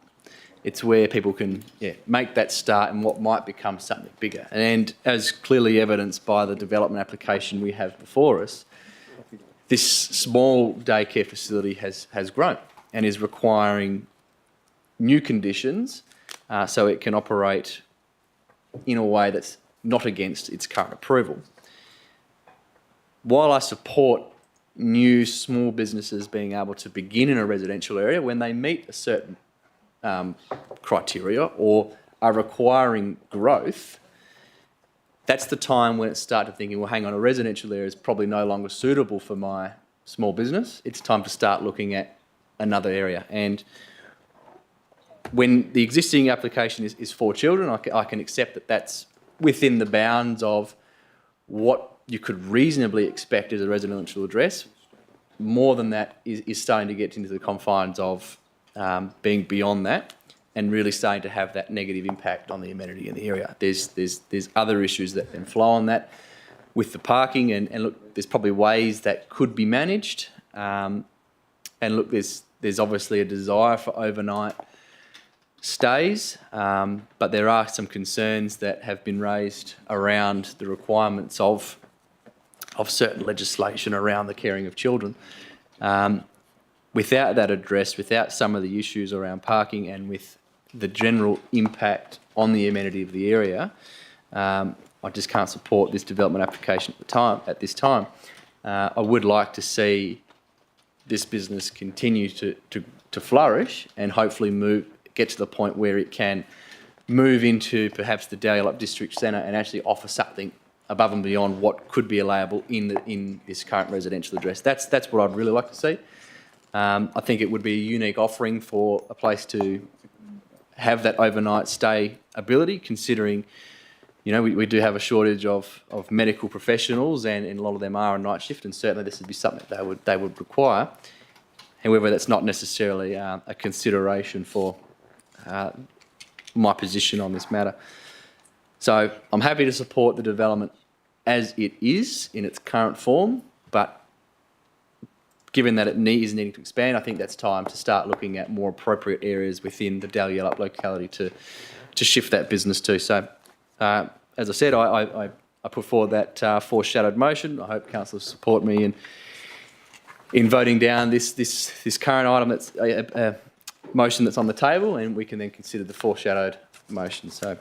It's where people can make that start in what might become something bigger. And as clearly evidenced by the development application we have before us, this small daycare facility has grown and is requiring new conditions so it can operate in a way that's not against its current approval. While I support new small businesses being able to begin in a residential area when they meet a certain criteria or are requiring growth, that's the time when it started thinking, well, hang on, a residential area is probably no longer suitable for my small business. It's time to start looking at another area. And when the existing application is for children, I can accept that that's within the bounds of what you could reasonably expect as a residential address. More than that is starting to get into the confines of being beyond that and really starting to have that negative impact on the amenity in the area. There's other issues that then flow on that with the parking, and look, there's probably ways that could be managed. And look, there's obviously a desire for overnight stays, but there are some concerns that have been raised around the requirements of certain legislation around the caring of children. Without that addressed, without some of the issues around parking and with the general impact on the amenity of the area, I just can't support this development application at this time. I would like to see this business continue to flourish and hopefully get to the point where it can move into perhaps the Dalyellup District Centre and actually offer something above and beyond what could be allowable in this current residential address. That's what I'd really like to see. I think it would be a unique offering for a place to have that overnight stay ability, considering, you know, we do have a shortage of medical professionals, and a lot of them are on night shift, and certainly this would be something they would require. However, that's not necessarily a consideration for my position on this matter. So I'm happy to support the development as it is in its current form, but given that it is needing to expand, I think that's time to start looking at more appropriate areas within the Dalyellup locality to shift that business to. So, as I said, I put forward that foreshadowed motion. I hope councillors support me in voting down this current item that's a motion that's on the table, and we can then consider the foreshadowed motion. So,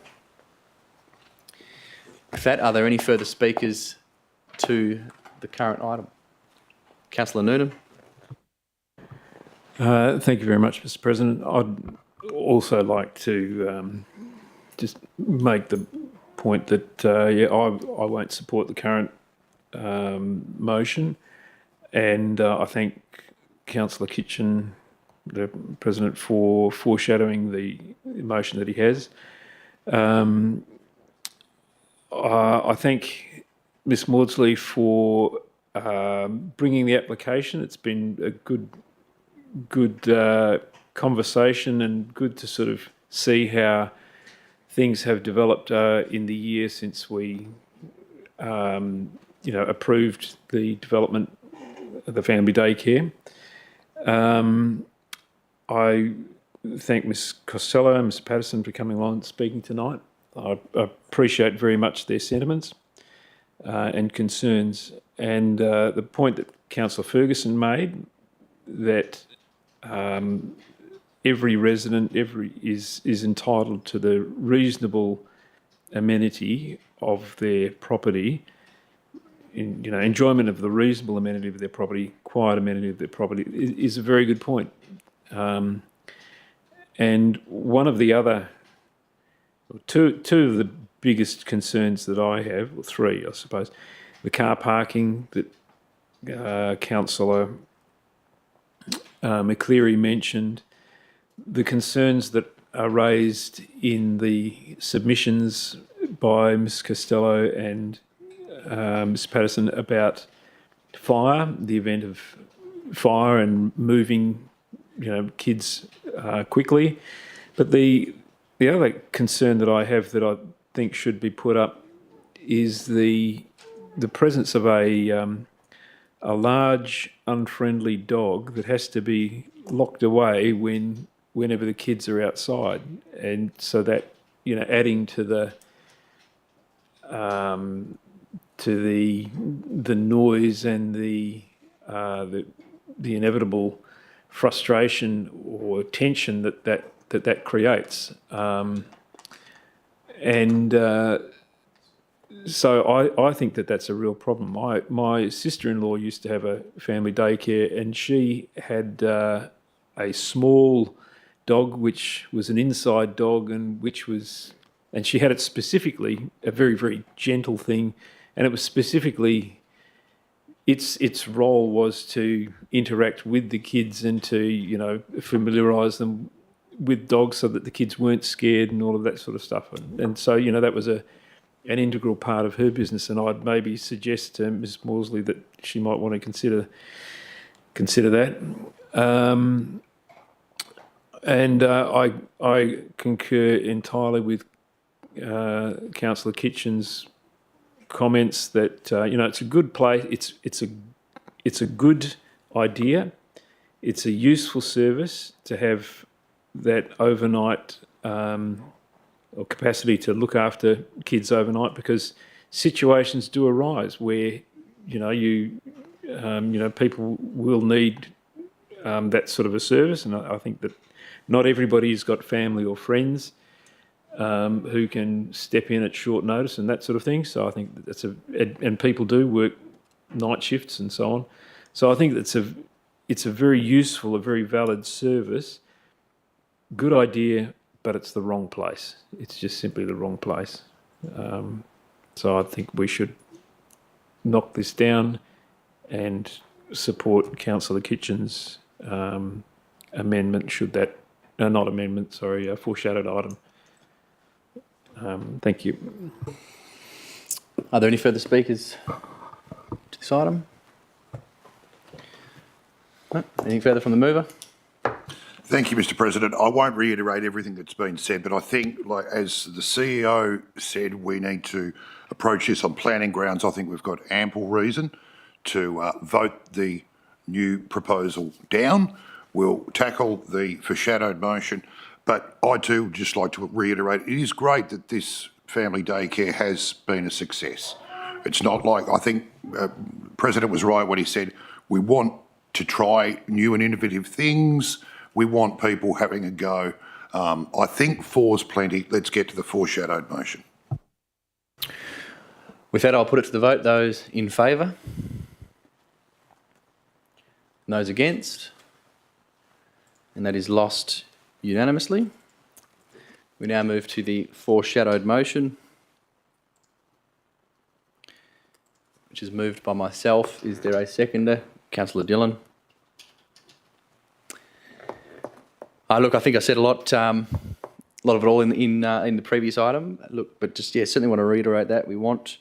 with that, are there any further speakers to the current item? Councillor Noonan. Thank you very much, Mr. President. I'd also like to just make the point that I won't support the current motion, and I thank Councillor Kitchen, the President, for foreshadowing the motion that he has. I thank Ms Maudsley for bringing the application. It's been a good conversation, and good to sort of see how things have developed in the year since we approved the development of the family daycare. I thank Ms Costello and Mr Patterson for coming along and speaking tonight. I appreciate very much their sentiments and concerns, and the point that Councillor Ferguson made, that every resident is entitled to the reasonable amenity of their property, enjoyment of the reasonable amenity of their property, quiet amenity of their property, is a very good point. And one of the other, two of the biggest concerns that I have, or three, I suppose, the car parking that Councillor McCleary mentioned, the concerns that are raised in the submissions by Ms Costello and Ms Patterson about fire, the event of fire and moving, kids quickly. But the other concern that I have that I think should be put up is the presence of a large, unfriendly dog that has to be locked away whenever the kids are outside, and so that adding to the noise and the inevitable frustration or tension that creates, so I think that's a real problem. My sister-in-law used to have a family daycare, and she had a small dog which was an inside dog, and she had it specifically a very, very gentle thing, and it was specifically its role was to interact with the kids and to familiarise them with dogs so that the kids weren't scared and all of that sort of stuff, and so that was an integral part of her business, and I'd maybe suggest to Ms Maudsley that she might want to consider that. And I concur entirely with Councillor Kitchen's comments that it's a good place. It's a good idea. It's a useful service to have that overnight or capacity to look after kids overnight, because situations do arise where people will need that sort of a service, and I think that not everybody's got family or friends who can step in at short notice and that sort of thing. So I think that's and people do work night shifts and so on. So I think it's a very useful, a very valid service. Good idea, but it's the wrong place. It's just simply the wrong place. So I think we should knock this down and support Councillor Kitchen's amendment, should that, not amendment, sorry, a foreshadowed item. Thank you. Are there any further speakers to this item? No? Anything further from the mover? Thank you, Mr. President. I won't reiterate everything that's been said, but I think, like as the CEO said, we need to approach this on planning grounds. I think we've got ample reason to vote the new proposal down. We'll tackle the foreshadowed motion, but I too just like to reiterate, it is great that this family daycare has been a success. It's not like, I think President was right when he said, we want to try new and innovative things. We want people having a go. I think 4's plenty. Let's get to the foreshadowed motion. With that, I'll put it to the vote. Those in favour? Those against? And that is lost unanimously. We now move to the foreshadowed motion, which is moved by myself. Is there a seconder? Councillor Dillon. Look, I think I said a lot of it all in the previous item. Look, but just certainly want to reiterate that we want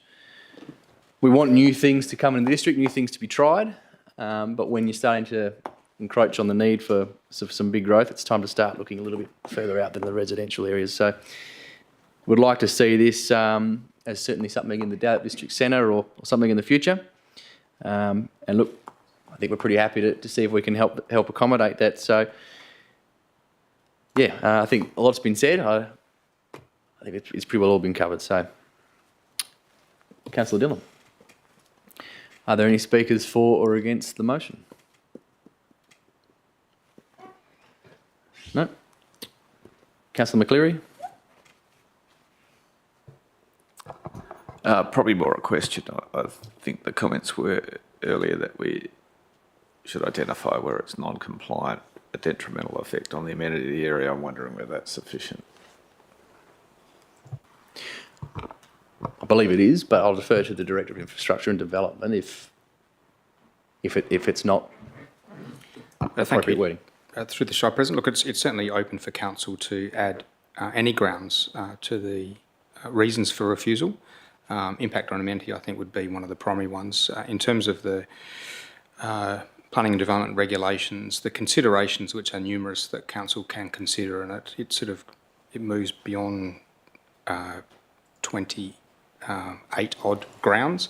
new things to come in the district, new things to be tried. But when you're starting to encroach on the need for some big growth, it's time to start looking a little bit further out than the residential areas. So, would like to see this as certainly something in the Dallas District Centre or something in the future. And look, I think we're pretty happy to see if we can help accommodate that. So. Yeah, I think a lot's been said. I think it's pretty well all been covered. So, Councillor Dillon, are there any speakers for or against the motion? No. Councillor McCleary? Probably more a question. I think the comments were earlier that we should identify where it's non-compliant, a detrimental effect on the amenity area. I'm wondering whether that's sufficient. I believe it is, but I'll defer to the Director of Infrastructure and Development if it's not appropriate wording. Through the Shire President, look, it's certainly open for Council to add any grounds to the reasons for refusal. Impact on amenity, I think, would be one of the primary ones. In terms of the planning and development regulations, the considerations, which are numerous, that Council can consider, and it moves beyond 28 odd grounds.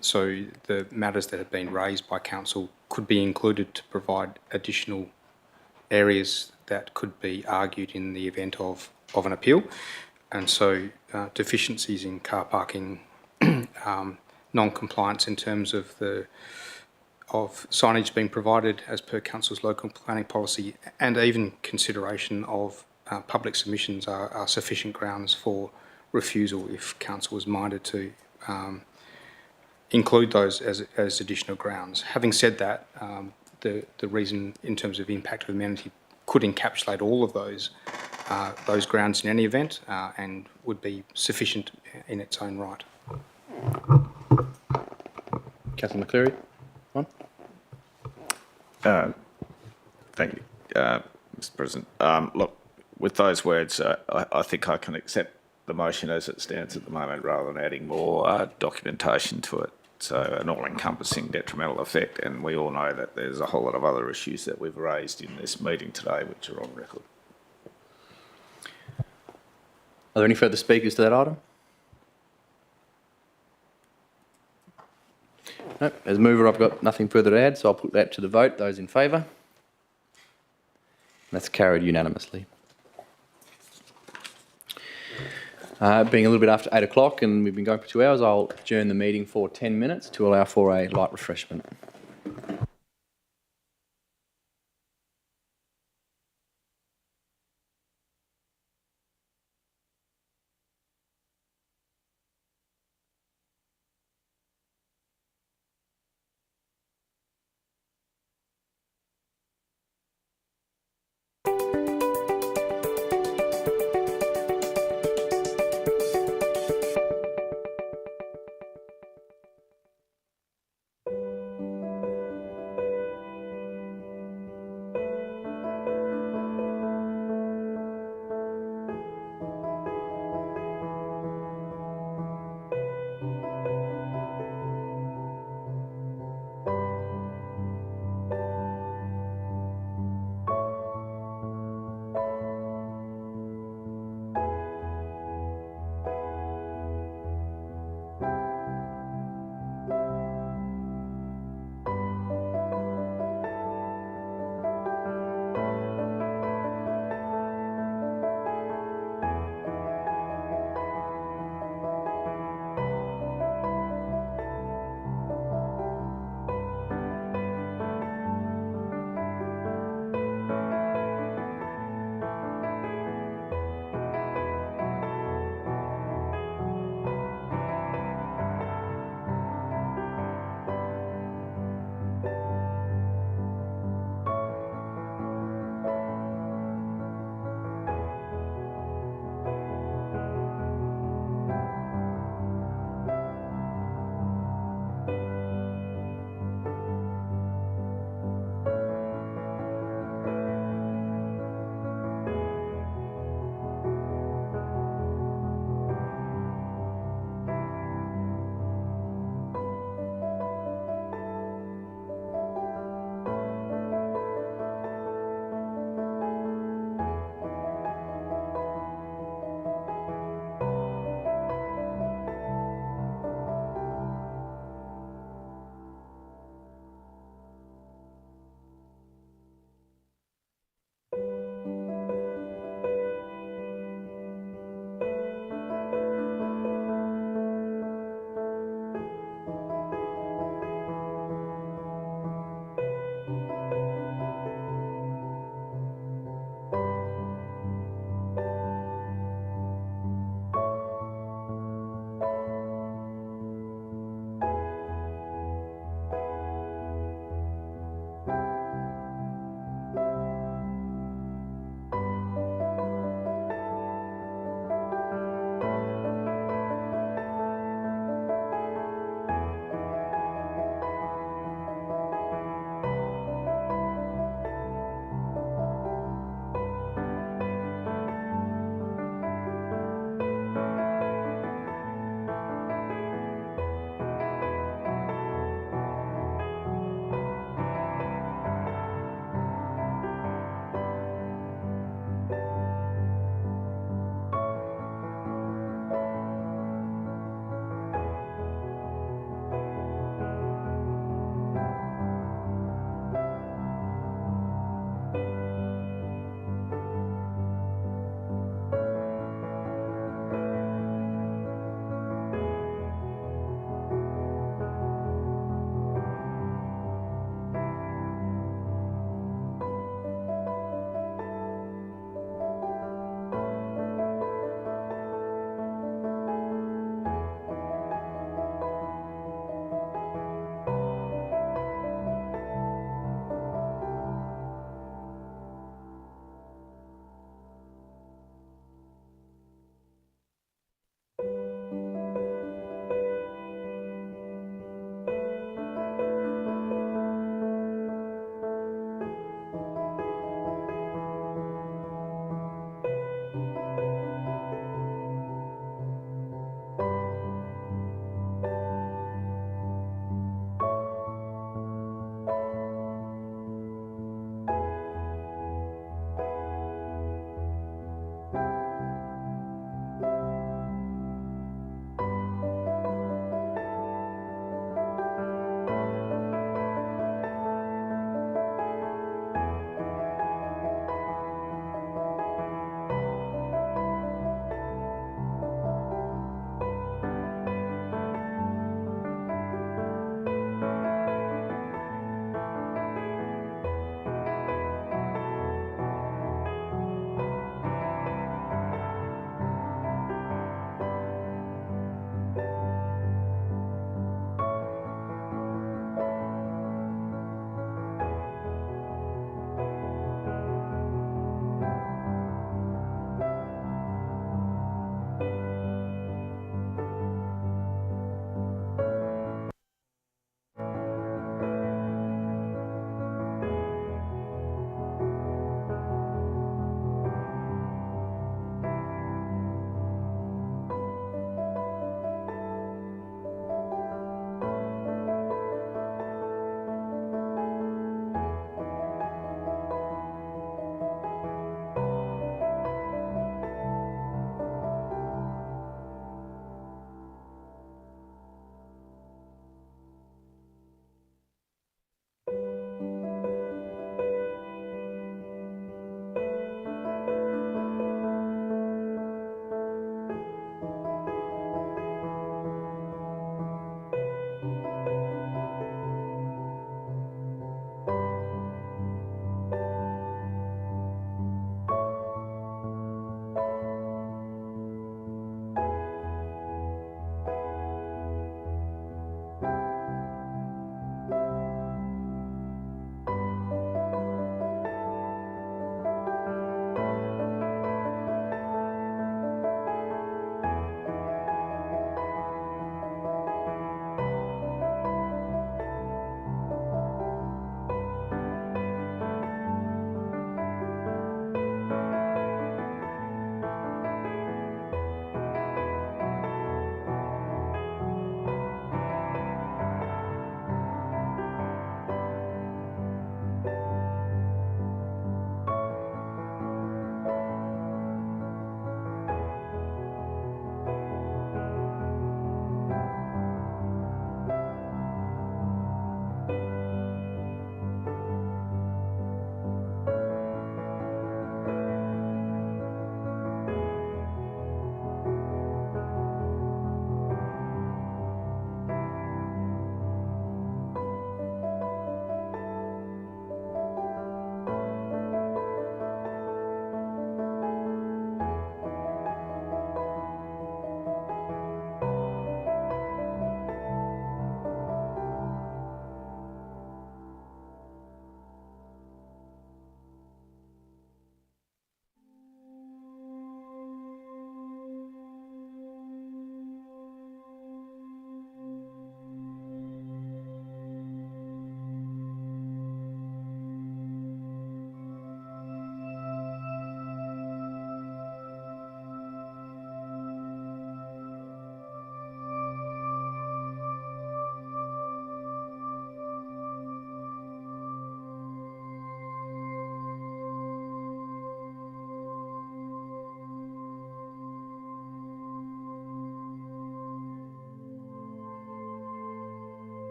So the matters that have been raised by Council could be included to provide additional areas that could be argued in the event of an appeal. And so deficiencies in car parking, non-compliance in terms of signage being provided as per Council's local planning policy, and even consideration of public submissions are sufficient grounds for refusal if Council was minded to include those as additional grounds. Having said that, the reason in terms of impact of amenity could encapsulate all of those grounds in any event and would be sufficient in its own right. Councillor McCleary, one. Thank you, Mr. President. Look, with those words, I think I can accept the motion as it stands at the moment rather than adding more documentation to it. So an all-encompassing detrimental effect, and we all know that there's a whole lot of other issues that we've raised in this meeting today which are on record. Are there any further speakers to that item? No. As mover, I've got nothing further to add, so I'll put that to the vote. Those in favour? That's carried unanimously. Being a little bit after 8 o'clock and we've been going for 2 hours, I'll adjourn the meeting for 10 minutes to allow for a light refreshment.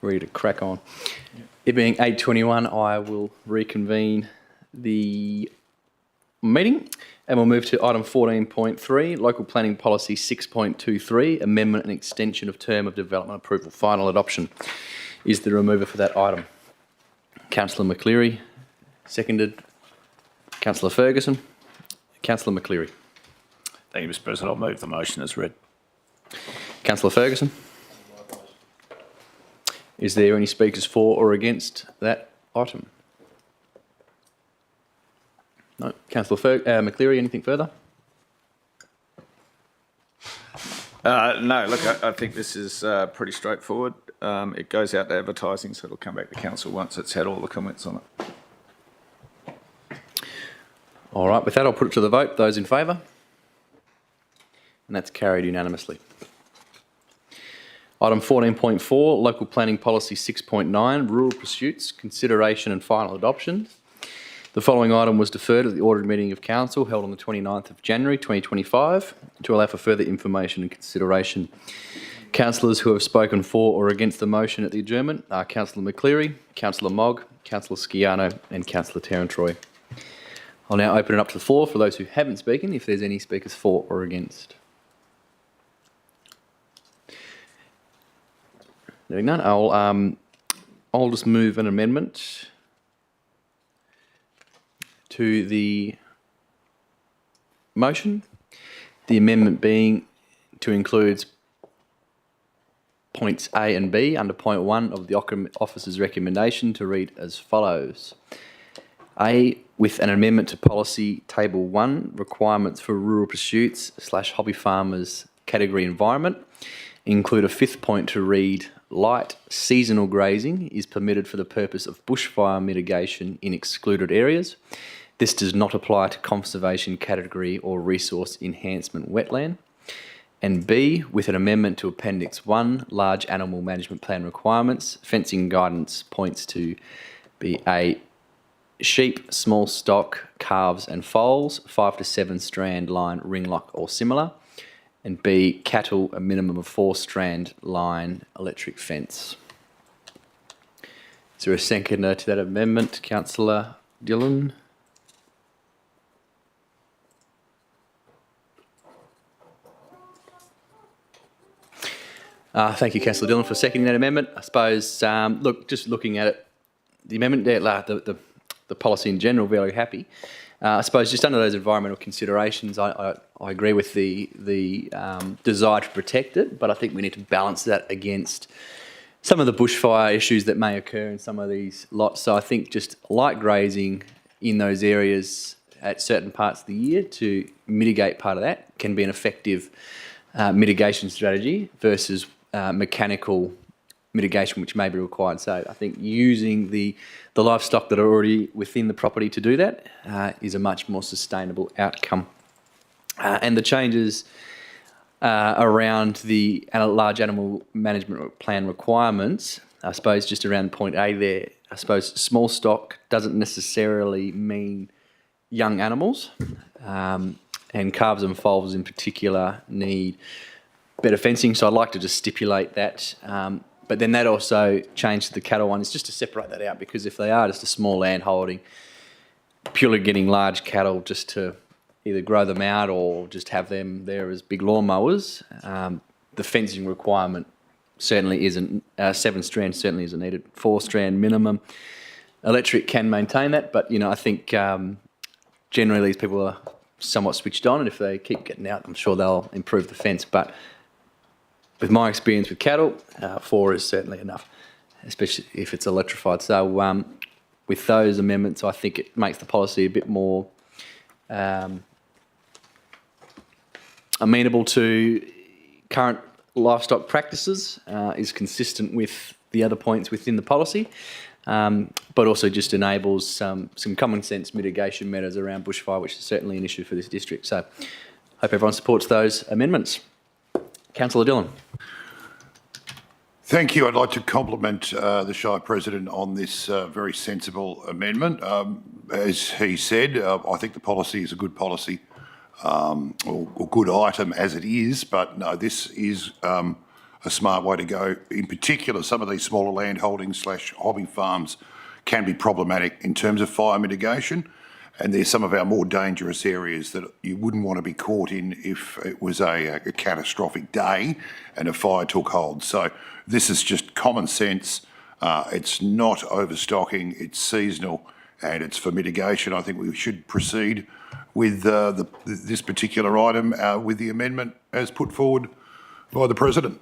Ready to crack on. It being 8:21, I will reconvene the meeting and we'll move to item 14.3, Local Planning Policy 6.23, Amendment and Extension of Term of Development Approval, Final Adoption. Is there a mover for that item? Councillor McCleary, seconded. Councillor Ferguson. Councillor McCleary. Thank you, Mr. President. I'll move the motion as read. Councillor Ferguson. Is there any speakers for or against that item? No. Councillor McCleary, anything further? No, look, I think this is pretty straightforward. It goes out to advertising, so it'll come back to council once it's had all the comments on it. All right, with that, I'll put it to the vote. Those in favour? And that's carried unanimously. Item 14.4, Local Planning Policy 6.9, Rural Pursuits, Consideration and Final Adoption. The following item was deferred at the ordered meeting of Council held on the 29th of January 2025 to allow for further information and consideration. Councillors who have spoken for or against the motion at the adjournment are Councillor McCleary, Councillor Mogg, Councillor Sciano and Councillor Tarantroy. I'll now open it up to the floor for those who haven't spoken, if there's any speakers for or against. There none. I'll just move an amendment to the motion. The amendment being to include points A and B under point 1 of the officer's recommendation to read as follows. A, with an amendment to policy table 1, requirements for rural pursuits / hobby farmers category environment, include a 5th point to read light seasonal grazing is permitted for the purpose of bushfire mitigation in excluded areas. This does not apply to conservation category or resource enhancement wetland. And B, with an amendment to Appendix 1, large animal management plan requirements, fencing guidance points to be A, sheep, small stock, calves and foals, 5 to 7 strand line, ring lock or similar. And B, cattle, a minimum of 4 strand line electric fence. Is there a seconder to that amendment? Councillor Dillon. Thank you, Councillor Dillon, for seconding that amendment. I suppose, look, just looking at it, the amendment there, the policy in general, very happy. I suppose just under those environmental considerations, I agree with the desire to protect it, but I think we need to balance that against some of the bushfire issues that may occur in some of these lots. So I think just light grazing in those areas at certain parts of the year to mitigate part of that can be an effective mitigation strategy versus mechanical mitigation which may be required. So I think using the livestock that are already within the property to do that is a much more sustainable outcome. And the changes around the large animal management plan requirements, I suppose just around point A there, I suppose small stock doesn't necessarily mean young animals, and calves and foals in particular need better fencing, so I'd like to just stipulate that. But then that also changed to the cattle one is just to separate that out, because if they are just a small land holding, purely getting large cattle just to either grow them out or just have them there as big lawnmowers, the fencing requirement certainly isn't, 7 strands certainly isn't needed, 4 strand minimum. Electric can maintain that, but I think generally these people are somewhat switched on, and if they keep getting out, I'm sure they'll improve the fence. But with my experience with cattle, 4 is certainly enough, especially if it's electrified. So with those amendments, I think it makes the policy a bit more amenable to current livestock practices, is consistent with the other points within the policy, but also just enables some common sense mitigation measures around bushfire, which is certainly an issue for this district. So hope everyone supports those amendments. Councillor Dillon. Thank you. I'd like to compliment the Shire President on this very sensible amendment. As he said, I think the policy is a good policy, or good item as it is, but no, this is a smart way to go. In particular, some of these smaller land holdings / hobby farms can be problematic in terms of fire mitigation, and they're some of our more dangerous areas that you wouldn't want to be caught in if it was a catastrophic day and a fire took hold. So this is just common sense. It's not overstocking, it's seasonal, and it's for mitigation. I think we should proceed with this particular item with the amendment as put forward by the President.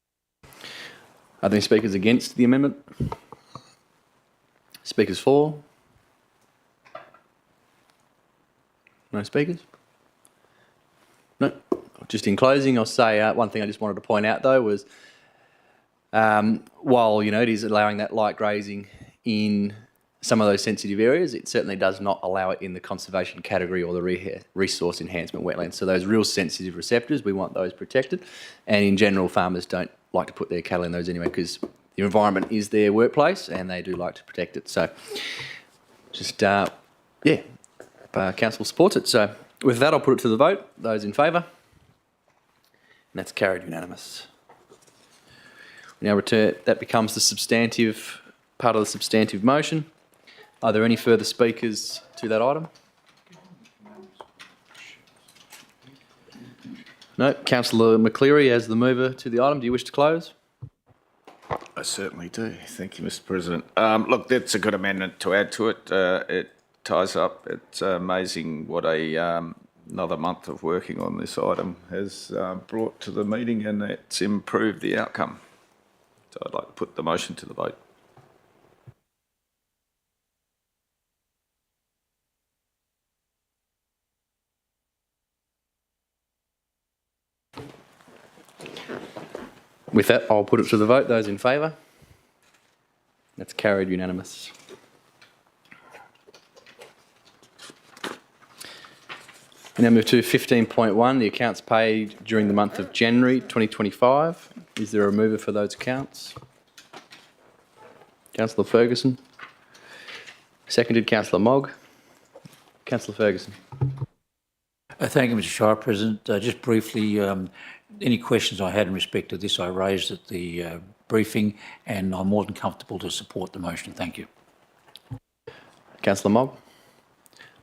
Are there any speakers against the amendment? Speakers for? No speakers? No. Just in closing, I'll say one thing I just wanted to point out though was while it is allowing that light grazing in some of those sensitive areas, it certainly does not allow it in the conservation category or the resource enhancement wetlands. So those real sensitive receptors, we want those protected. And in general, farmers don't like to put their cattle in those anyway because the environment is their workplace and they do like to protect it. So just, council supports it. So with that, I'll put it to the vote. Those in favour? And that's carried unanimous. We now return, that becomes the substantive, part of the substantive motion. Are there any further speakers to that item? No. Councillor McCleary, as the mover to the item, do you wish to close? I certainly do. Thank you, Mr. President. Look, that's a good amendment to add to it. It ties up. It's amazing what another month of working on this item has brought to the meeting, and it's improved the outcome. So I'd like to put the motion to the vote. With that, I'll put it to the vote. Those in favour? That's carried unanimous. We now move to 15.1, the accounts paid during the month of January 2025. Is there a mover for those accounts? Councillor Ferguson. Seconded, Councillor Mogg. Councillor Ferguson. Thank you, Mr. Shire President. Just briefly, any questions I had in respect to this, I raised at the briefing, and I'm more than comfortable to support the motion. Thank you. Councillor Mogg.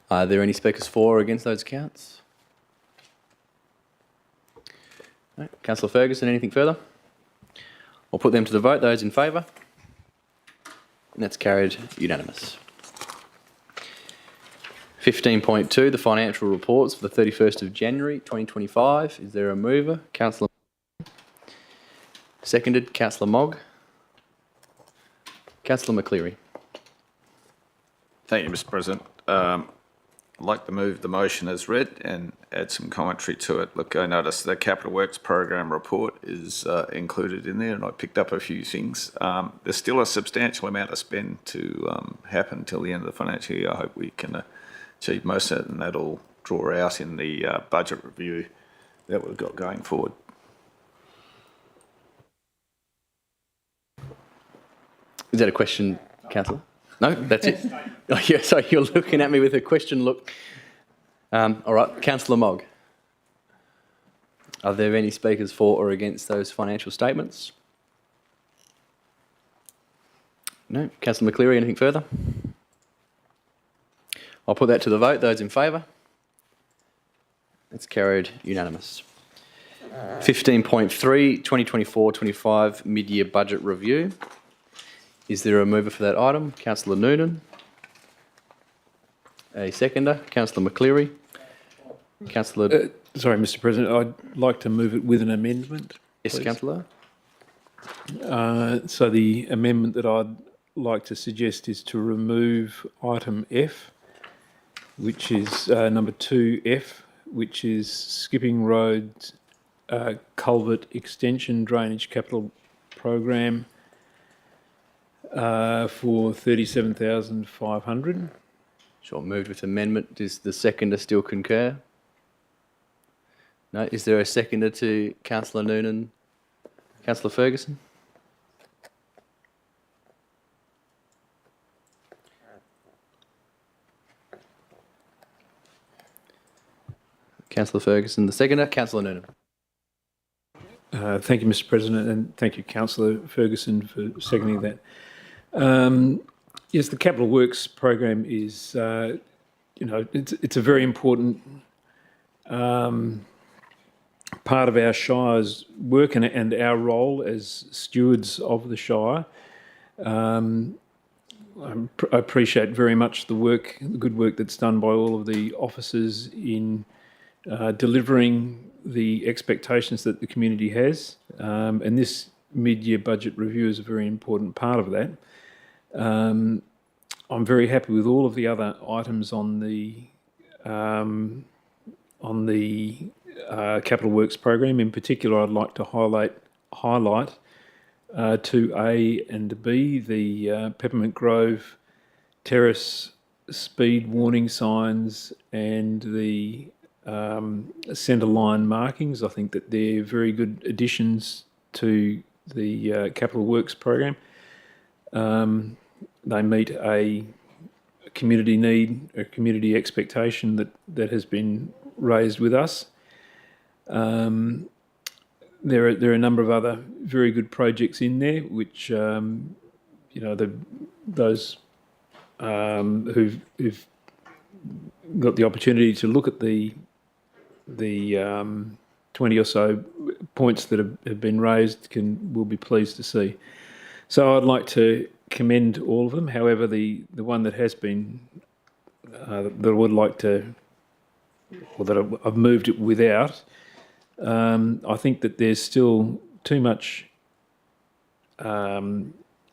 Are there any speakers for or against those accounts? No. Councillor Ferguson, anything further? I'll put them to the vote. Those in favour? And that's carried unanimous. 15.2, the financial reports for the 31st of January 2025. Is there a mover? Councillor. Seconded, Councillor Mogg. Councillor McCleary. Thank you, Mr. President. I'd like to move the motion as read and add some commentary to it. Look, I noticed the Capital Works Program report is included in there, and I picked up a few things. There's still a substantial amount of spend to happen till the end of the financial year. I hope we can achieve most of it, and that'll draw out in the budget review that we've got going forward. Is that a question, Councillor? No, that's it. Oh, yeah, sorry, you're looking at me with a question look. All right, Councillor Mogg. Are there any speakers for or against those financial statements? No. Councillor McCleary, anything further? I'll put that to the vote. Those in favour? That's carried unanimous. 15.3, 2024-25 mid-year budget review. Is there a mover for that item? Councillor Noonan. A seconder. Councillor McCleary. Councillor... Sorry, Mr. President, I'd like to move it with an amendment. Yes, please. Councillor. So the amendment that I'd like to suggest is to remove item F, which is number 2F, which is Skipping Road Culvert Extension Drainage Capital Program for 37,500. Sure, moved with amendment. Does the seconder still concur? No. Is there a seconder to Councillor Noonan? Councillor Ferguson? Councillor Ferguson, the seconder. Councillor Noonan. Thank you, Mr. President, and thank you, Councillor Ferguson, for seconding that. Yes, the Capital Works program is, it's a very important part of our Shire's work and our role as stewards of the Shire. I appreciate very much the good work that's done by all of the officers in delivering the expectations that the community has. And this mid-year budget review is a very important part of that. I'm very happy with all of the other items on the Capital Works program. In particular, I'd like to highlight 2A and B, the Peppermint Grove Terrace speed warning signs and the centre line markings. I think that they're very good additions to the Capital Works program. They meet a community need, a community expectation that has been raised with us. There are a number of other very good projects in there, which those who've got the opportunity to look at the 20 or so points that have been raised will be pleased to see. So I'd like to commend all of them. However, the one that has been that I would like to, or that I've moved it without, I think that there's still too much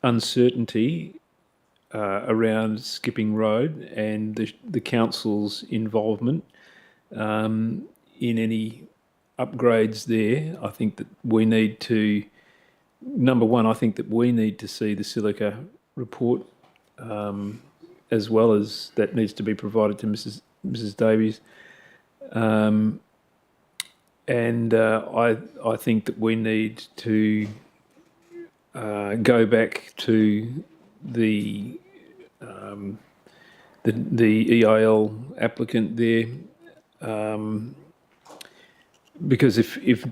uncertainty around Skipping Road and the council's involvement in any upgrades there. I think that we need to, number one, I think that we need to see the Silica report, as well as that needs to be provided to Mrs. Davies. I think that we need to go back to the EIL applicant there, because if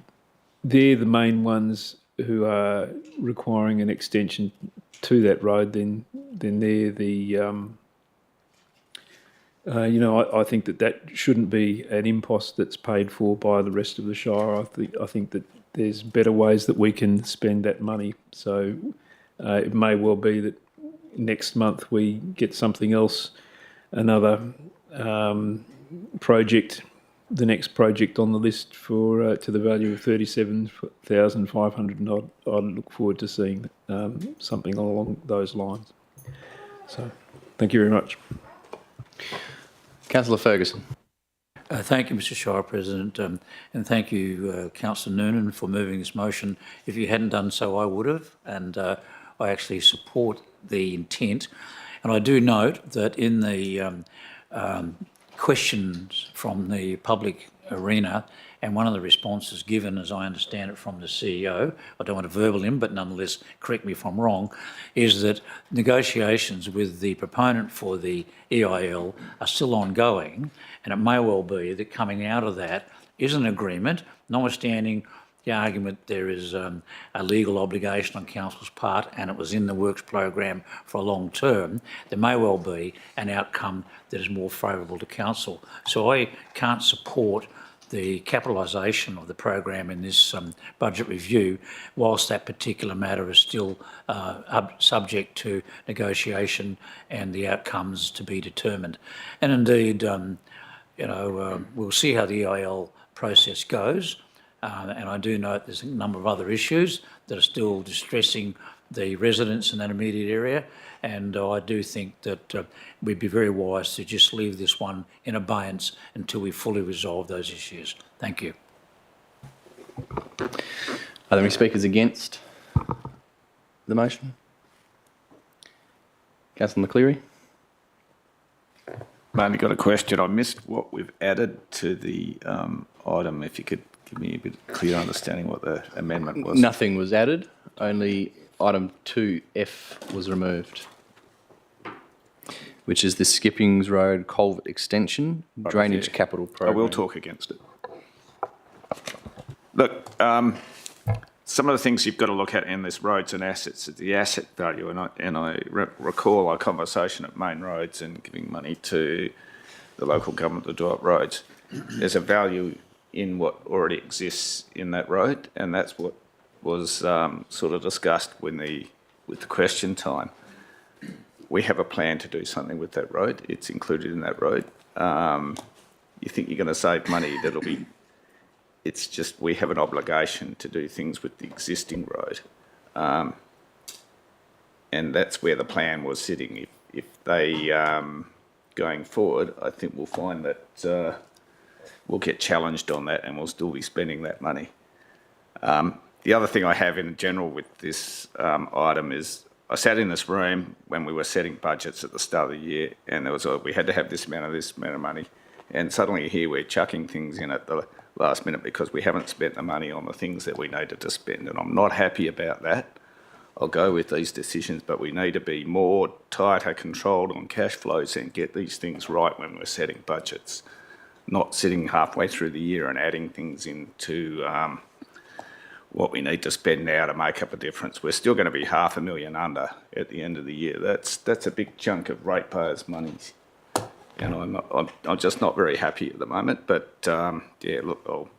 they're the main ones who are requiring an extension to that road, then they're the I think that shouldn't be an impost that's paid for by the rest of the Shire. I think that there's better ways that we can spend that money. So it may well be that next month we get something else, another project, the next project on the list for to the value of 37,500, and I'd look forward to seeing something along those lines. So, thank you very much. Councillor Ferguson. Thank you, Mr. Shire President, and thank you, Councillor Noonan, for moving this motion. If you hadn't done so, I would have, and I actually support the intent. And I do note that in the questions from the public arena, and one of the responses given, as I understand it, from the CEO, I don't want to verbal him, but nonetheless, correct me if I'm wrong, is that negotiations with the proponent for the EIL are still ongoing, and it may well be that coming out of that is an agreement, notwithstanding the argument there is a legal obligation on council's part, and it was in the works program for a long term, there may well be an outcome that is more favourable to council. So I can't support the capitalisation of the program in this budget review, whilst that particular matter is still subject to negotiation and the outcomes to be determined. And indeed, we'll see how the EIL process goes. And I do note there's a number of other issues that are still distressing the residents in that immediate area, and I do think that we'd be very wise to just leave this one in abeyance until we fully resolve those issues. Thank you. Are there any speakers against the motion? Councillor McCleary. I've only got a question. I missed what we've added to the item. If you could give me a bit clear understanding what the amendment was. Nothing was added, only item 2F was removed, which is the Skippings Road Culvert Extension Drainage Capital Program. I will talk against it. Look, some of the things you've got to look at in this roads and assets is the asset value, and I recall a conversation at Main Roads and giving money to the local government to do up roads. There's a value in what already exists in that road, and that's what was sort of discussed with the question time. We have a plan to do something with that road. It's included in that road. You think you're going to save money, it's just we have an obligation to do things with the existing road. And that's where the plan was sitting. If they, going forward, I think we'll find that we'll get challenged on that and we'll still be spending that money. The other thing I have in general with this item is I sat in this room when we were setting budgets at the start of the year, and we had to have this amount of money, and suddenly here we're chucking things in at the last minute because we haven't spent the money on the things that we needed to spend, and I'm not happy about that. I'll go with these decisions, but we need to be more tighter controlled on cash flows and get these things right when we're setting budgets, not sitting halfway through the year and adding things into what we need to spend now to make up a difference. We're still going to be $500,000 under at the end of the year. That's a big chunk of ratepayers' monies. And I'm just not very happy at the moment, but yeah, look, I'll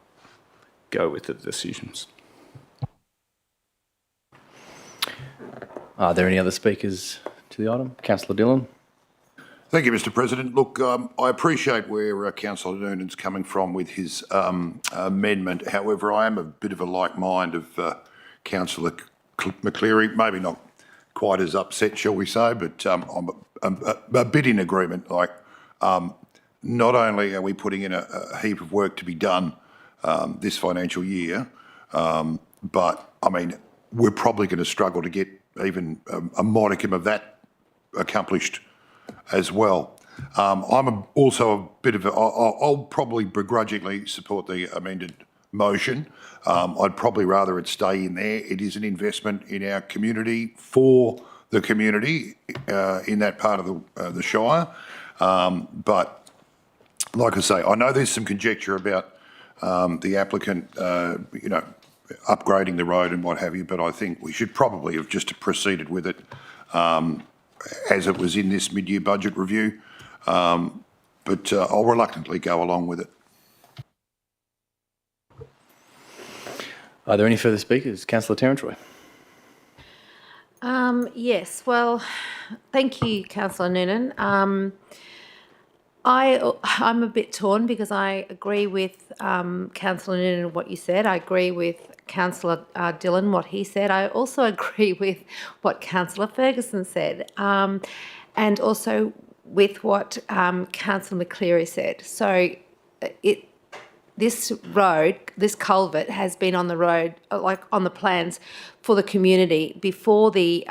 go with the decisions. Are there any other speakers to the item? Councillor Dillon. Thank you, Mr. President. Look, I appreciate where Councillor Noonan's coming from with his amendment. However, I am a bit of a like mind of Councillor McCleary, maybe not quite as upset, shall we say, but I'm a bit in agreement. Like, not only are we putting in a heap of work to be done this financial year, but, I mean, we're probably going to struggle to get even a modicum of that accomplished as well. I'm also a bit of I'll probably begrudgingly support the amended motion. I'd probably rather it stay in there. It is an investment in our community for the community in that part of the Shire. But like I say, I know there's some conjecture about the applicant, upgrading the road and what have you, but I think we should probably have just proceeded with it as it was in this mid-year budget review. But I'll reluctantly go along with it. Are there any further speakers? Councillor Terence-Roy. Yes, well, thank you, Councillor Noonan. I'm a bit torn because I agree with Councillor Noonan what you said. I agree with Councillor Dillon what he said. I also agree with what Councillor Ferguson said, and also with what Councillor McCleary said. So this road, this culvert, has been on the road, like on the plans for the community before this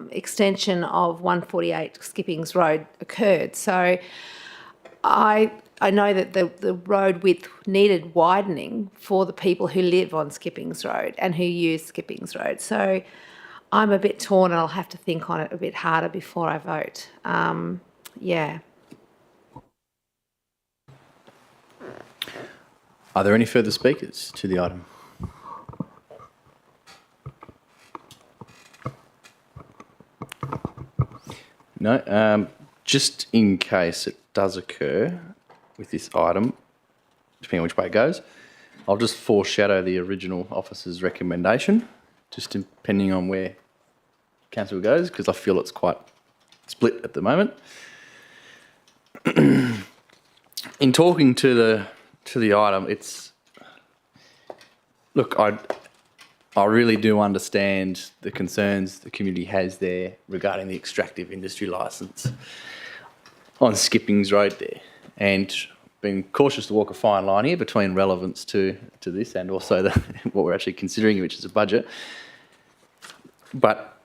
extension of 148 Skippings Road occurred. So I know that the road width needed widening for the people who live on Skippings Road and who use Skippings Road. So I'm a bit torn, and I'll have to think on it a bit harder before I vote. Yeah. Are there any further speakers to the item? No. Just in case it does occur with this item, depending on which way it goes, I'll just foreshadow the original officer's recommendation, just depending on where council goes, because I feel it's quite split at the moment. In talking to the item, look, I really do understand the concerns the community has there regarding the extractive industry licence on Skippings Road there, and being cautious to walk a fine line here between relevance to this and also what we're actually considering, which is a budget. But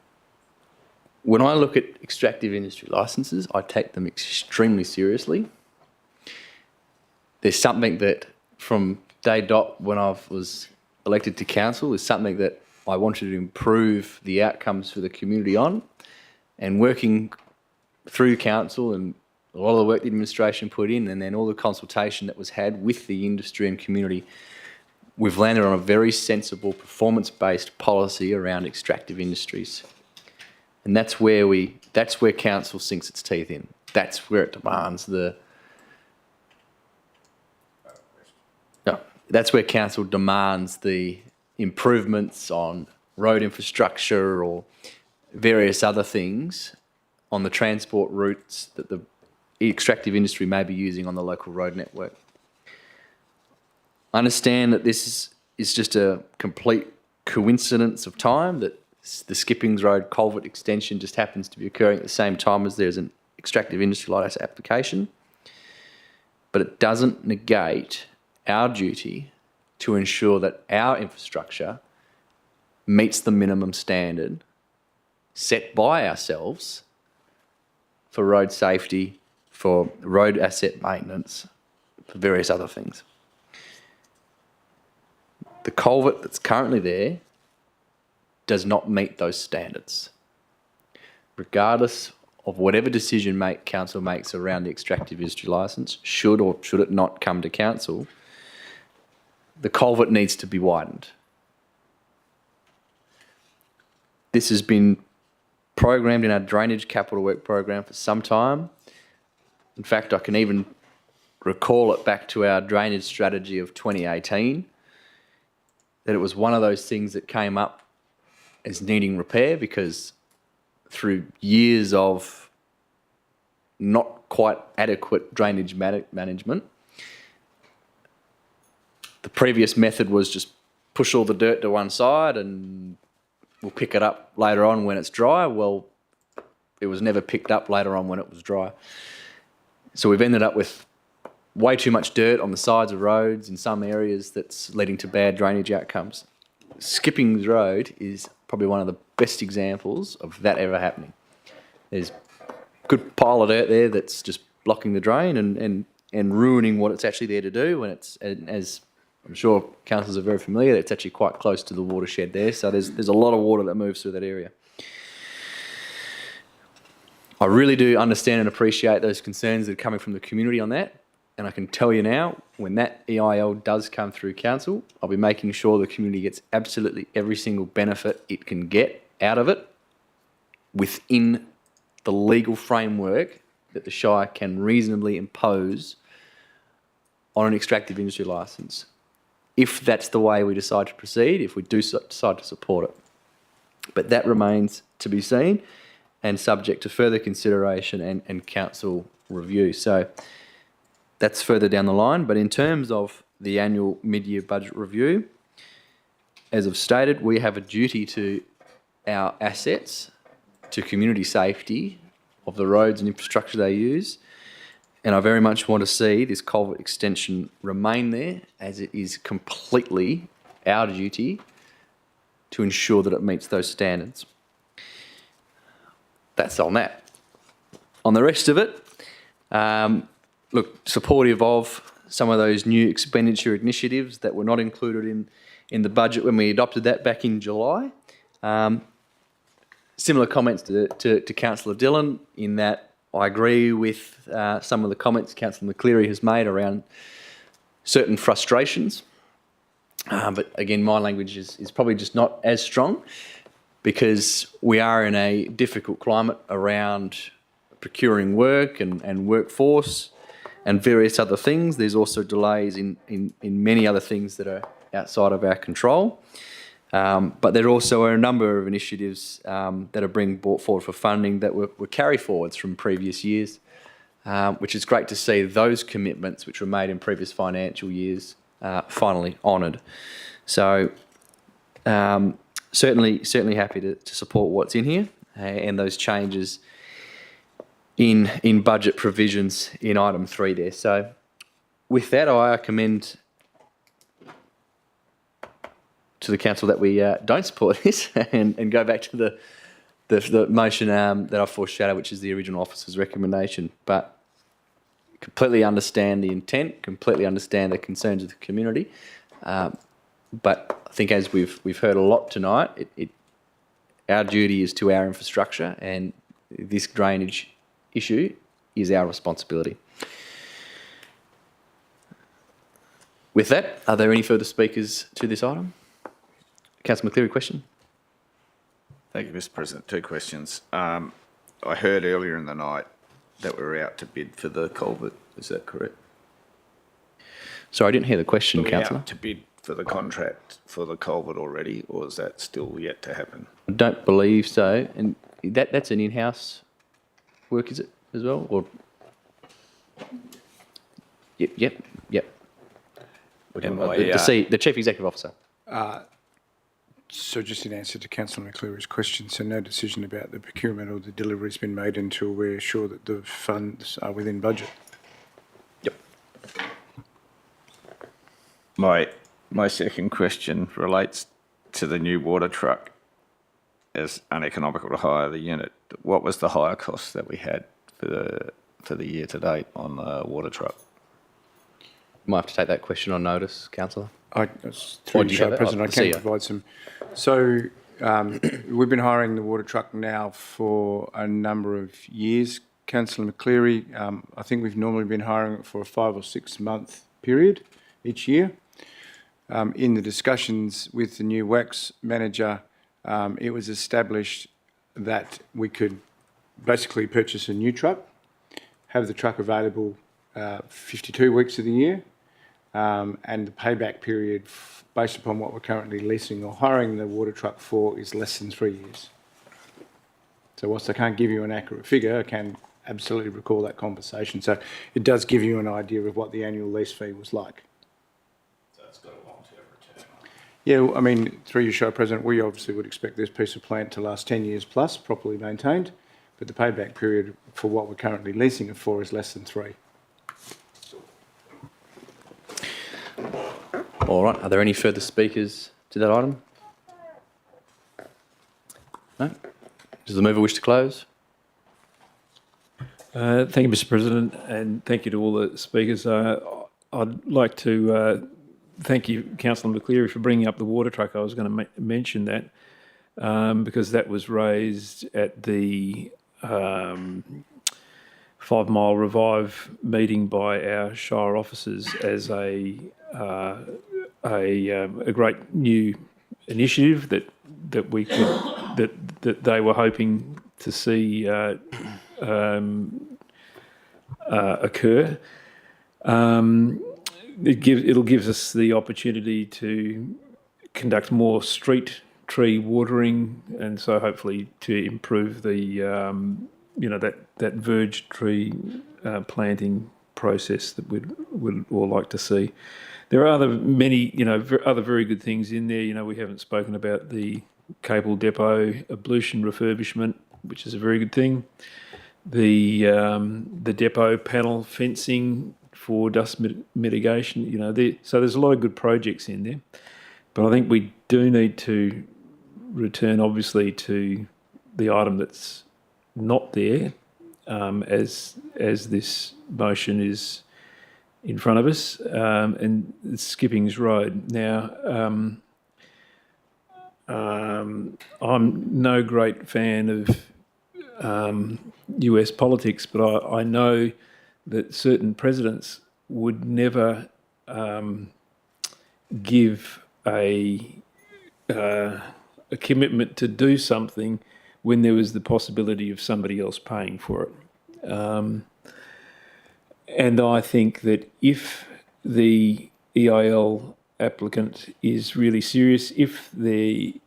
when I look at extractive industry licences, I take them extremely seriously. There's something that from day dot when I was elected to council is something that I wanted to improve the outcomes for the community on, and working through council and a lot of the work the administration put in, and then all the consultation that was had with the industry and community, we've landed on a very sensible performance-based policy around extractive industries. And that's where council sinks its teeth in. That's where it demands that's where council demands the improvements on road infrastructure or various other things on the transport routes that the extractive industry may be using on the local road network. I understand that this is just a complete coincidence of time, that the Skippings Road culvert extension just happens to be occurring at the same time as there's an extractive industry licence application, but it doesn't negate our duty to ensure that our infrastructure meets the minimum standard set by ourselves for road safety, for road asset maintenance, for various other things. The culvert that's currently there does not meet those standards. Regardless of whatever decision council makes around the extractive industry licence, should or should it not come to council, the culvert needs to be widened. This has been programmed in our drainage capital work program for some time. In fact, I can even recall it back to our drainage strategy of 2018, that it was one of those things that came up as needing repair because through years of not quite adequate drainage management, the previous method was just push all the dirt to one side and we'll pick it up later on when it's dry. Well, it was never picked up later on when it was dry. So we've ended up with way too much dirt on the sides of roads in some areas that's leading to bad drainage outcomes. Skippings Road is probably one of the best examples of that ever happening. There's a good pile of dirt there that's just blocking the drain and ruining what it's actually there to do. And as I'm sure councillors are very familiar, it's actually quite close to the watershed there. So there's a lot of water that moves through that area. I really do understand and appreciate those concerns that are coming from the community on that. And I can tell you now, when that EIL does come through council, I'll be making sure the community gets absolutely every single benefit it can get out of it within the legal framework that the Shire can reasonably impose on an extractive industry licence, if that's the way we decide to proceed, if we do decide to support it. But that remains to be seen and subject to further consideration and council review. So that's further down the line. But in terms of the annual mid-year budget review, as I've stated, we have a duty to our assets, to community safety of the roads and infrastructure they use. And I very much want to see this culvert extension remain there, as it is completely our duty to ensure that it meets those standards. That's on that. On the rest of it, look, supportive of some of those new expenditure initiatives that were not included in the budget when we adopted that back in July. Similar comments to Councillor Dillon, in that I agree with some of the comments Councillor McCleary has made around certain frustrations. But again, my language is probably just not as strong, because we are in a difficult climate around procuring work and workforce and various other things. There's also delays in many other things that are outside of our control. But there also are a number of initiatives that are being brought forward for funding that were carry forwards from previous years, which is great to see those commitments which were made in previous financial years finally honoured. So certainly happy to support what's in here and those changes in budget provisions in item 3 there. So with that, I commend to the council that we don't support this and go back to the motion that I foreshadowed, which is the original officer's recommendation. But completely understand the intent, completely understand the concerns of the community. But I think, as we've heard a lot tonight, our duty is to our infrastructure, and this drainage issue is our responsibility. With that, are there any further speakers to this item? Councillor McCleary, question? Thank you, Mr. President. Two questions. I heard earlier in the night that we were out to bid for the culvert. Is that correct? Sorry, I didn't hear the question, Are we Councillor. out to bid for the contract for the culvert already, or is that still yet to happen? I don't believe so. And that's an in-house work, is it, as well? Or Yep. And The Chief Executive Officer. So just in answer to Councillor McCleary's question, so no decision about the procurement or the delivery has been made until we're sure that the funds are within budget. Yep. My second question relates to the new water truck as uneconomical to hire the unit. What was the hire cost that we had for the year to date on the water truck? Might have to take that question on notice, Councillor. Through do the you show, have it? President, I can provide some. So we've been hiring the water truck now for a number of years. Councillor McCleary, I think we've normally been hiring it for a 5 or 6 month period each year. In the discussions with the new WACS manager, it was established that we could basically purchase a new truck, have the truck available 52 weeks of the year, and the payback period, based upon what we're currently leasing or hiring the water truck for, is less than 3 years. So whilst I can't give you an accurate figure, I can absolutely recall that conversation. So it does give you an idea of what the annual lease fee was like. So it's got a long-term return. Yeah, well, I mean, through your show, President, we obviously would expect this piece of plant to last 10 years plus, properly maintained, but the payback period for what we're currently leasing it for is less than 3. All right. Are there any further speakers to that item? No? Does the mover wish to close? Thank you, Mr. President, and thank you to all the speakers. I'd like to thank you, Councillor McCleary, for bringing up the water truck. I was going to mention that because that was raised at the 5 Mile Revive meeting by our Shire officers as a great new initiative that we could that they were hoping to see occur. It'll give us the opportunity to conduct more street tree watering, and so hopefully to improve the that verge tree planting process that we'd all like to see. There are many other very good things in there. We haven't spoken about the Capel Depot ablution refurbishment, which is a very good thing. The depot panel fencing for dust mitigation. So there's a lot of good projects in there, but I think we do need to return, obviously, to the item that's not there, as this motion is in front of us, and it's Skippings Road. Now, I'm no great fan of US politics, but I know that certain presidents would never give a commitment to do something when there was the possibility of somebody else paying for it. And I think that if the EIL applicant is really serious, if the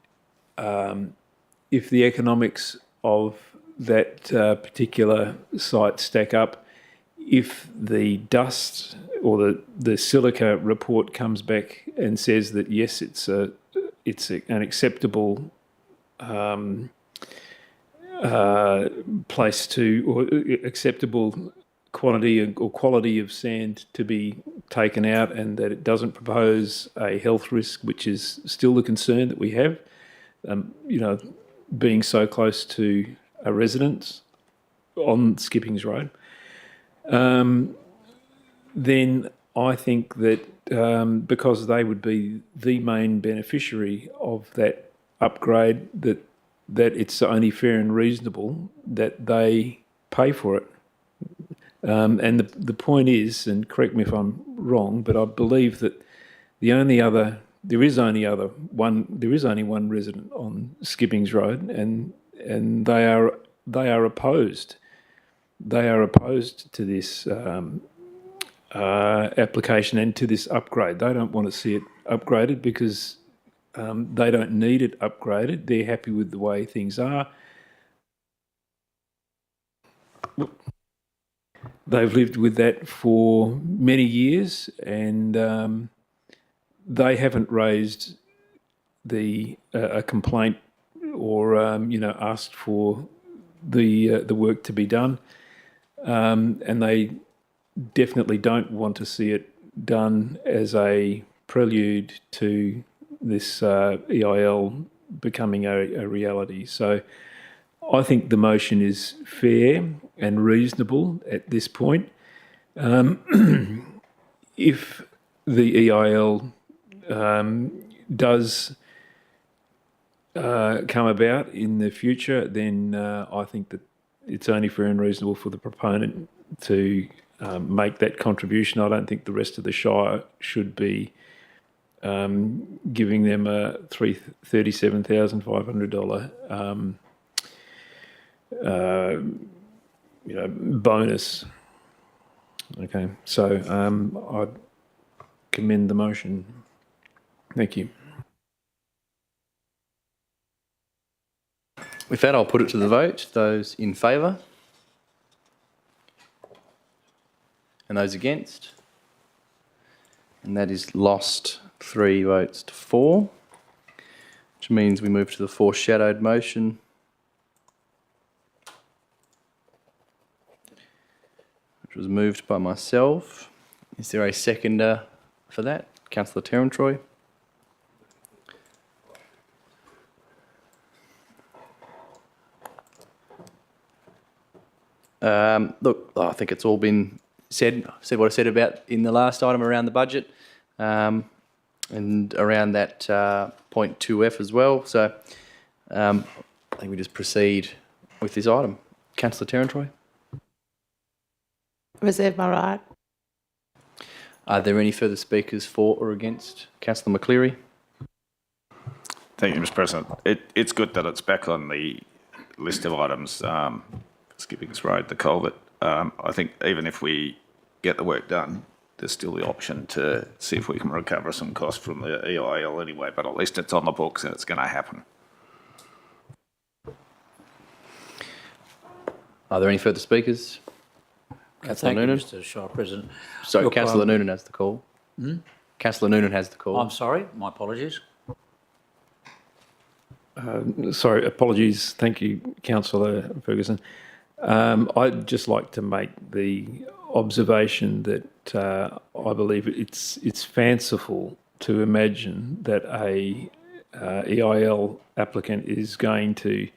economics of that particular site stack up, if the dust or the silica report comes back and says that yes, it's an acceptable place to, or acceptable quantity or quality of sand to be taken out, and that it doesn't propose a health risk, which is still the concern that we have, being so close to a residence on Skippings Road, then I think that because they would be the main beneficiary of that upgrade, that it's only fair and reasonable that they pay for it. And the point is, and correct me if I'm wrong, but I believe that there is only one resident on Skippings Road, and they are opposed. They are opposed to this application and to this upgrade. They don't want to see it upgraded because they don't need it upgraded. They're happy with the way things are. They've lived with that for many years, and they haven't raised a complaint or asked for the work to be done, and they definitely don't want to see it done as a prelude to this EIL becoming a reality. So I think the motion is fair and reasonable at this point. If the EIL does come about in the future, then I think that it's only fair and reasonable for the proponent to make that contribution. I don't think the rest of the Shire should be giving them a $37,500 bonus. Okay, so I commend the motion. Thank you. With that, I'll put it to the vote. Those in favour? And those against? And that is lost 3 votes to 4, which means we move to the foreshadowed motion. Which was moved by myself. Is there a seconder for that? Councillor Terran-Troy. Look, I think it's all been said what I said about in the last item around the budget, and around that point 2F as well. So I think we just proceed with this item. Councillor Terran-Troy. Reserve my right. Are there any further speakers for or against? Councillor McCleary. Thank you, Mr. President. It's good that it's back on the list of items, Skippings Road, the culvert. I think even if we get the work done, there's still the option to see if we can recover some costs from the EIL anyway, but at least it's on the books and it's going to happen. Are there any further speakers? Councillor Thank you, Noonan. Mr. Shire President. Sorry, Look, Councillor Noonan has the call. Councillor Noonan has the call. I'm sorry, my apologies. Sorry, apologies. Thank you, Councillor Ferguson. I'd just like to make the observation that I believe it's fanciful to imagine that a EIL applicant is going to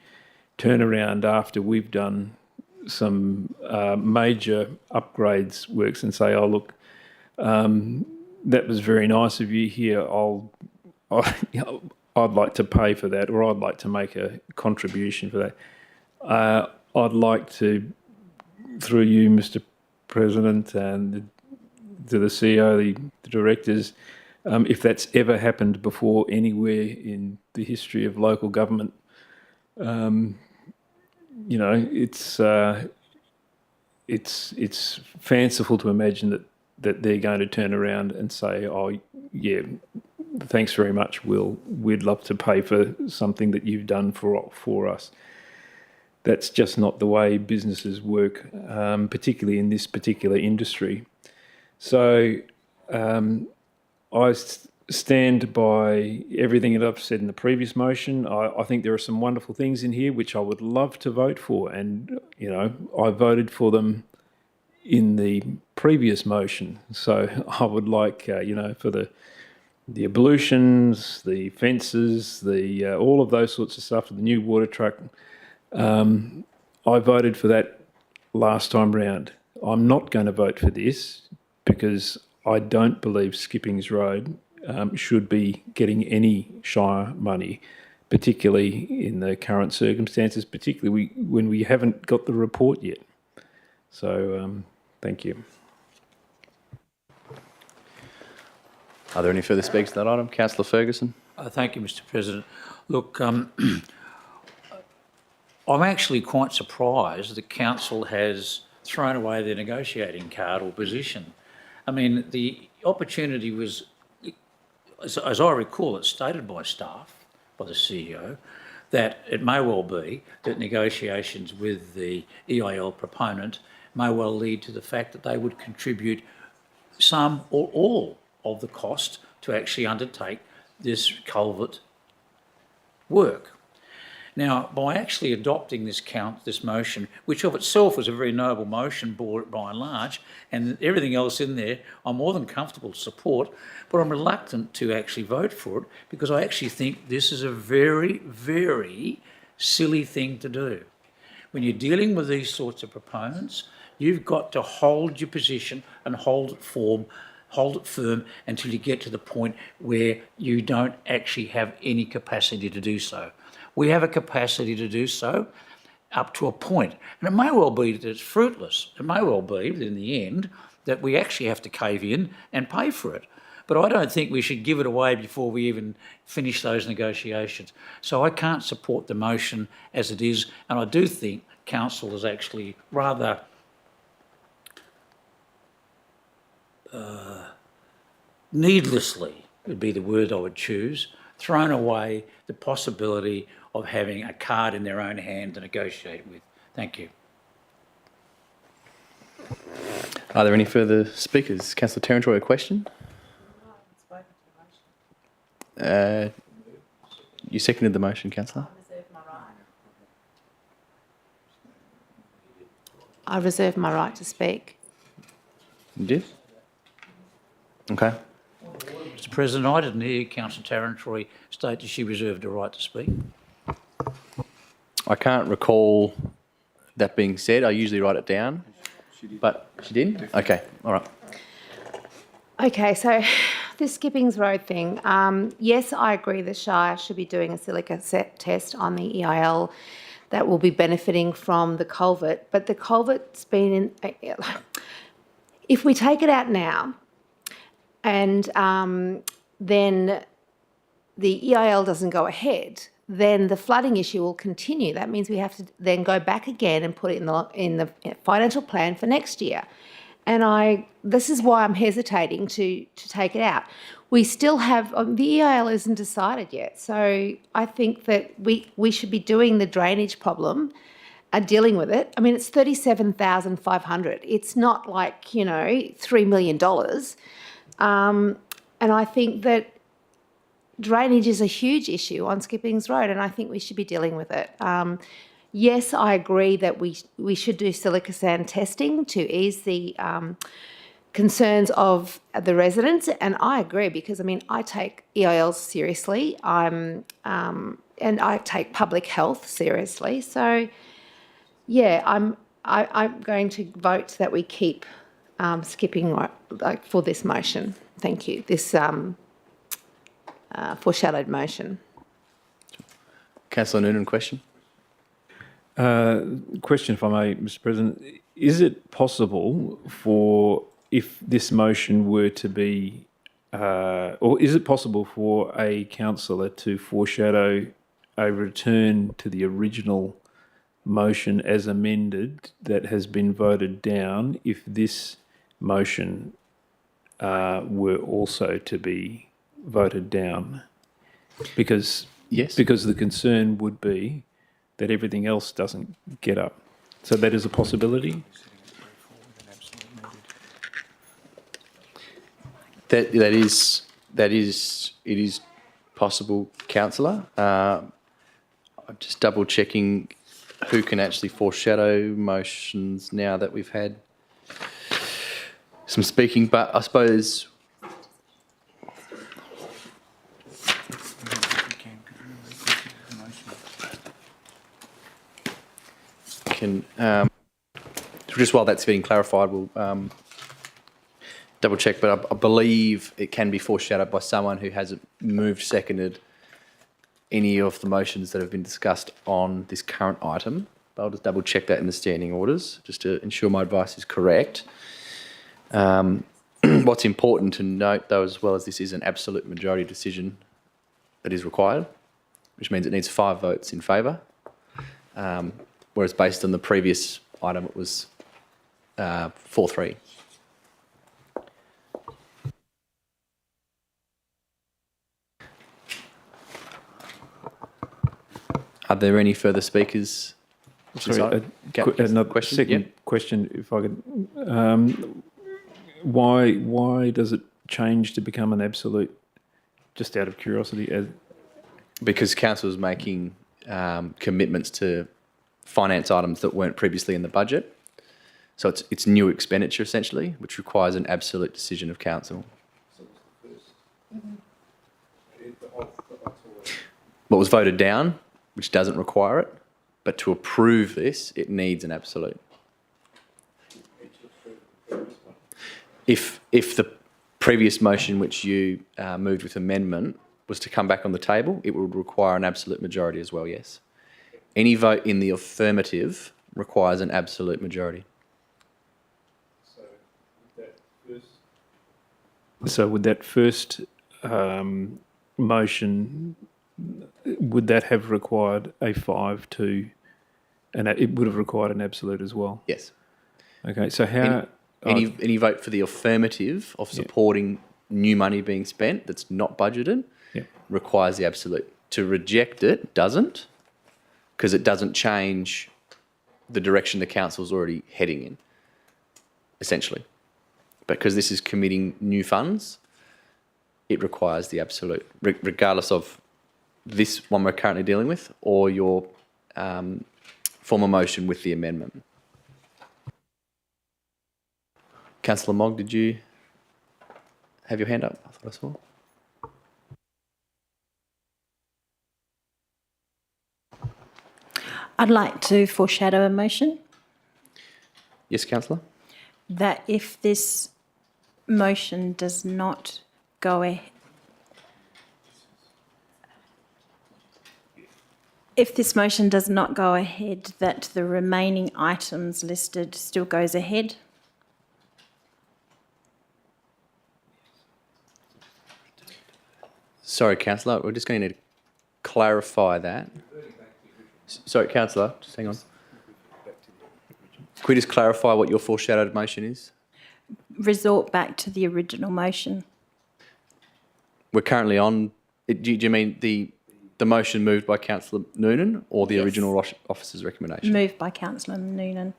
turn around after we've done some major upgrades works and say, "Oh, look, that was very nice of you. Here, I'd like to pay for that, or I'd like to make a contribution for that." I'd like to, through you, Mr. President, and to the CEO, the directors, if that's ever happened before anywhere in the history of local government, it's fanciful to imagine that they're going to turn around and say, "Oh, yeah, thanks very much, we'd love to pay for something that you've done for us." That's just not the way businesses work, particularly in this particular industry. So I stand by everything that I've said in the previous motion. I think there are some wonderful things in here which I would love to vote for, and I voted for them in the previous motion. So I would like for the ablutions, the fences, all of those sorts of stuff, the new water truck. I voted for that last time round. I'm not going to vote for this because I don't believe Skippings Road should be getting any Shire money, particularly in the current circumstances, particularly when we haven't got the report yet. So Thank you. Are there any further speakers to that item? Councillor Ferguson. Thank you, Mr. President. Look, I'm actually quite surprised that council has thrown away their negotiating card or position. I mean, the opportunity was, as I recall, it's stated by staff, by the CEO, that it may well be that negotiations with the EIL proponent may well lead to the fact that they would contribute some or all of the cost to actually undertake this culvert work. Now, by actually adopting this motion, which of itself was a very noble motion by and large, and everything else in there, I'm more than comfortable to support, but I'm reluctant to actually vote for it because I actually think this is a very, very silly thing to do. When you're dealing with these sorts of proponents, you've got to hold your position and hold it firm until you get to the point where you don't actually have any capacity to do so. We have a capacity to do so up to a point. And it may well be that it's fruitless. It may well be that in the end that we actually have to cave in and pay for it. But I don't think we should give it away before we even finish those negotiations. So I can't support the motion as it is, and I do think council is actually rather needlessly, would be the word I would choose, thrown away the possibility of having a card in their own hand to negotiate with. Thank you. Are there any further speakers? Councillor Terrantroy, a question? You seconded the motion, Councillor? I reserve my right to speak. You did? Okay. Mr. President, I didn't hear Councillor Terrantroy state that she reserved a right to speak. I can't recall that being said. I usually write it down. But she didn't? Okay, all right. Okay, so this Skippings Road thing, yes, I agree the Shire should be doing a silica test on the EIL that will be benefiting from the culvert, but the culvert's been in... If we take it out now and then the EIL doesn't go ahead, then the flooding issue will continue. That means we have to then go back again and put it in the financial plan for next year. And this is why I'm hesitating to take it out. We still have, the EIL isn't decided yet. So I think that we should be doing the drainage problem and dealing with it. I mean, it's $37,500. It's not like, $3 million. And I think that drainage is a huge issue on Skippings Road, and I think we should be dealing with it. Yes, I agree that we should do silica sand testing to ease the concerns of the residents, and I agree because I take EILs seriously. And I take public health seriously. So, yeah, I'm going to vote that we keep skipping for this motion. Thank you. This foreshadowed motion. Councillor Noonan, question. Question, if I may, Mr. President. Is it possible if this motion were to be, or is it possible for a councillor to foreshadow a return to the original motion as amended that has been voted down if this motion were also to be voted down? Because the concern would be that everything else doesn't get up. So that is a possibility? It is possible, councillor. I'm just double checking who can actually foreshadow motions now that we've had some speaking, but I suppose just while that's being clarified, we'll double check, but I believe it can be foreshadowed by someone who hasn't moved, seconded any of the motions that have been discussed on this current item. But I'll just double check that in the standing orders, just to ensure my advice is correct. What's important to note, though, as well, as this is an absolute majority decision that is required, which means it needs 5 votes in favour, whereas based on the previous item it was 4-3. Are there any further speakers? Sorry, another question? Second question, if I could. Why does it change to become an absolute? Just out of curiosity, Because council is making commitments to finance items that weren't previously in the budget, so it's new expenditure essentially, which requires an absolute decision of council. What was voted down, which doesn't require it, but to approve this, it needs an absolute. If the previous motion, which you moved with amendment, was to come back on the table, it would require an absolute majority as well, yes. Any vote in the affirmative requires an absolute majority. So would that first motion, would that have required a 5-2, and it would have required an absolute as well? Yes. Okay, so how... Any vote for the affirmative of supporting new money being spent that's not budgeted requires the absolute. To reject it doesn't, because it doesn't change the direction the council's already heading in, essentially. Because this is committing new funds, it requires the absolute, regardless of this one we're currently dealing with or your former motion with the amendment. Councillor Mogg, did you have your hand up? I thought I saw. I'd like to foreshadow a motion Yes, councillor. that if this motion does not go ahead, that the remaining items listed still goes ahead. Sorry, councillor, we're just going to need to clarify that. Sorry, councillor, just hang on. Could we just clarify what your foreshadowed motion is? Resort back to the original motion. We're currently on. Do you mean the motion moved by councillor Noonan or the original officer's recommendation? Moved by Councillor Noonan.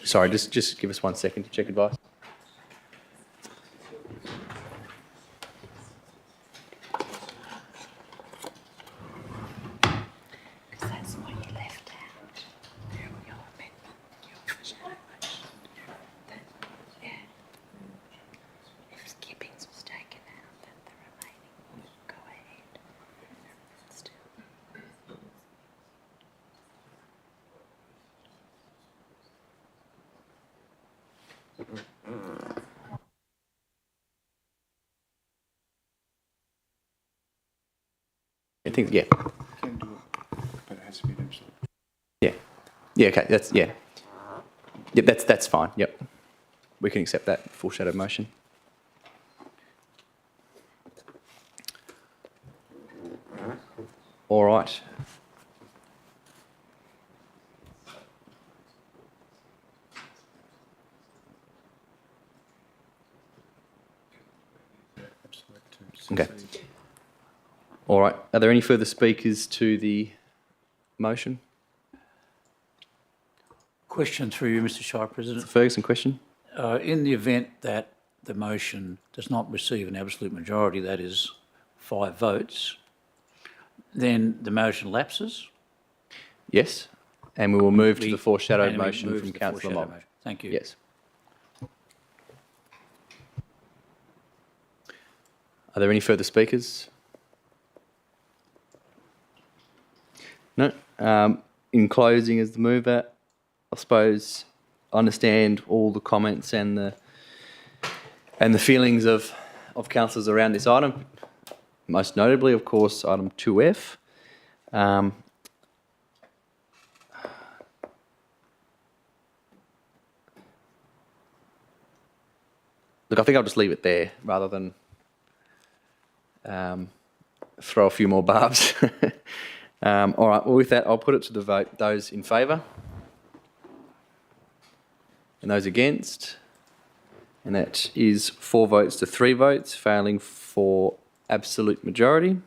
Sorry, just give us 1 second to check advice. That's what you left out. Your amendment, your foreshadow motion. If skippings was taken out, then the remaining would go ahead. Still. I think, yeah. Can do it, but it has to be an absolute. Yeah. Yeah, okay, that's, yeah. Yep, that's fine, yep. We can accept that foreshadowed motion. All right. Okay. All right. Are there any further speakers to the motion? Question through you, Mr. Shire President. Ferguson, question? In the event that the motion does not receive an absolute majority, that is 5 votes, then the motion lapses? Yes. And we will move to the foreshadowed And we motion move from to the councillor foreshadowed Mogg. motion. Thank you. Yes. Are there any further speakers? No. In closing, as the mover, I suppose understand all the comments and the feelings of councillors around this item, most notably, of course, item 2F. Look, I think I'll just leave it there rather than throw a few more barbs. All right, well, with that, I'll put it to the vote. Those in favour? And those against? And that is 4 votes to 3 votes, failing for absolute majority.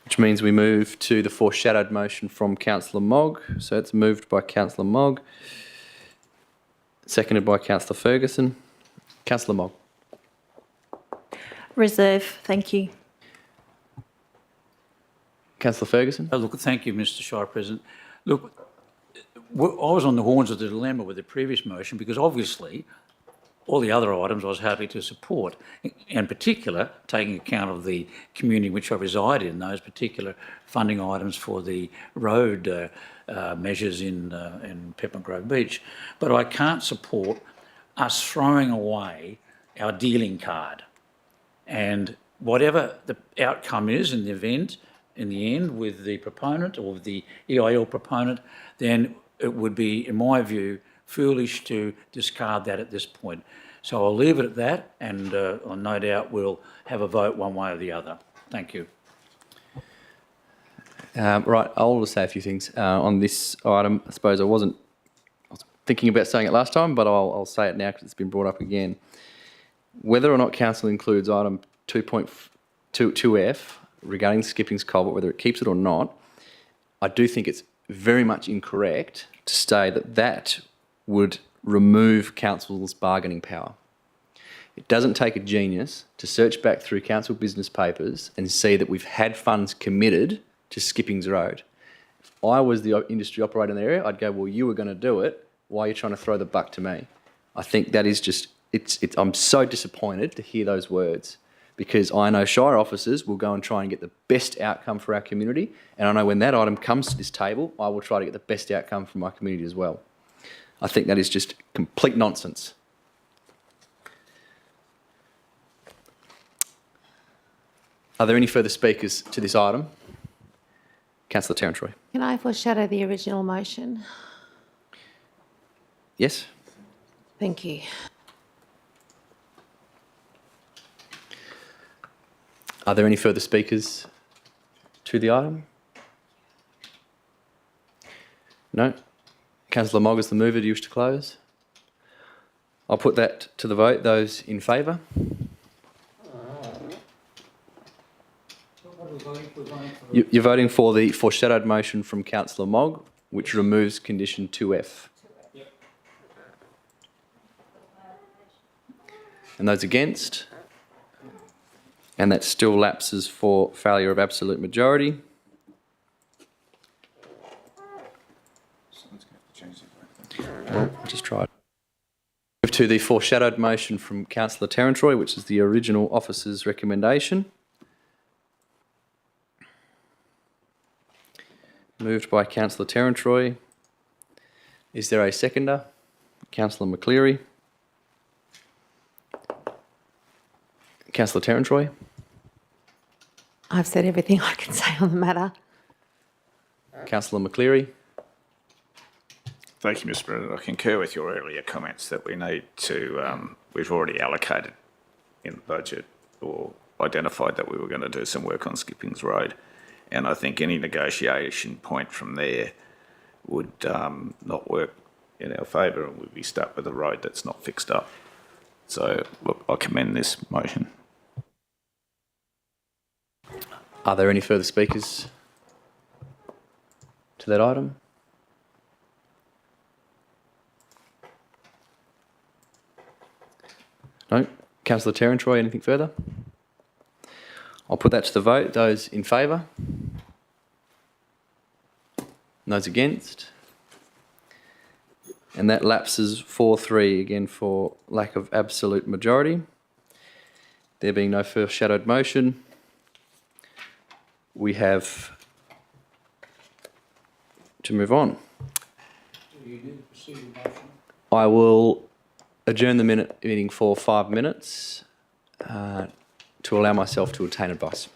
Which means we move to the foreshadowed motion from Councillor Mogg. So it's moved by Councillor Mogg, seconded by Councillor Ferguson. Councillor Mogg. Reserve, thank you. Councillor Ferguson. Look, thank you, Mr. Shire President. Look, I was on the horns of the dilemma with the previous motion because obviously all the other items I was happy to support, in particular taking account of the community in which I reside in, those particular funding items for the road measures in Peppermint Grove Beach. But I can't support us throwing away our dealing card. And whatever the outcome is in the event, in the end, with the proponent or the EIL proponent, then it would be, in my view, foolish to discard that at this point. So I'll leave it at that, and no doubt we'll have a vote one way or the other. Thank you. Right, I'll just say a few things on this item. I suppose I was thinking about saying it last time, but I'll say it now because it's been brought up again. Whether or not council includes item 2.2F regarding Skipping's culvert, whether it keeps it or not, I do think it's very much incorrect to say that that would remove council's bargaining power. It doesn't take a genius to search back through council business papers and see that we've had funds committed to Skipping's Road. If I was the industry operator in the area, I'd go, well, you were going to do it. Why are you trying to throw the buck to me? I think that is just, I'm so disappointed to hear those words, because I know Shire officers will go and try and get the best outcome for our community. And I know when that item comes to this table, I will try to get the best outcome for my community as well. I think that is just complete nonsense. Are there any further speakers to this item? Councillor Terence-Roy. Can I foreshadow the original motion? Yes? Thank you. Are there any further speakers to the item? No? Councillor Mogg is the mover. Do you wish to close? I'll put that to the vote. Those in favour? You're voting for the foreshadowed motion from Councillor Mogg, which removes condition 2F. And those against? And that still lapses for failure of absolute majority. Well, I'll just try it. Move to the foreshadowed motion from Councillor Terence-Roy, which is the original officer's recommendation. Moved by Councillor Terence-Roy. Is there a seconder? Councillor McCleary. Councillor Terence-Roy. I've said everything I can say on the matter. Councillor McCleary. Thank you, Mr. President. I concur with your earlier comments that we need to, we've already allocated in the budget or identified that we were going to do some work on Skipping's Road. And I think any negotiation point from there would not work in our favour, and we'd be stuck with a road that's not fixed up. So, look, I commend this motion. Are there any further speakers to that item? No? Councillor Terence-Roy, anything further? I'll put that to the vote. Those in favour? Those against? And that lapses 4-3, again for lack of absolute majority. There being no foreshadowed motion, we have to move on. I will adjourn the meeting for 5 minutes to allow myself to obtain advice.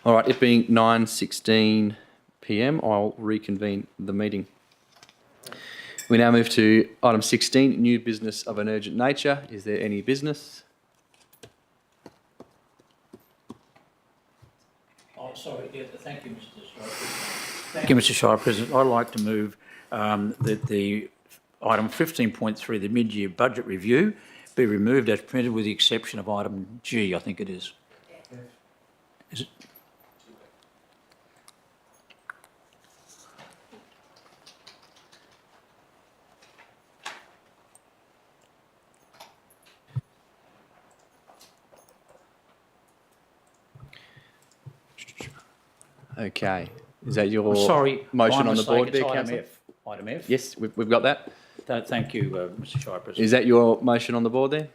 All right, it being 9:16 p.m, I'll reconvene the meeting. We now move to item 16, new business of an urgent nature. Is there any business? Oh, sorry, yeah, thank you, Mr. Shire. Thank you, Mr. Shire President. I'd like to move that the item 15.3, the mid-year budget review, be removed as printed with the exception of item G, I think it is. Is it? Okay. Is that your Sorry, motion my on the mistake, board it's there, item Councillor? F. Item F. Yes, we've got that. Thank you, Mr. Shire President. Is that your motion on the board there?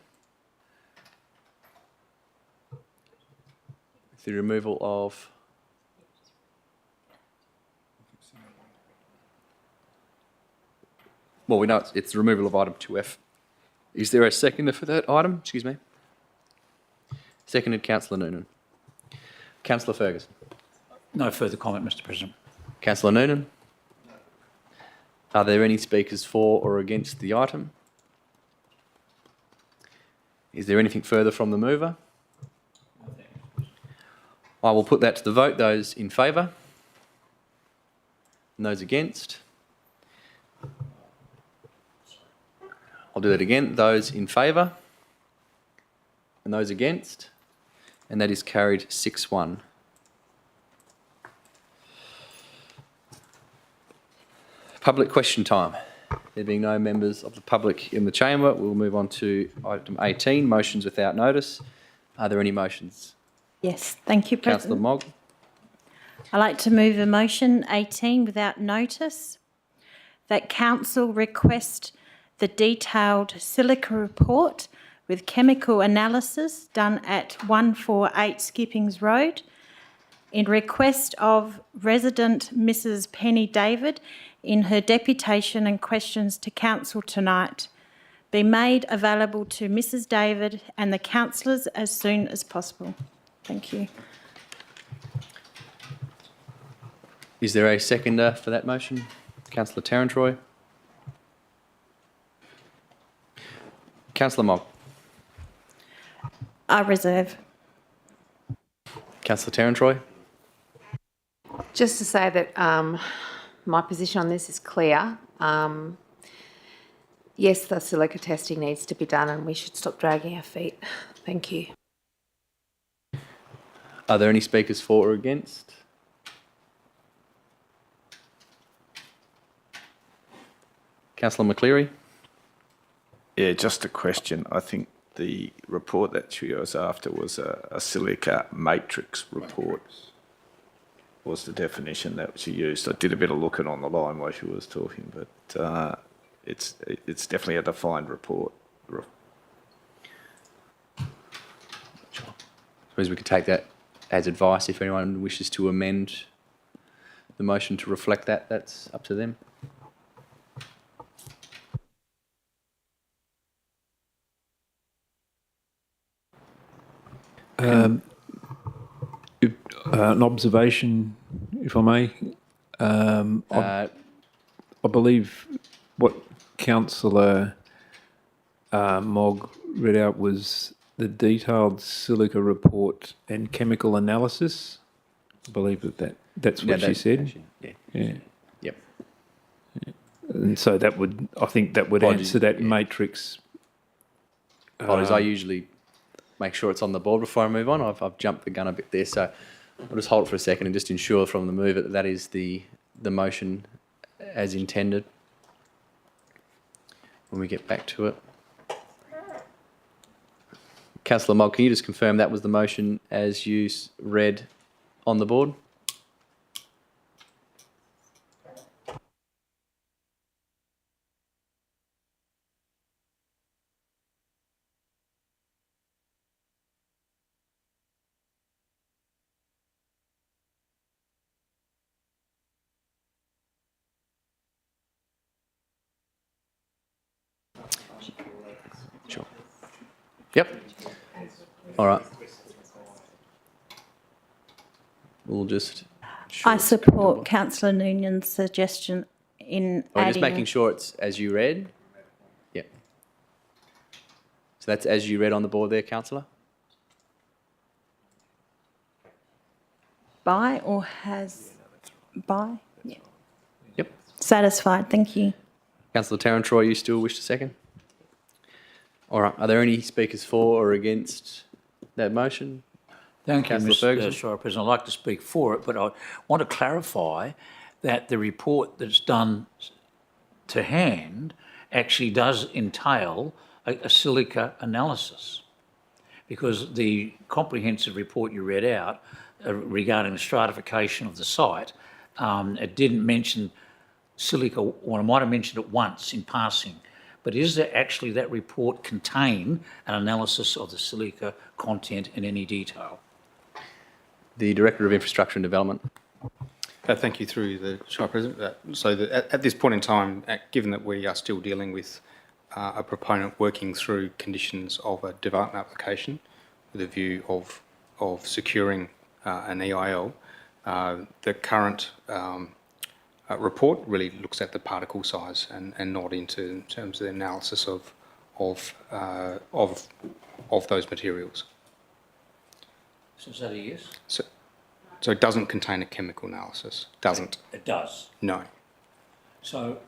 The removal of... Well, we know it's the removal of item 2F. Is there a seconder for that item? Excuse me. Seconded, Councillor Noonan. Councillor Ferguson. No further comment, Mr. President. Councillor Noonan. Are there any speakers for or against the item? Is there anything further from the mover? I will put that to the vote. Those in favour? And those against? I'll do that again. Those in favour? And those against? And that is carried 6-1. Public question time. There being no members of the public in the chamber, we'll move on to item 18, motions without notice. Are there any motions? Yes, thank you, Councillor President. Mogg. I'd like to move a motion 18 without notice that Council request the detailed silica report with chemical analysis done at 148 Skippings Road in request of resident Mrs. Penny David in her deputation and questions to Council tonight be made available to Mrs. David and the councillors as soon as possible. Thank you. Is there a seconder for that motion? Councillor Tarantroy. Councillor Mogg. I reserve. Councillor Tarantroy. Just to say that my position on this is clear. Yes, the silica testing needs to be done and we should stop dragging our feet. Thank you. Are there any speakers for or against? Councillor McCleary. Yeah, just a question. I think the report that she was after was a silica matrix report, was the definition that she used. I did a bit of looking on the line while she was talking, but it's definitely a defined report. Suppose we could take that as advice. If anyone wishes to amend the motion to reflect that, that's up to them. An observation, if I may. I believe what Councillor Mogg read out was the detailed silica report and chemical analysis. I believe that's what she said. Yeah. Yep. And so that would, I think that would answer that matrix. Apologies, I usually make sure it's on the board before I move on. I've jumped the gun a bit there, so I'll just hold it for a second and just ensure from the mover that that is the motion as intended when we get back to it. Councillor Mogg, can you just confirm that was the motion as you read on the board? Sure. Yep. All right. We'll just. I support Councillor Noonan's suggestion in We're adding. just making sure it's as you read. Yep. So that's as you read on the board there, councillor? By or has by? Yeah. Yep. Satisfied, thank you. Councillor Tarrant-Troy, you still wish to second? All right. Are there any speakers for or against that motion? Thank you, Councillor Mr. Ferguson. Shire President. I'd like to speak for it, but I want to clarify that the report that's done to hand actually does entail a silica analysis, because the comprehensive report you read out regarding the stratification of the site, it didn't mention silica, or I might have mentioned it once in passing, but is there actually that report contain an analysis of the silica content in any detail? The Director of Infrastructure and Development. Thank you, through the Shire President. At this point in time, given that we are still dealing with a proponent working through conditions of a development application with a view of securing an EIL, the current report really looks at the particle size and not in terms of the analysis of those materials. So is that a yes? So it doesn't contain a chemical analysis. Doesn't. It does? No. So,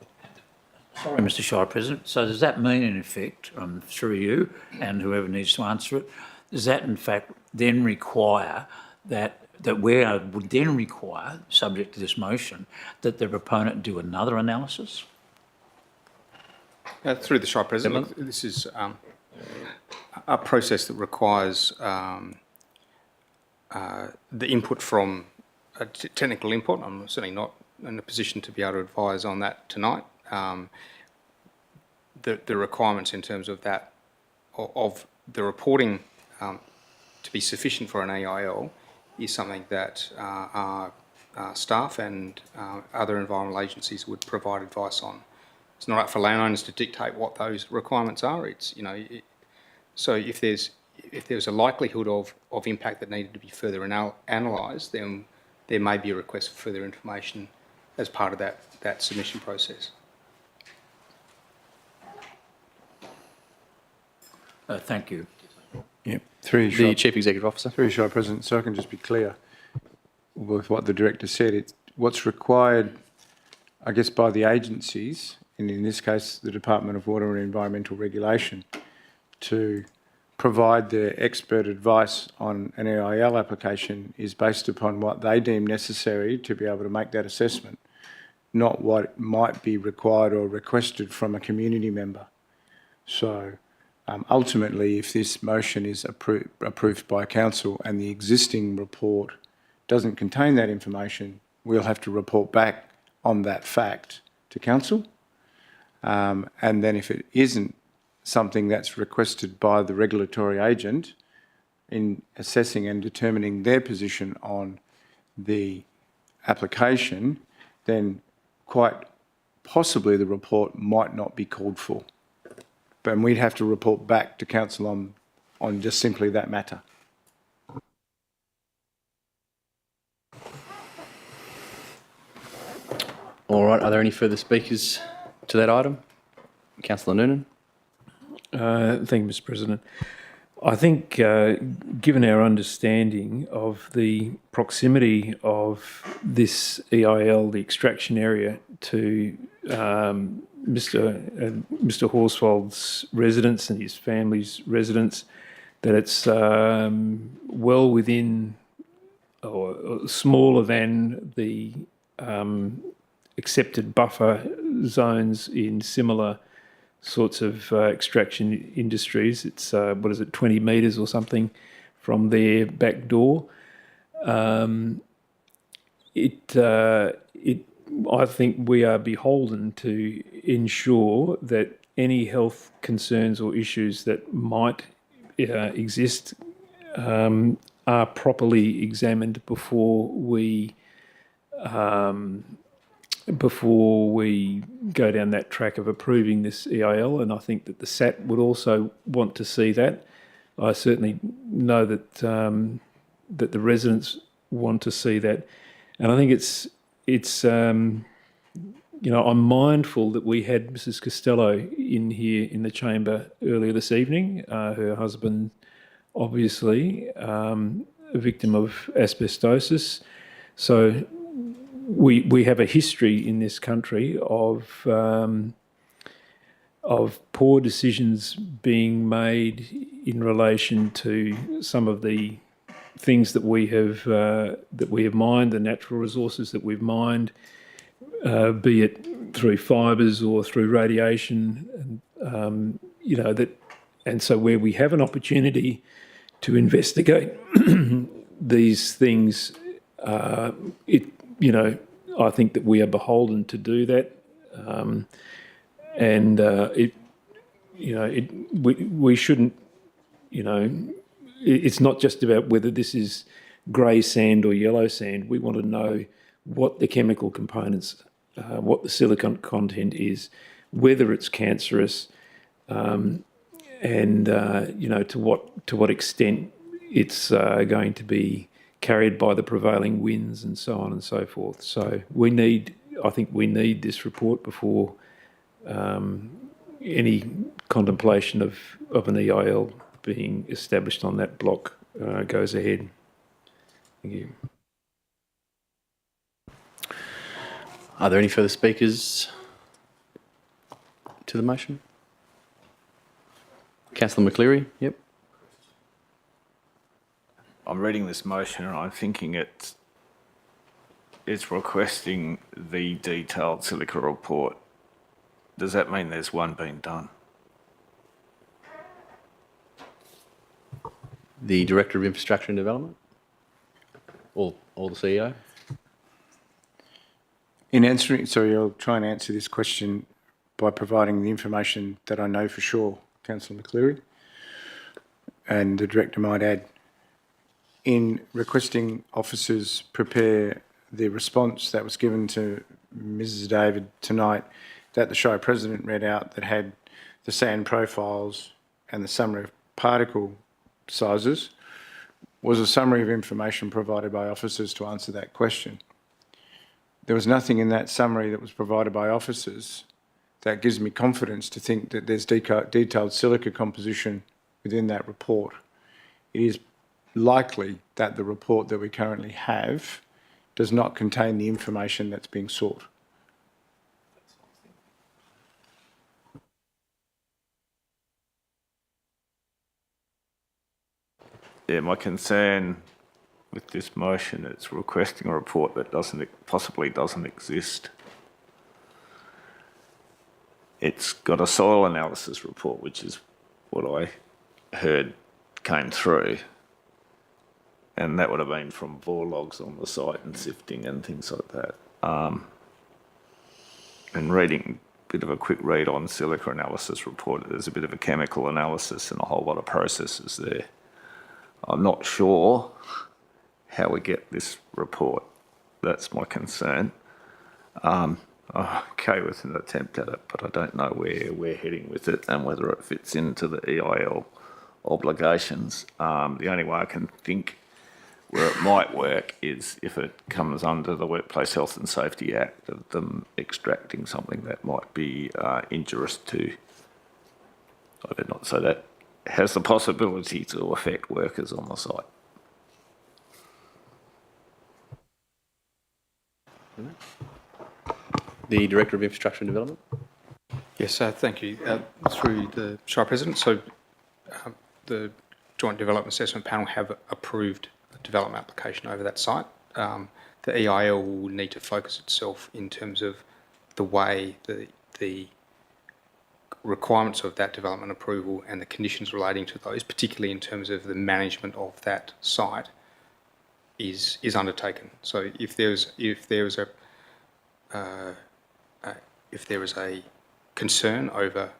sorry, Mr. Shire President, so does that mean, in effect, through you and whoever needs to answer it, does that in fact then require that we would then require, subject to this motion, that the proponent do another analysis? Through the Shire President, look, this is a process that requires the input from a technical input. I'm certainly not in a position to be able to advise on that tonight. The requirements in terms of that, of the reporting to be sufficient for an AIL is something that our staff and other environmental agencies would provide advice on. It's not up for landowners to dictate what those requirements are. It's, so if there's a likelihood of impact that needed to be further analysed, then there may be a request for further information as part of that submission process. Thank you. Yep. The Chief Executive Officer. Through Shire President, so I can just be clear with what the Director said. What's required, I guess, by the agencies, and in this case the Department of Water and Environmental Regulation, to provide their expert advice on an EIL application is based upon what they deem necessary to be able to make that assessment, not what might be required or requested from a community member. So ultimately, if this motion is approved by Council and the existing report doesn't contain that information, we'll have to report back on that fact to Council. And then if it isn't something that's requested by the regulatory agent in assessing and determining their position on the application, then quite possibly the report might not be called for. But we'd have to report back to Council on just simply that matter. All right. Are there any further speakers to that item? Councillor Noonan. Thank you, Mr. President. I think, given our understanding of the proximity of this EIL, the extraction area, to Mr. Horsfield's residence and his family's residence, that it's well within or smaller than the accepted buffer zones in similar sorts of extraction industries. It's, 20 metres or something from their back door. I think we are beholden to ensure that any health concerns or issues that might exist are properly examined before we go down that track of approving this EIL, and I think that the SAT would also want to see that. I certainly know that that the residents want to see that. And I think I'm mindful that we had Mrs. Costello in here in the chamber earlier this evening. Her husband, obviously, a victim of asbestosis. So we have a history in this country of poor decisions being made in relation to some of the things that we have mined, the natural resources that we've mined, be it through fibres or through radiation, and so where we have an opportunity to investigate these things, I think that we are beholden to do that. We shouldn't, it's not just about whether this is grey sand or yellow sand. We want to know what the chemical components, what the silicon content is, whether it's cancerous, to what extent it's going to be carried by the prevailing winds and so on and so forth. So I think we need this report before any contemplation of an EIL being established on that block goes ahead. Thank you. Are there any further speakers to the motion? Councillor McCleary, yep. I'm reading this motion and I'm thinking it's requesting the detailed silica report. Does that mean there's one being done? The Director of Infrastructure and Development? Or the CEO? I'll try and answer this question by providing the information that I know for sure, Councillor McCleary, and the Director might add. In requesting officers prepare the response that was given to Mrs. David tonight, that the Shire President read out, that had the sand profiles and the summary of particle sizes, was a summary of information provided by officers to answer that question. There was nothing in that summary that was provided by officers that gives me confidence to think that there's detailed silica composition within that report. It is likely that the report that we currently have does not contain the information that's being sought. Yeah, my concern with this motion is requesting a report that possibly doesn't exist. It's got a soil analysis report, which is what I heard came through. And that would have been from bore logs on the site and sifting and things like that. And reading a bit of a quick read on silica analysis report, there's a bit of a chemical analysis and a whole lot of processes there. I'm not sure how we get this report. That's my concern. I'm okay with an attempt at it, but I don't know where we're heading with it and whether it fits into the EIL obligations. The only way I can think where it might work is if it comes under the Workplace Health and Safety Act, of them extracting something that might be injurious to, so that has the possibility to affect workers on the site. The Director of Infrastructure and Development? Yes, thank you. Through the Shire President, the Joint Development Assessment Panel have approved a development application over that site. The EIL will need to focus itself in terms of the way the requirements of that development approval and the conditions relating to those, particularly in terms of the management of that site, is undertaken. So if there is a concern over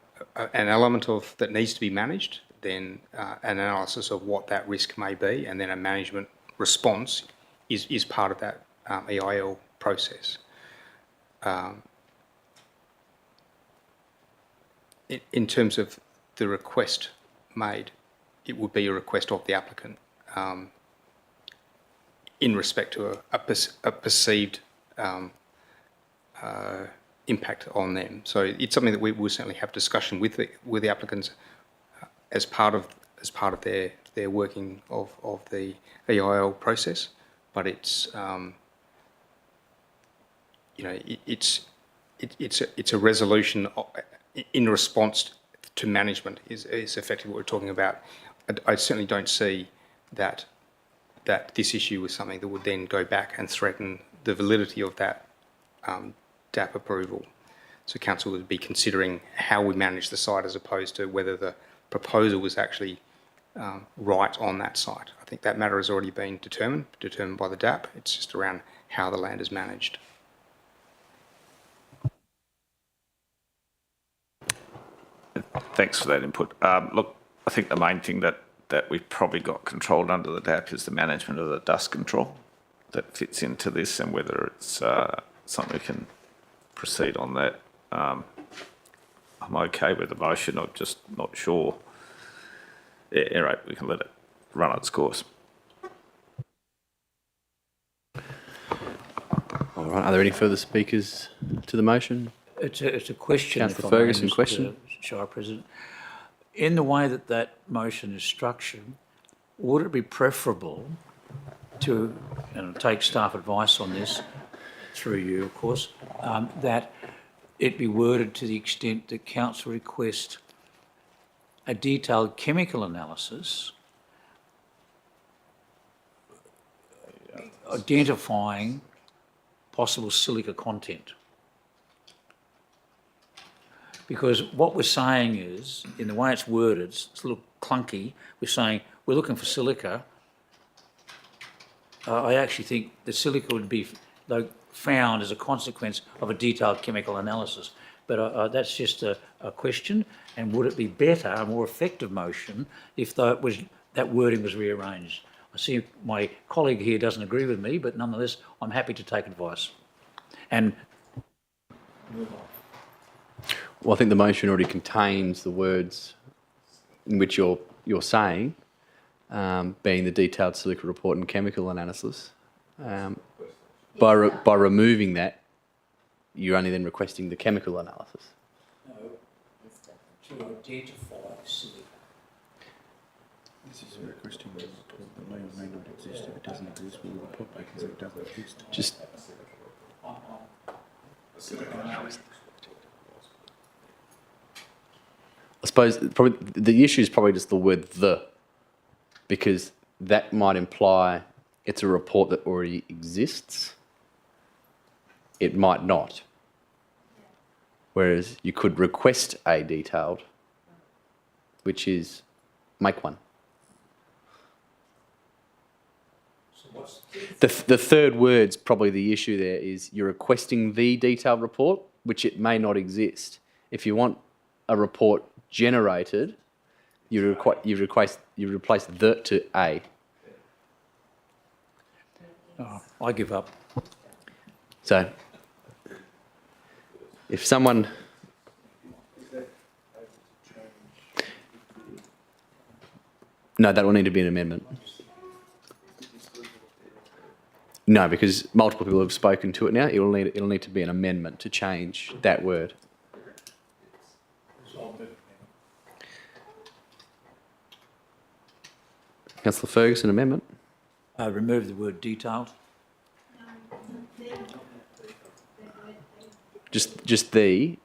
an element of that needs to be managed, then an analysis of what that risk may be, and then a management response is part of that EIL process. In terms of the request made, it would be a request of the applicant. in respect to a perceived impact on them. So it's something that we will certainly have discussion with the applicants as part of their working of the EIL process. But it's it's a resolution in response to management is effectively what we're talking about. I certainly don't see that this issue was something that would then go back and threaten the validity of that DAP approval. So council would be considering how we manage the site as opposed to whether the proposal was actually right on that site. I think that matter has already been determined by the DAP. It's just around how the land is managed. Thanks for that input. Look, I think the main thing that we've probably got controlled under the DAP is the management of the dust control that fits into this, and whether it's something we can proceed on that. I'm okay with the motion, I'm just not sure. Yeah, anyway, we can let it run its course. All right, are there any further speakers to the motion? It's a question. Councillor if I may, Ferguson, Mr. question. Shire President. In the way that motion is structured, would it be preferable to, and I'll take staff advice on this through you, of course, that it be worded to the extent that council request a detailed chemical analysis identifying possible silica content? Because what we're saying is, in the way it's worded, it's a little clunky. We're saying we're looking for silica. I actually think the silica would be found as a consequence of a detailed chemical analysis. But that's just a question. And would it be better, a more effective motion, if that wording was rearranged? I see my colleague here doesn't agree with me, but nonetheless, I'm happy to take advice. And well, I think the motion already contains the words in which you're saying, being the detailed silica report and chemical analysis. By removing that, you're only then requesting the chemical analysis. no, to identify silica. This is requesting the report that may or may not exist. If it doesn't exist, we'll report back as if it doesn't exist. Just I suppose probably the issue is probably just the word "the," because that might imply it's a report that already exists. It might not. Whereas you could request a detailed, which is make one. The third word's probably the issue there is you're requesting the detailed report, which it may not exist. If you want a report generated, you replace the to a. Oh, I give up. So, if someone... No, that will need to be an amendment. No, because multiple people have spoken to it now. It'll need to be an amendment to change that word. Councillor Ferguson, amendment. Remove the word detailed. Just the,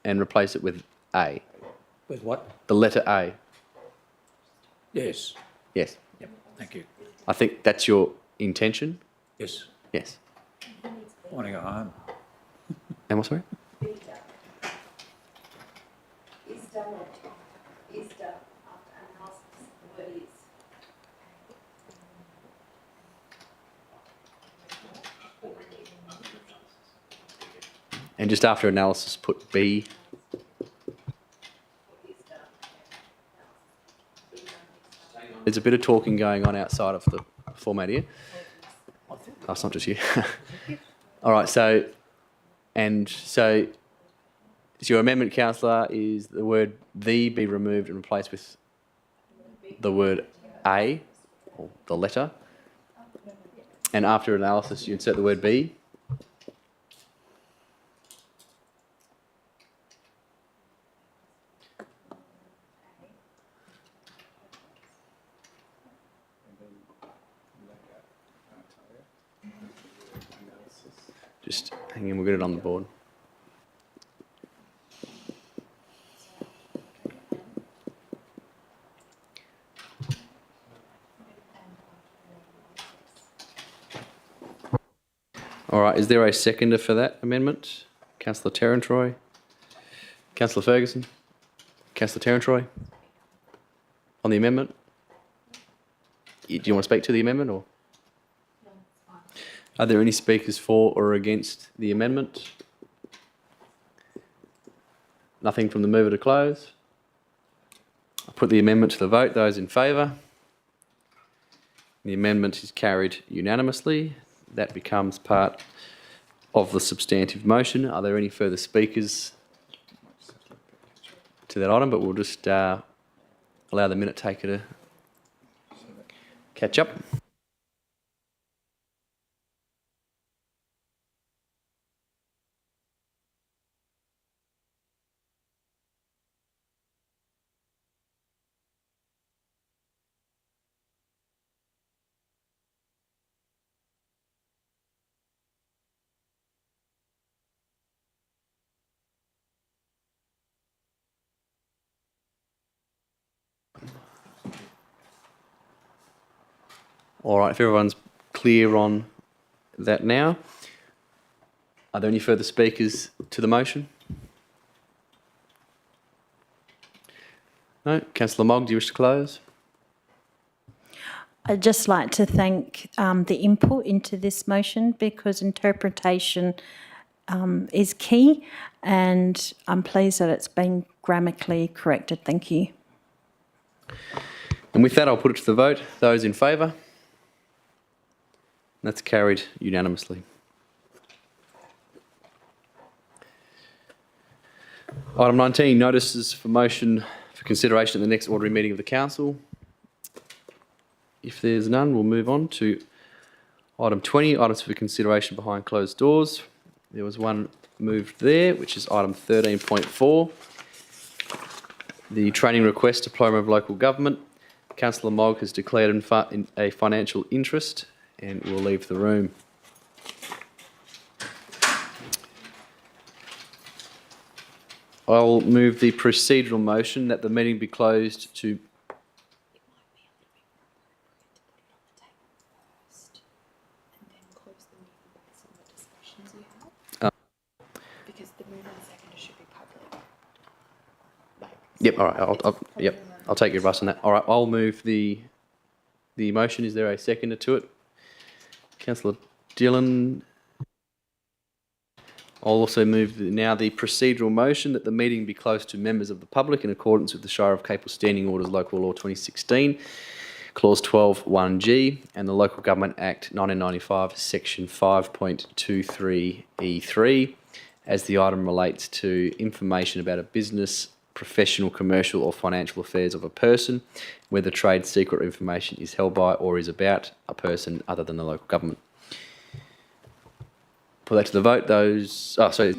and replace it with a. With what? The letter A. Yes. Yes. Yep. Thank you. I think that's your intention. Yes. Yes. I want to go home. And what's sorry? And just after analysis, put B. There's a bit of talking going on outside of the format here. Oh, it's not just you. All right, so your amendment, councillor, is the word "the" be removed and replaced with the word "a," or the letter. and after analysis you insert the word be. Just hang on, we'll get it on the board. All right, is there a seconder for that amendment? Councillor Terran-Troy? Councillor Ferguson? Councillor Terran-Troy? On the amendment? Do you want to speak to the amendment, or? Are there any speakers for or against the amendment? Nothing from the mover to close? I put the amendment to the vote. Those in favour? The amendment is carried unanimously. That becomes part of the substantive motion. Are there any further speakers to that item? But we'll just allow the minute taker to catch up. All right, if everyone's clear on that now, are there any further speakers to the motion? No? Councillor Mogg, do you wish to close? I'd just like to thank the input into this motion, because interpretation is key, and I'm pleased that it's been grammatically corrected. Thank you. And with that, I'll put it to the vote. Those in favour? That's carried unanimously. Item 19, notices for motion for consideration at the next ordinary meeting of the council. If there's none, we'll move on to item 20, items for consideration behind closed doors. There was one moved there, which is item 13.4, the training request diploma of local government. Councillor Mogg has declared in a financial interest and will leave the room. I'll move the procedural motion that the meeting be closed to... Yep, all right, I'll take your advice on that. All right, I'll move the motion. Is there a seconder to it? Councillor Dillon. I'll also move now the procedural motion that the meeting be closed to members of the public in accordance with the Shire of Capel Standing Orders Local Law 2016, Clause 12(1)(g) and the Local Government Act 1995, Section 5.23(e)(3), as the item relates to information about a business, professional, commercial or financial affairs of a person, whether trade secret information is held by or is about a person other than the local government. Put that to the vote. Those... Oh, sorry.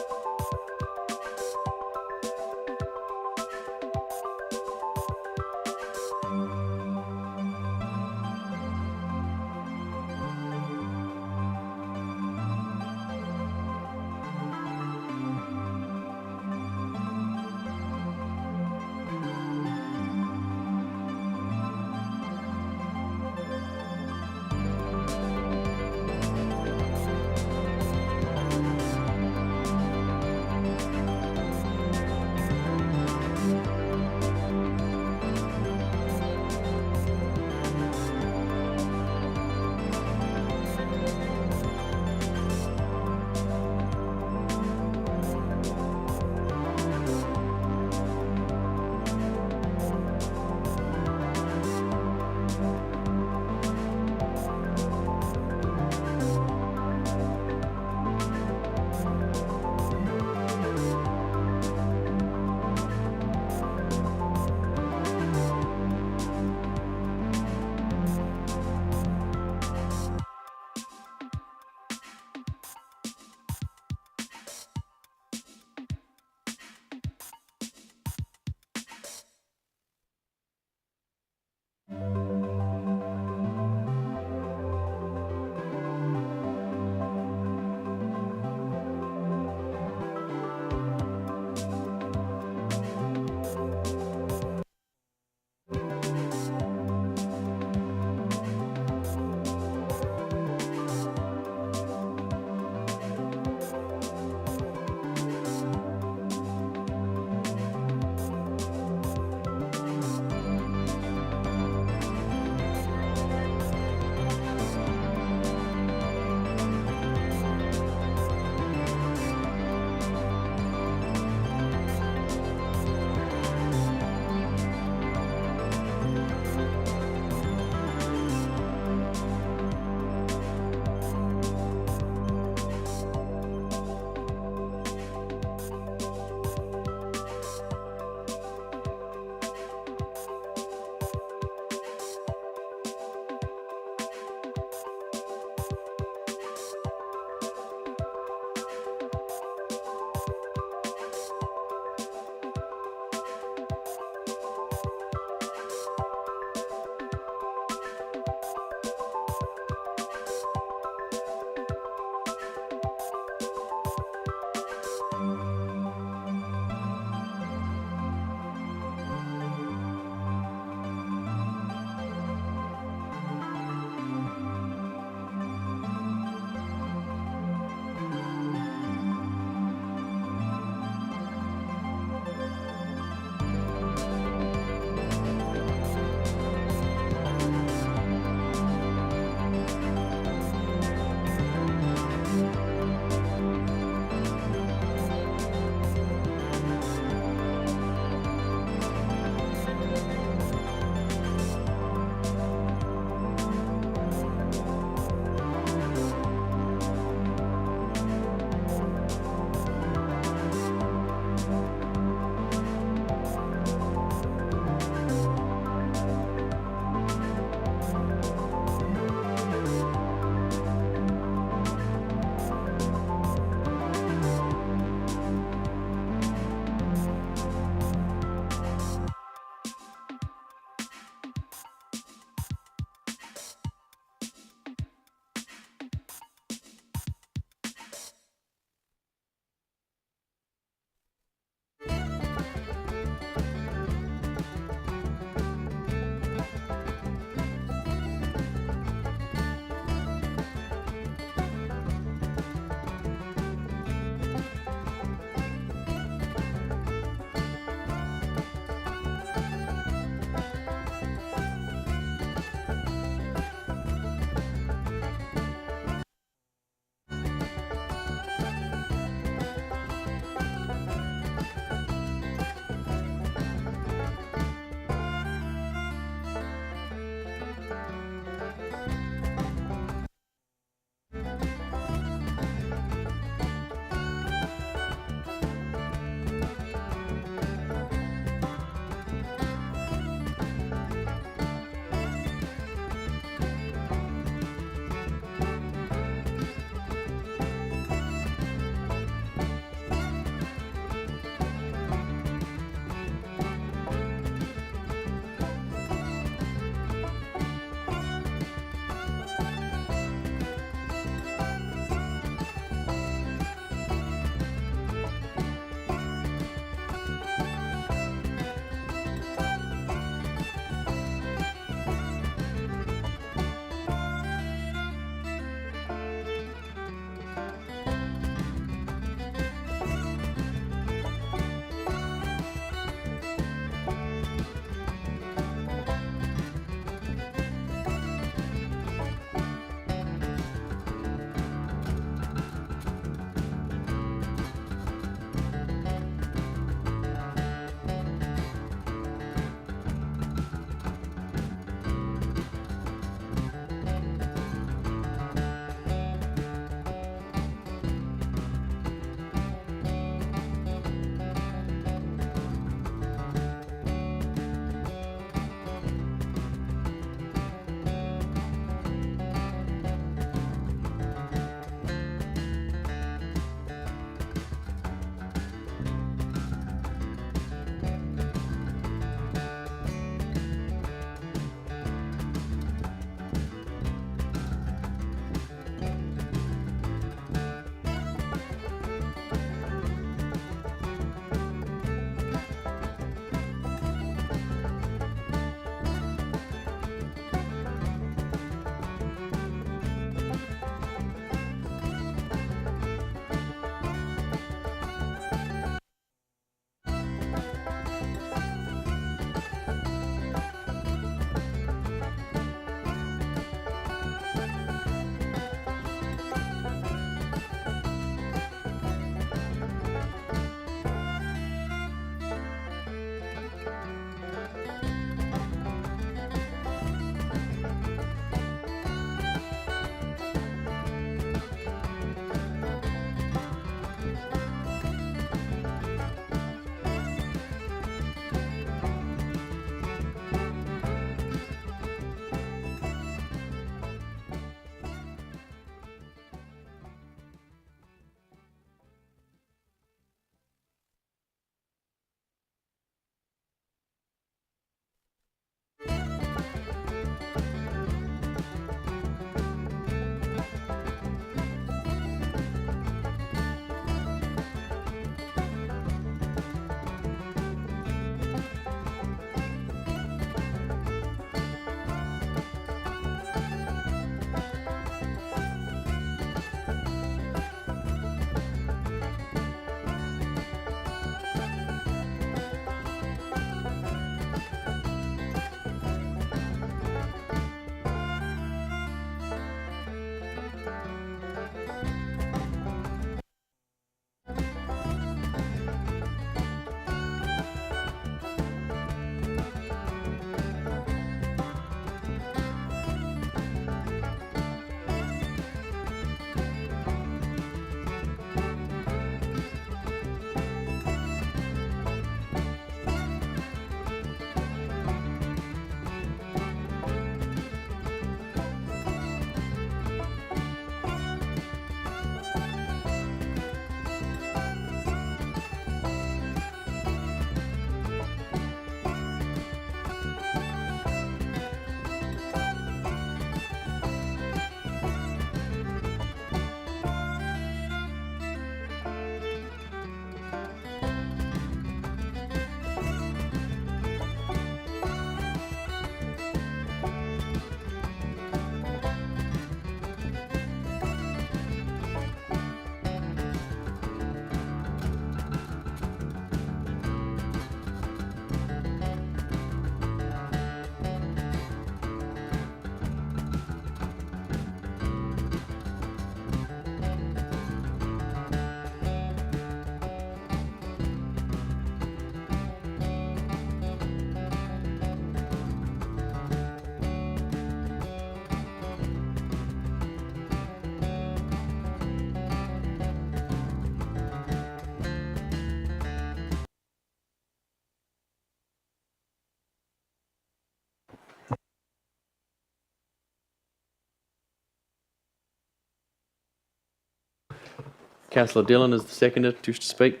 Councillor Dillon is the seconder. Wish to speak?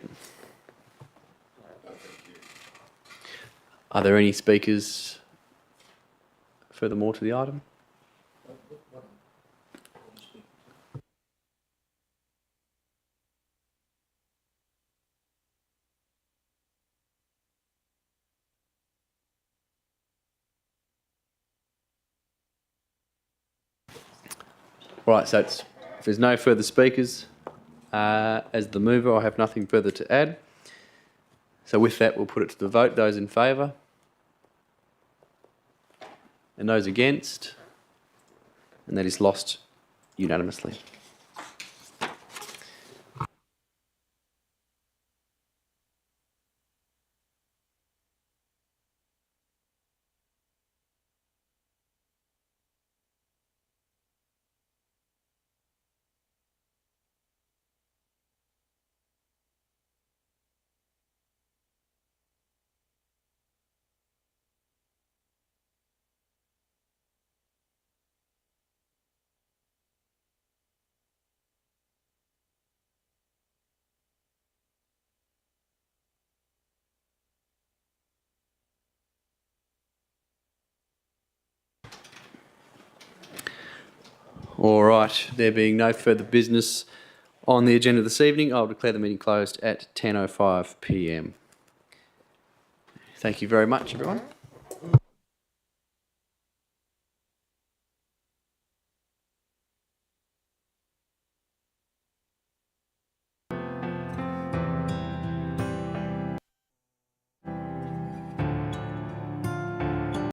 Are there any speakers furthermore to the item? All right, so if there's no further speakers, as the mover, I have nothing further to add. So with that, we'll put it to the vote. Those in favour? And those against? And that is lost unanimously. All right, there being no further business on the agenda this evening, I'll declare the meeting closed at 10:05 p.m. Thank you very much, everyone.